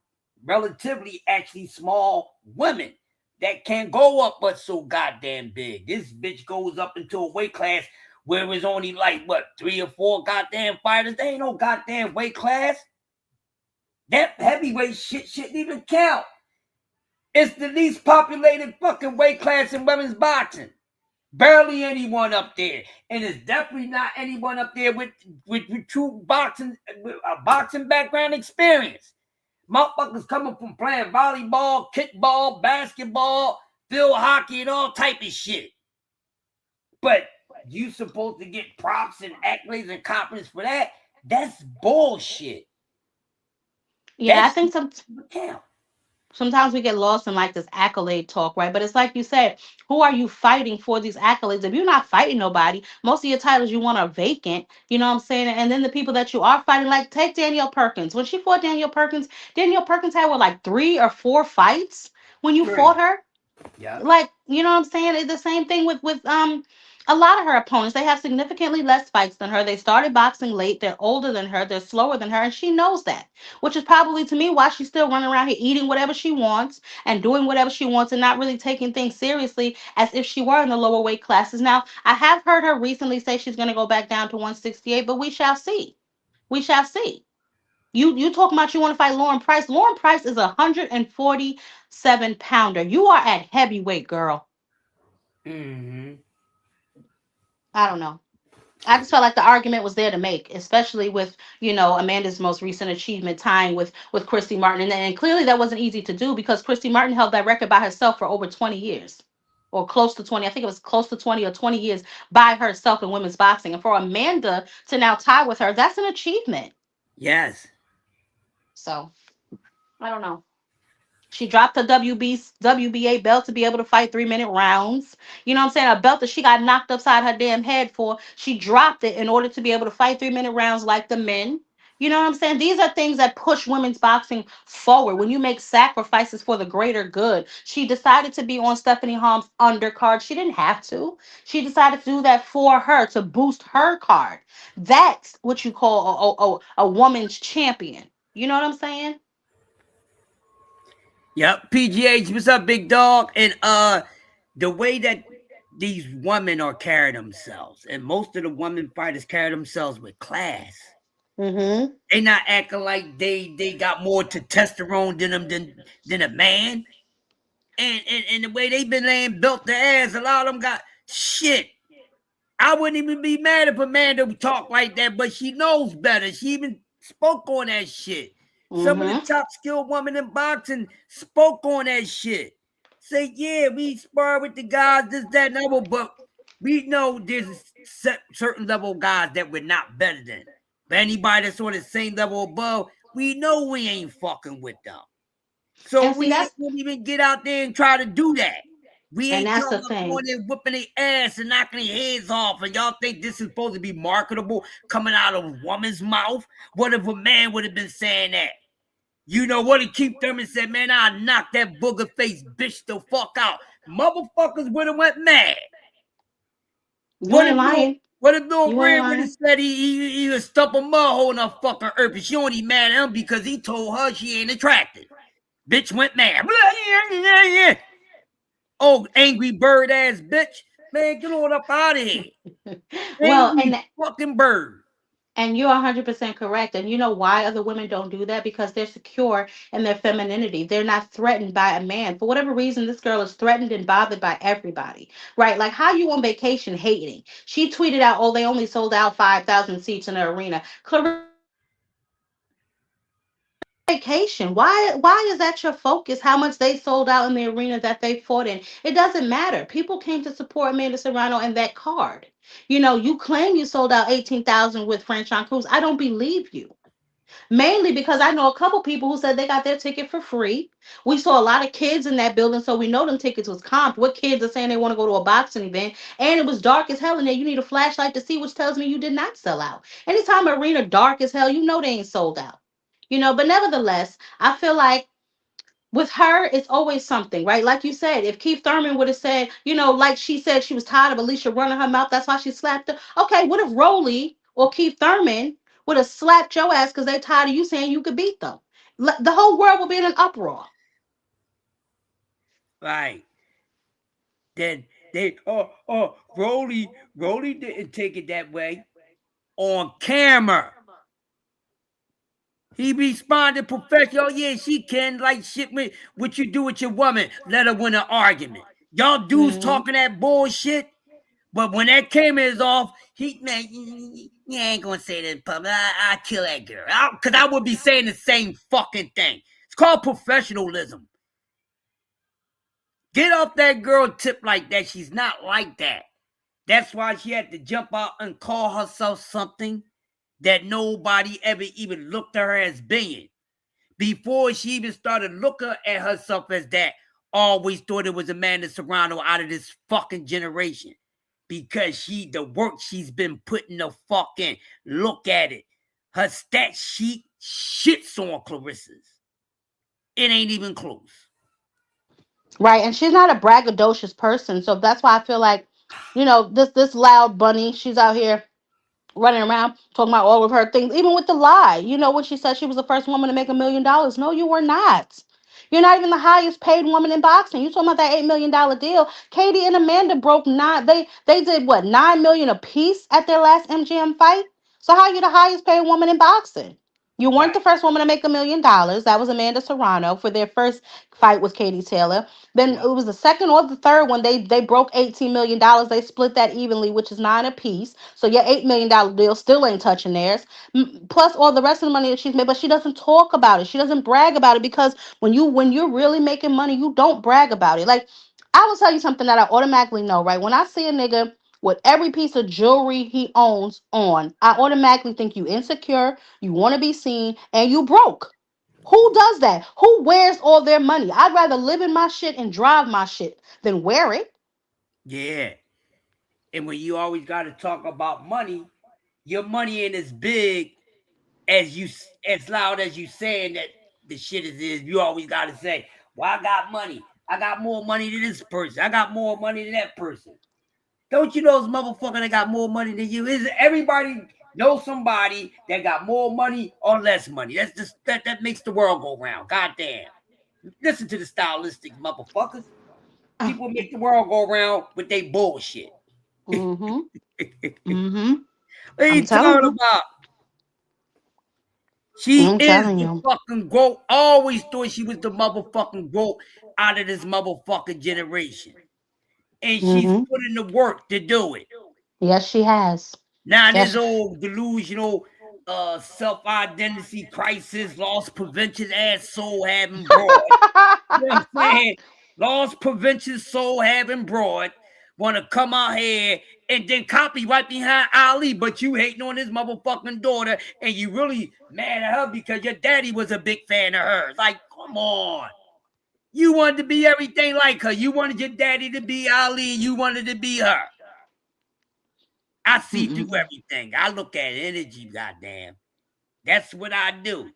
relatively actually small women that can't go up but so goddamn big. This bitch goes up into a weight class where it was only like what, 3 or 4 goddamn fighters. They ain't no goddamn weight class. That heavyweight shit shouldn't even count. It's the least populated fucking weight class in women's boxing. Barely anyone up there, and it's definitely not anyone up there with true boxing, with a boxing background experience. Motherfuckers coming from playing volleyball, kickball, basketball, field hockey, and all type of shit. But you supposed to get props and accolades and confidence for that? That's bullshit. Yeah, That I shit think some doesn't count. sometimes we get lost in like this accolade talk, right? But it's like you said, who are you fighting for these accolades? If you're not fighting nobody, most of your titles you want are vacant, you know what I'm saying? And then the people that you are fighting, like take Danielle Perkins. When she fought Danielle Perkins had what, like 3 or 4 fights when you fought 3. her? Yep. Like, you know what I'm saying? It's the same thing with a lot of her opponents. They have significantly less fights than her. They started boxing late. They're older than her. They're slower than her, and she knows that. Which is probably to me why she's still running around here eating whatever she wants and doing whatever she wants and not really taking things seriously as if she were in the lower weight classes. Now, I have heard her recently say she's going to go back down to 168, but we shall see. We shall see. You talking about you want to fight Lauren Price? Lauren Price is 147 pounder. You are at heavyweight, girl. Mm-hmm. I don't know. I just felt like the argument was there to make, especially with Amanda's most recent achievement tying with Christy Martin, and clearly that wasn't easy to do because Christy Martin held that record by herself for over 20 years, or close to 20. I think it was close to 20 or 20 years by herself in women's boxing, and for Amanda to now tie with her, that's an achievement. Yes. So I don't know. She dropped her WBA belt to be able to fight 3 minute rounds. You know what I'm saying? A belt that she got knocked upside her damn head for. She dropped it in order to be able to fight 3 minute rounds like the men. You know what I'm saying? These are things that push women's boxing forward when you make sacrifices for the greater good. She decided to be on Stephanie Holmes' undercard. She didn't have to. She decided to do that for her to boost her card. That's what you call a woman's champion. You know what I'm saying? Yep. PGH, what's up, big dog? And the way that these women are carrying themselves, and most of the women fighters carry themselves with class. Mm-hmm. They not acting like they got more testosterone than them than a man. And the way they been laying built their ass, a lot of them got shit. I wouldn't even be mad if Amanda would talk like that, but she knows better. She even spoke on that shit. Some of the Mm-hmm. top skilled women in boxing spoke on that shit. Say, yeah, we spar with the guys, this, that, and other, but we know there's a certain level of guys that we're not better than. But anybody that's on the same level above, we know we ain't fucking with them. So And see, we ain't gonna even get out there and try to do that. We ain't that's the talking about thing. going there whipping their ass and knocking their heads off. And y'all think this is supposed to be marketable coming out of a woman's mouth? What if a man would have been saying that? You know what? Keith Thurman said, man, I'll knock that booger face bitch the fuck out. Motherfuckers would have went mad. You ain't lying. What if Lil You ain't Red would have lying. said he would stump a mud hole in her fucking earth, and she only mad at him because he told her she ain't attractive. Bitch went mad. Oh, angry bird ass bitch. Man, get on up out of here. Well, Angry fucking bird. and you're 100% correct. And you know why other women don't do that? Because they're secure in their femininity. They're not threatened by a man. For whatever reason, this girl is threatened and bothered by everybody, right? Like, how you on vacation hating? She tweeted out, oh, they only sold out 5,000 seats in the arena. Vacation. Why is that your focus? How much they sold out in the arena that they fought in? It doesn't matter. People came to support Amanda Serrano and that card. You know, you claim you sold out 18,000 with Franchon Cruz. I don't believe you. Mainly because I know a couple people who said they got their ticket for free. We saw a lot of kids in that building, so we know them tickets was comped. What kids are saying they want to go to a boxing event, and it was dark as hell in there. You need a flashlight to see, which tells me you did not sell out. Anytime arena dark as hell, you know they ain't sold out. You know, but nevertheless, I feel like with her, it's always something, right? Like you said, if Keith Thurman would have said, you know, like she said, she was tired of Alicia running her mouth, that's why she slapped her. Okay, what if Rolly or Keith Thurman would have slapped your ass because they tired of you saying you could beat them? The whole world would be in an uproar. Right. Then Rolly didn't take it that way. On camera. He responded professional. Oh, yeah, she can like shit with what you do with your woman. Let her win an argument. Y'all dudes Mm-hmm. talking that bullshit. But when that camera is off, man, you ain't gonna say that in public. I kill that girl. Because I would be saying the same fucking thing. It's called professionalism. Get off that girl tip like that. She's not like that. That's why she had to jump out and call herself something that nobody ever even looked at her as being. Before she even started looking at herself as that, always thought it was Amanda Serrano out of this fucking generation. Because the work she's been putting the fucking, look at it. Her stat sheet shits on Clarissa's. It ain't even close. Right, and she's not a braggadocious person, so that's why I feel like, you know, this loud bunny, she's out here running around talking about all of her things, even with the lie. You know, when she said she was the first woman to make $1 million. No, you were not. You're not even the highest paid woman in boxing. You talking about that $8 million deal? Katie and Amanda broke nine. They did what, 9 million a piece at their last MGM fight. So how are you the highest paid woman in boxing? You weren't Right. the first woman to make $1 million. That was Amanda Serrano for their first fight with Katie Taylor. Then Yep. it was the second or the third one. They broke $18 million. They split that evenly, which is nine apiece. So your $8 million deal still ain't touching theirs. Plus all the rest of the money that she's made, but she doesn't talk about it. She doesn't brag about it because when you're really making money, you don't brag about it. Like, I will tell you something that I automatically know, right? When I see a nigga with every piece of jewelry he owns on, I automatically think you insecure, you want to be seen, and you broke. Who does that? Who wears all their money? I'd rather live in my shit and drive my shit than wear it. Yeah. And when you always got to talk about money, your money ain't as big as loud as you saying that the shit is. You always got to say, well, I got money. I got more money than this person. I got more money than that person. Don't you know those motherfucker that got more money than you? Is everybody know somebody that got more money or less money? That's just that makes the world go round. Goddamn. Listen to the stylistic motherfuckers. People make the world go round with they bullshit. Mm-hmm. What Mm-hmm. are I'm you telling talking you. about? She I'm is telling the you. fucking GOAT. Always thought she was the motherfucking GOAT out of this motherfucking generation. And she's Mm-hmm. putting the work to do it. Yes, she has. Now this Yes. old delusional self-identity crisis, loss prevention ass soul having broad. You know what I'm saying? Loss prevention soul having broad want to come out here and then copy right behind Ali, but you hating on his motherfucking daughter, and you really mad at her because your daddy was a big fan of hers. Like, come on. You wanted to be everything like her. You wanted your daddy to be Ali. You wanted to be her. I see through everything. I look at energy, goddamn. That's what I do.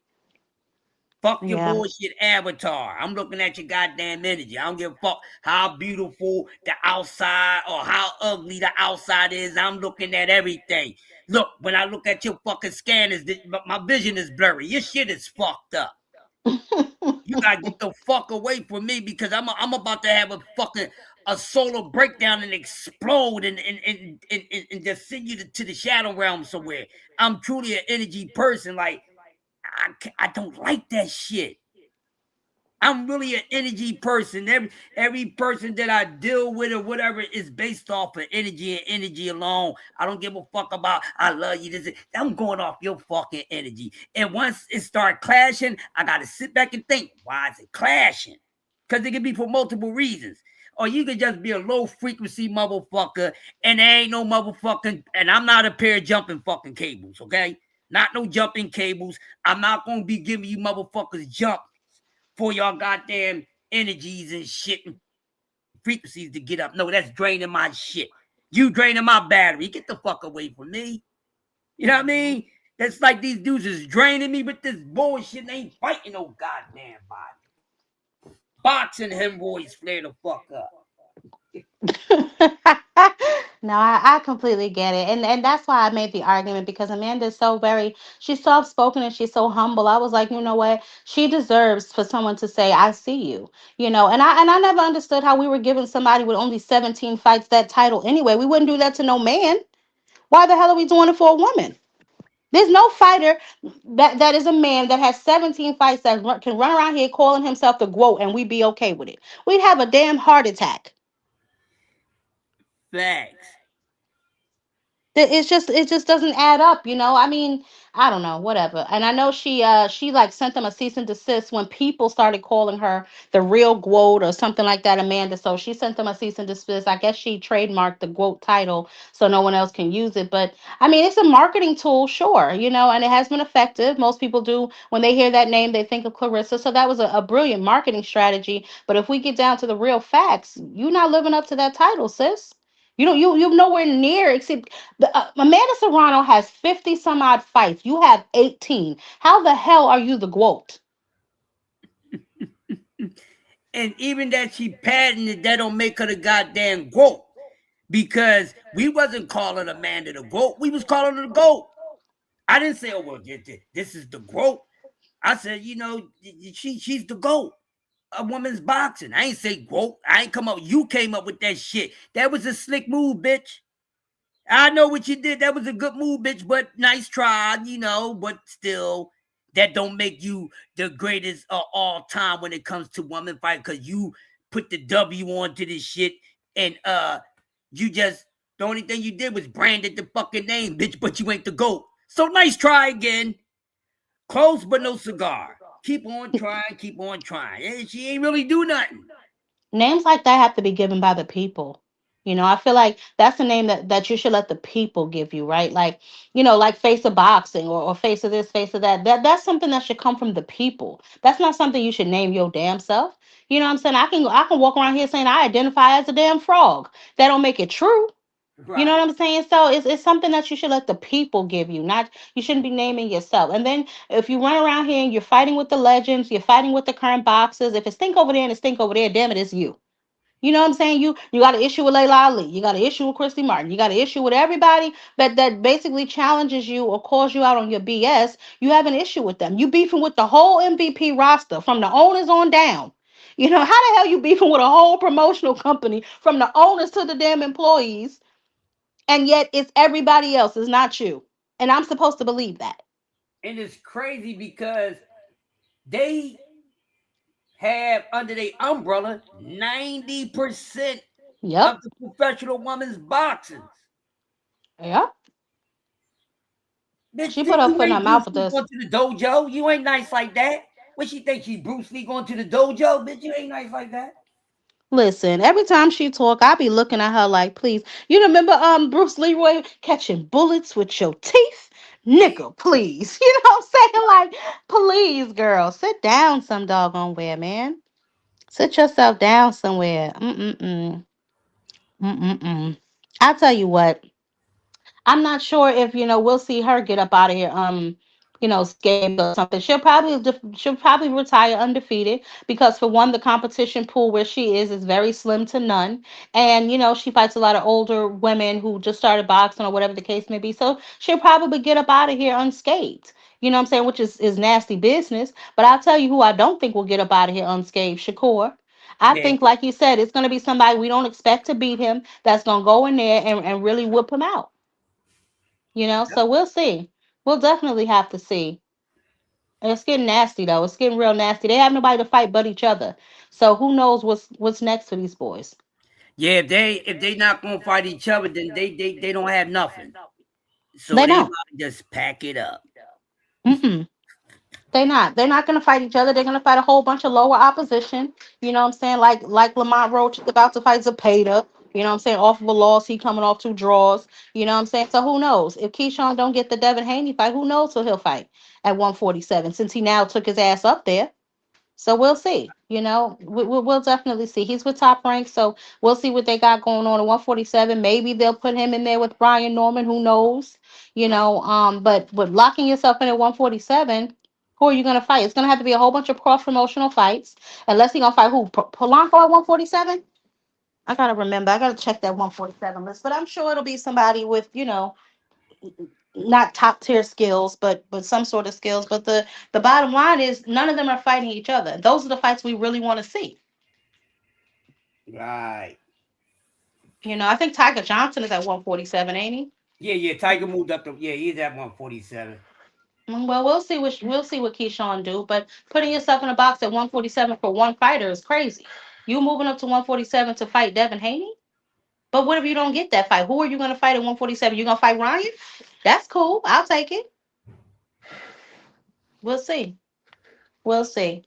Fuck your Yeah. bullshit avatar. I'm looking at your goddamn energy. I don't give a fuck how beautiful the outside or how ugly the outside is. I'm looking at everything. Look, when I look at your fucking scanners, my vision is blurry. Your shit is fucked up. You gotta get the fuck away from me because I'm about to have a solar breakdown and explode and just send you to the shadow realm somewhere. I'm truly an energy person. Like I don't like that shit. I'm really an energy person. Every person that I deal with or whatever is based off of energy and energy alone. I don't give a fuck about I love you. I'm going off your fucking energy. And once it start clashing, I gotta sit back and think, why is it clashing? Because it can be for multiple reasons. Or you could just be a low frequency motherfucker, and there ain't no motherfucking, and I'm not a pair of jumping fucking cables, okay? Not no jumping cables. I'm not gonna be giving you motherfuckers jump for y'all goddamn energies and shit and frequencies to get up. No, that's draining my shit. You draining my battery. Get the fuck away from me. You know what I mean? That's like these dudes is draining me with this bullshit and ain't fighting no goddamn body. Boxing hemorrhoids flare the fuck up. No, I completely get it. And that's why I made the argument because Amanda's so very, she's soft spoken and she's so humble. I was like, you know what? She deserves for someone to say, I see you. And I never understood how we were giving somebody with only 17 fights that title anyway. We wouldn't do that to no man. Why the hell are we doing it for a woman? There's no fighter that is a man that has 17 fights that can run around here calling himself the GOAT and we'd be okay with it. We'd have a damn heart attack. Facts. It just doesn't add up. I mean, I don't know, whatever. And I know she like sent them a cease and desist when people started calling her the real quote or something like that, Amanda. So she sent them a cease and desist. I guess she trademarked the quote title so no one else can use it. But I mean, it's a marketing tool, sure, and it has been effective. Most people do when they hear that name, they think of Clarissa. So that was a brilliant marketing strategy. But if we get down to the real facts, you're not living up to that title, sis. You don't you're nowhere near except Amanda Serrano has 50 some odd fights. You have 18. How the hell are you the GOAT? And even that she patented, that don't make her the goddamn GOAT. Because we wasn't calling Amanda the GOAT. We was calling her the GOAT. I didn't say, oh, well, this is the GOAT. I said, she's the GOAT of women's boxing. I ain't say GOAT. I ain't come up. You came up with that shit. That was a slick move, bitch. I know what you did. That was a good move, bitch, but nice try, but still, that don't make you the greatest of all time when it comes to women fight, because you put the W onto this shit, and you just, the only thing you did was branded the fucking name, bitch, but you ain't the GOAT. So nice try again. Close but no cigar. Keep on trying, keep on trying. And she ain't really do nothing. Names like that have to be given by the people. I feel like that's a name that you should let the people give you, right? Like face of boxing or face of this, face of that. That's something that should come from the people. That's not something you should name your damn self. You know what I'm saying? I can walk around here saying I identify as a damn frog. That don't make it true. You know Right. what I'm saying? So it's something that you should let the people give you, not you shouldn't be naming yourself. And then if you run around here and you're fighting with the legends, you're fighting with the current boxers, if it stink over there and it stink over there, damn it, it's you. You know what I'm saying? You got an issue with Layla Ali. You got an issue with Christy Martin. You got an issue with everybody that basically challenges you or calls you out on your BS. You have an issue with them. You beefing with the whole MVP roster from the owners on down. How the hell you beefing with a whole promotional company from the owners to the damn employees, and yet it's everybody else, it's not you. And I'm supposed to believe that. And it's crazy because they have under their umbrella 90% Yep. of the professional women's boxing. Yep. Bitch, She put her you foot in her ain't mouth Bruce with Lee this. going to the dojo. You ain't nice like that. What she think she Bruce Lee going to the dojo? Bitch, you ain't nice like that. Listen, every time she talk, I be looking at her like, please. You remember Bruce Leroy catching bullets with your teeth? Nigga, please. You know what I'm saying? Like, please, girl, sit down some doggone where, man. Sit yourself down somewhere. Mm-mm-mm. Mm-mm-mm. I'll tell you what. I'm not sure if we'll see her get up out of here scathed or something. She'll probably retire undefeated because for one, the competition pool where she is very slim to none, and she fights a lot of older women who just started boxing or whatever the case may be. So she'll probably get up out of here unscathed. You know what I'm saying? Which is nasty business. But I'll tell you who I don't think will get up out of here unscathed. Shakur. I Yeah, think, like you said, it's going to be somebody we don't expect to beat him that's going to go in there and really whip him out. So we'll see. We'll definitely have to see. And it's getting nasty though. It's getting real nasty. They have nobody to fight but each other. So who knows what's next for these boys? yeah. If they not gonna fight each other, then they don't have nothing. So They they don't. about to just pack it up. Mm-mm. They not. They're not gonna fight each other. They're gonna fight a whole bunch of lower opposition. You know what I'm saying? Like Lamont Roach is about to fight Zapata. You know what I'm saying? Off of a loss, he coming off 2 draws. You know what I'm saying? So who knows? If Keyshawn don't get the Devin Haney fight, who knows who he'll fight at 147 since he now took his ass up there. So we'll see. We'll definitely see. He's with Top Rank, so we'll see what they got going on at 147. Maybe they'll put him in there with Brian Norman. Who knows? But with locking yourself in at 147, who are you gonna fight? It's gonna have to be a whole bunch of cross promotional fights. Unless he gonna fight who? Polanco at 147. I gotta remember. I gotta check that 147 list. But I'm sure it'll be somebody with not top tier skills, but some sort of skills. But the bottom line is none of them are fighting each other. Those are the fights we really want to see. Right. I think Tiger Johnson is at 147, ain't he? Yeah, yeah. Tiger moved up to yeah. He's at 147. Well, we'll see what Keyshawn do. But putting yourself in a box at 147 for one fighter is crazy. You moving up to 147 to fight Devin Haney? But what if you don't get that fight? Who are you going to fight at 147? You going to fight Ryan? That's cool. I'll take it. We'll see. We'll see.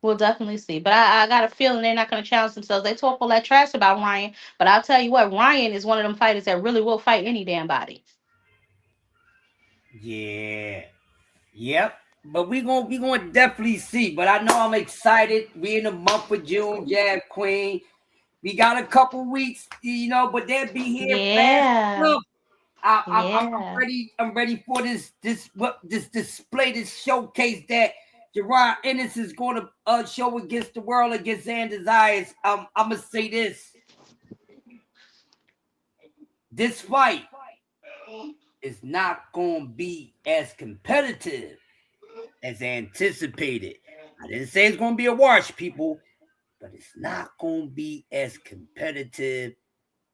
We'll definitely see. But I got a feeling they're not going to challenge themselves. They talk all that trash about Ryan, but I'll tell you what, Ryan is one of them fighters that really will fight any damn body. Yeah. Yep. But we gonna definitely see. But I know I'm excited. We in the month of June, Jab Queen. We got a couple weeks, but they'll be here fast Yeah. enough. I'm Yeah. ready. I'm ready for this display, this showcase that Gerard Ennis is going to show against the world against Xander Zayas. I'm gonna say this: this fight is not going to be as competitive as anticipated. I didn't say it's going to be a wash, people, but it's not going to be as competitive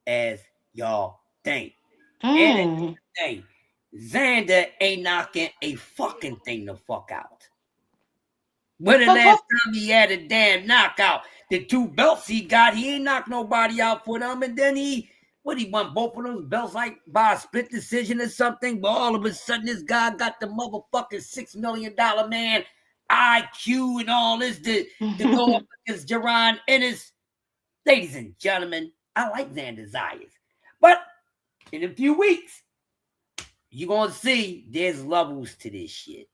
as y'all think. And Mm. hey, Xander ain't knocking a fucking thing the fuck out. When the But last talk. time he had a damn knockout? The 2 belts he got, he ain't knocked nobody out for them. And then he won both of those belts like by a split decision or something. But all of a sudden, this guy got the motherfucking $6 million man IQ and all this to go up against Jaron Ennis. Ladies and gentlemen, I like Xander Zayas. But in a few weeks, you're going to see there's levels to this shit.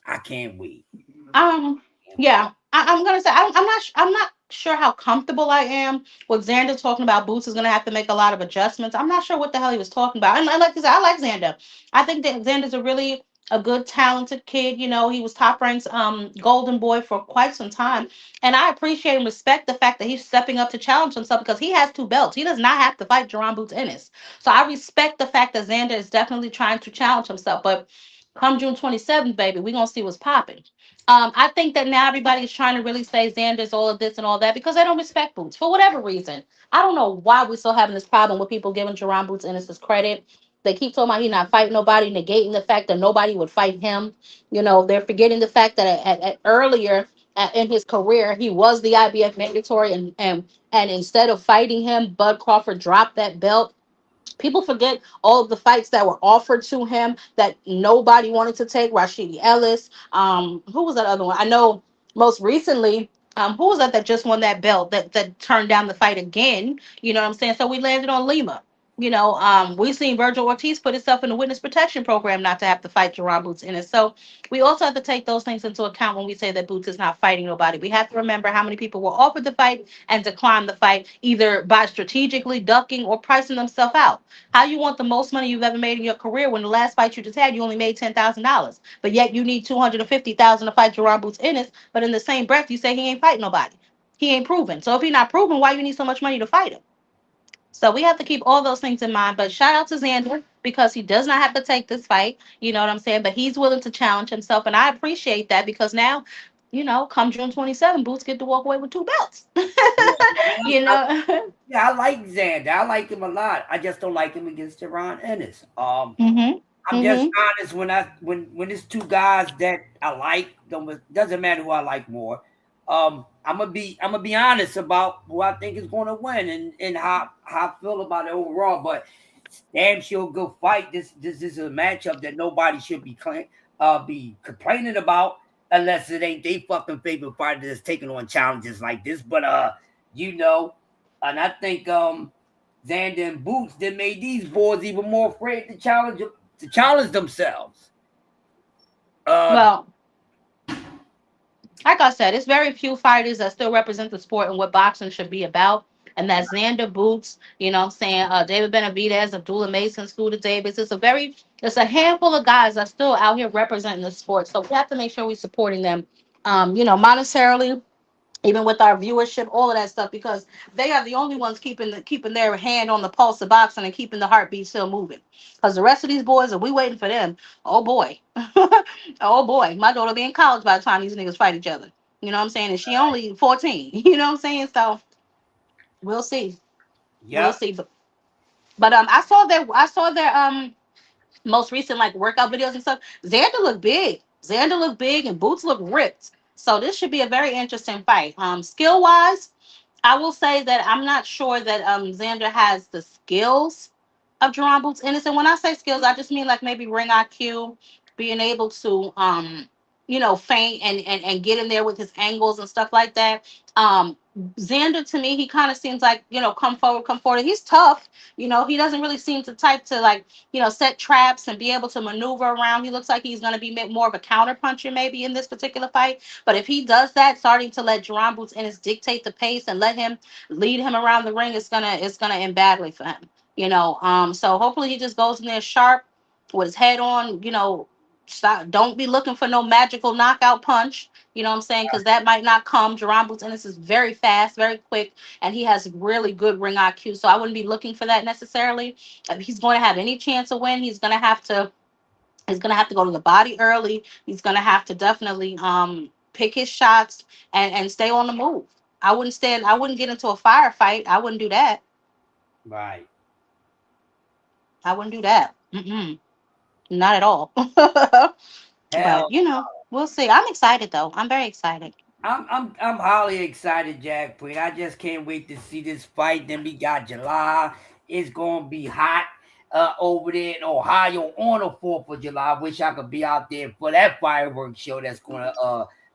I can't wait. Um, yeah, I'm gonna say I'm not sure how comfortable I am with Xander talking about Boots is gonna have to make a lot of adjustments. I'm not sure what the hell he was talking about. And I like to say I like Xander. I think that Xander's a good talented kid. He was top ranked golden boy for quite some time. And I appreciate and respect the fact that he's stepping up to challenge himself because he has 2 belts. He does not have to fight Jerron Boots Ennis. So I respect the fact that Xander is definitely trying to challenge himself. But come June 27th, baby, we're gonna see what's popping. I think that now everybody's trying to really say Xander's all of this and all that because they don't respect Boots for whatever reason. I don't know why we're still having this problem with people giving Jerron Boots Ennis credit. They keep talking about he not fighting nobody, negating the fact that nobody would fight him. They're forgetting the fact that earlier in his career he was the IBF mandatory, and instead of fighting him, Bud Crawford dropped that belt. People forget all of the fights that were offered to him that nobody wanted to take. Rashidi Ellis. Who was that other one? I know most recently. Who was that just won that belt that turned down the fight again? You know what I'm saying? So we landed on Lima. We seen Virgil Ortiz put himself in the witness protection program not to have to fight Jerron Boots in it. So we also have to take those things into account when we say that Boots is not fighting nobody. We have to remember how many people were offered the fight and declined the fight, either by strategically ducking or pricing themselves out. How you want the most money you've ever made in your career when the last fight you just had you only made $10,000, but yet you need $250,000 to fight Jerron Boots Ennis, but in the same breath you say he ain't fighting nobody. He ain't proven. So if he not proven, why you need so much money to fight him? So we have to keep all those things in mind. But shout out to Xander because he does not have to take this fight. You know what I'm saying? But he's willing to challenge himself. And I appreciate that because now, come June 27, Boots get to walk away with 2 belts. Yeah, you know? I like Xander. I like him a lot. I just don't like him against Jerron Ennis. hmm I'm just hmm honest when it's two guys that I like, doesn't matter who I like more. I'm gonna be honest about who I think is gonna win and how I feel about it overall. But damn sure good fight. This is a matchup that nobody should be complaining about unless it ain't they fucking favorite fighter that's taking on challenges like this. But you know, and I think Xander and Boots that made these boys even more afraid to challenge themselves. Uh, Well, like I said, it's very few fighters that still represent the sport and what boxing should be about. And that's Xander Boots, you know what I'm saying? David Benavidez, Abdullah Mason, Scooter Davis. It's a handful of guys that still out here representing the sport. So we have to make sure we're supporting them, monetarily, even with our viewership, all of that stuff, because they are the only ones keeping their hand on the pulse of boxing and keeping the heartbeat still moving. Because the rest of these boys, if we waiting for them, oh boy, oh boy, my daughter be in college by the time these niggas fight each other. You know what I'm saying? And she only 14. You know what I'm saying? So we'll see, we'll yep. see. But I saw their most recent like workout videos and stuff. Xander looked big, and Boots look ripped. So this should be a very interesting fight. Skill wise, I will say that I'm not sure that Xander has the skills of Jerron Boots Ennis. And when I say skills, I just mean like maybe ring IQ, being able to feint and get in there with his angles and stuff like that. Xander to me, he kind of seems like, come forward, come forward. He's tough. He doesn't really seem to type to like, set traps and be able to maneuver around. He looks like he's going to be more of a counter puncher maybe in this particular fight. But if he does that, starting to let Jerron Boots Ennis dictate the pace and let him lead him around the ring, it's gonna end badly for him. So hopefully he just goes in there sharp with his head on. Stop. Don't be looking for no magical knockout punch. You know what I'm saying? Because that might not come. Jerron Boots Ennis is very fast, very quick, and he has really good ring IQ. So I wouldn't be looking for that necessarily. If he's going to have any chance of win, he's gonna have to go to the body early. He's gonna have to definitely pick his shots and stay on the move. I wouldn't get into a firefight. I wouldn't do that. Right. I wouldn't do that. Not at all. Hell, But we'll see. I'm excited though. I'm very excited. I'm highly excited, Jack Queen. I just can't wait to see this fight. Then we got July. It's gonna be hot over there in Ohio on the 4th of July. I wish I could be out there for that fireworks show that's gonna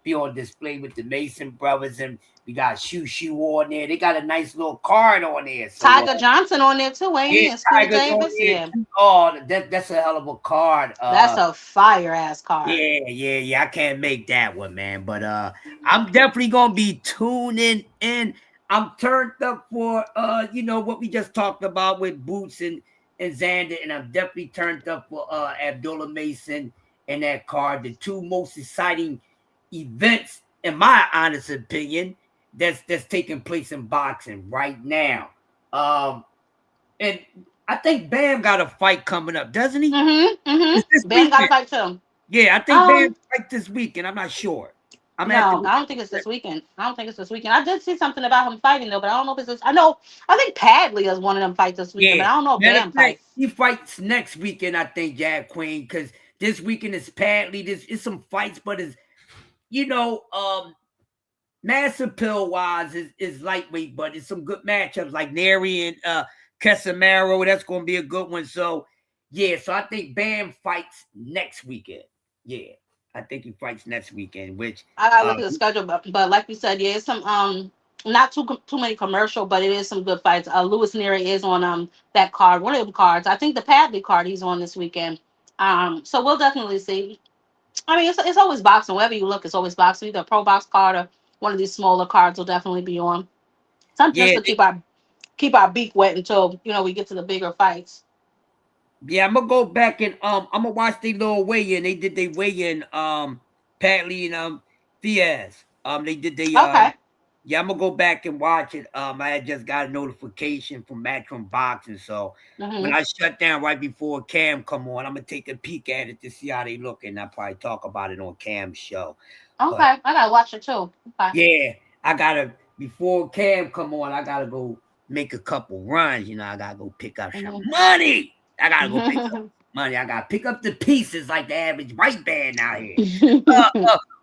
be on display with the Mason brothers, and we got Shoo Shoo on there. They got a nice little card on there. So Tiger Johnson on there too, ain't yeah, he? And Scooter Tiger's on Davis. there Yeah, too. Oh, that's a hell of a card. that's a fire ass card. Yeah. I can't make that one, man. But I'm definitely gonna be tuning in. I'm turned up for what we just talked about with Boots and Xander, and I'm definitely turned up for Abdullah Mason and that card. The two most exciting events, in my honest opinion, that's taking place in boxing right now. And I think Bam got a fight coming up, doesn't he? It's this Ben got a weekend. fight too. Yeah, I think Bam Um, fight this weekend. I'm not sure. I'm gonna have to no, look. I don't think it's this weekend. I don't think it's this weekend. I did see something about him fighting though, but I don't know if it's this. I know. I think Padley is one of them fight this weekend, Yeah. but I don't know if Matter of Bam fact, fight. he fights next weekend, I think, Jack Queen, because this weekend is Padley. There's it's some fights, but it's you know, massive pill wise is lightweight, but it's some good matchups like Neri and Casemiro. That's gonna be a good one. So yeah, so I think Bam fights next weekend. Yeah. I think he fights next weekend, which I gotta look at the schedule, but like you said, yeah, it's some not too many commercial, but it is some good fights. Lewis Neary is on that card, one of them cards. I think the Padley card he's on this weekend. So we'll definitely see. I mean, it's always boxing. Wherever you look, it's always boxing. Either a pro box card or one of these smaller cards will definitely be on. Something just yeah, to keep our beak wet until we get to the bigger fights. yeah, I'm gonna go back and I'm gonna watch the little weigh-in. They did they weigh-in Patley and Diaz. They did they Okay. yeah, I'm gonna go back and watch it. I had just got a notification from Matchroom Boxing, so when Hmm. I shut down right before Cam come on, I'm gonna take a peek at it to see how they look, and I'll probably talk about it on Cam's show. But Okay. I gotta watch it too. Okay. yeah, I gotta before Cam come on, I gotta go make a couple runs. I gotta go pick up some Hmm. money. I gotta go pick up money. I gotta pick up the pieces like the average white band out here.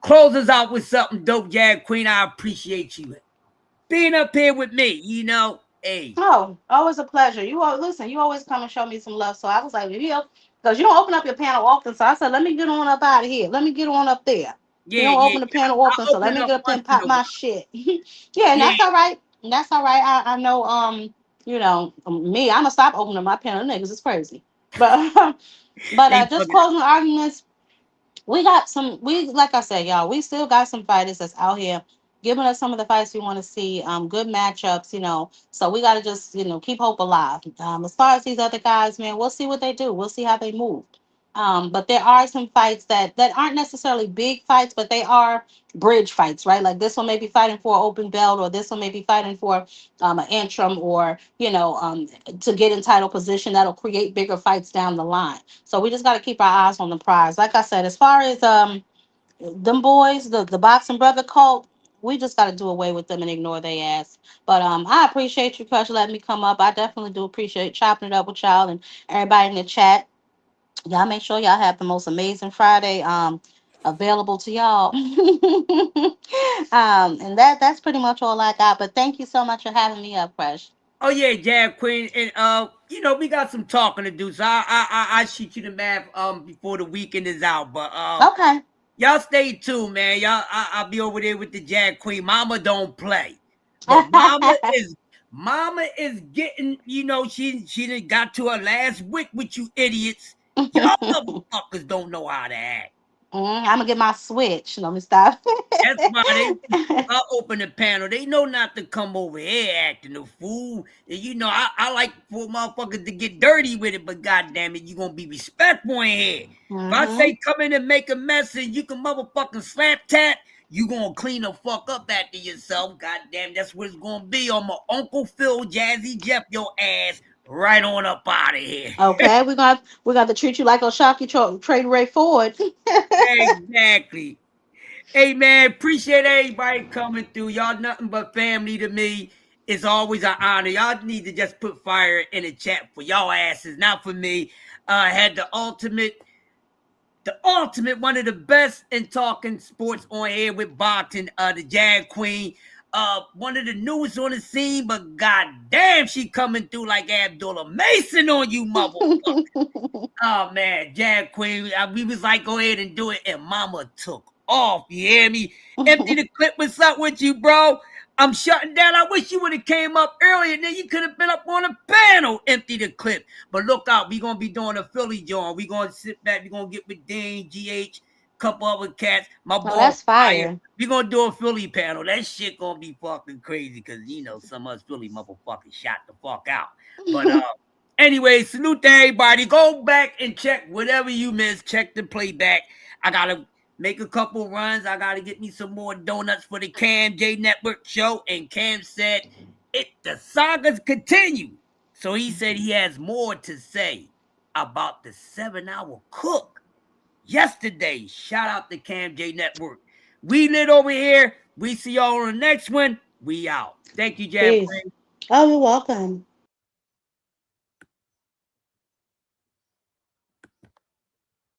Close us out with something dope, Jag Queen. I appreciate you being up here with me. Hey, Oh, always a pleasure. Listen. You always come and show me some love. So I was like, because you don't open up your panel often. So I said, let me get on up out of here. Let me get on up there. You yeah, don't yeah. open the panel often, I so open let it me up get up there once and in pop a my while. shit. Yeah, and Yeah, that's all right. That's all right. I know. Me. I'm gonna stop opening my panel. Niggas, it's crazy. But they just bugging closing arguments. We got some. We like I said, y'all. We still got some fighters that's out here giving us some of the fights we want to see. Good matchups. So we got to just keep hope alive. As far as these other guys, man, we'll see what they do. We'll see how they move. But there are some fights that aren't necessarily big fights, but they are bridge fights, right? Like this one may be fighting for an open belt, or this one may be fighting for an interim, or to get in title position. That'll create bigger fights down the line. So we just got to keep our eyes on the prize. Like I said, as far as them boys, the boxing brother cult, we just got to do away with them and ignore their ass. But I appreciate you, Crush, letting me come up. I definitely do appreciate chopping it up with y'all and everybody in the chat. Y'all make sure y'all have the most amazing Friday available to y'all. And that's pretty much all I got. But thank you so much for having me up, Crush. Oh yeah, Jag Queen, and we got some talking to do. So I shoot you the math before the weekend is out. But Okay. y'all stay tuned, man. I'll be over there with the Jag Queen. Mama don't play, but Mama is getting. She done got to her last wick with you idiots. Y'all motherfuckers don't know how to act. I'm gonna get my switch. Let me stop. That's why I open the panel. They know not to come over here acting a fool. And I like for motherfuckers to get dirty with it, but goddamn it, you gonna be respectful in here. If I Hmm. say come in and make a mess and you can motherfucking slap tat, you gonna clean the fuck up after yourself. Goddamn, that's what it's gonna be on my Uncle Phil Jazzy Jeff your ass right on up out of here. Okay, we're gonna treat you like Oshaki trade Ray Ford. Exactly. Hey man, appreciate everybody coming through. Y'all nothing but family to me. It's always an honor. Y'all need to just put fire in the chat for y'all asses, not for me. I had the ultimate, one of the best in talking sports on air with boxing, the Jag Queen. One of the newest on the scene, but goddamn, she coming through like Abdullah Mason on you, motherfucker. Oh man, Jag Queen, we was like, go ahead and do it, and Mama took off. You hear me? Empty the clip. What's up with you, bro? I'm shutting down. I wish you would have came up earlier. Then you could have been up on a panel. Empty the clip. But look out, we gonna be doing a Philly joint. We gonna sit back. We gonna get with Dane, GH, couple other cats. My Oh, boy that's Fire. fire. We gonna do a Philly panel. That shit gonna be fucking crazy because some of us Philly motherfuckers shot the fuck out. But anyway, salute to everybody. Go back and check whatever you missed. Check the playback. I gotta make a couple runs. I gotta get me some more donuts for the Cam J Network show. And Cam said the sagas continue. So he said he has more to say about the 7-hour cook. Yesterday, shout out to Cam J Network. We lit over here. We see y'all on the next one. We out. Thank you, Jab Peace. Queen. Oh, you're welcome.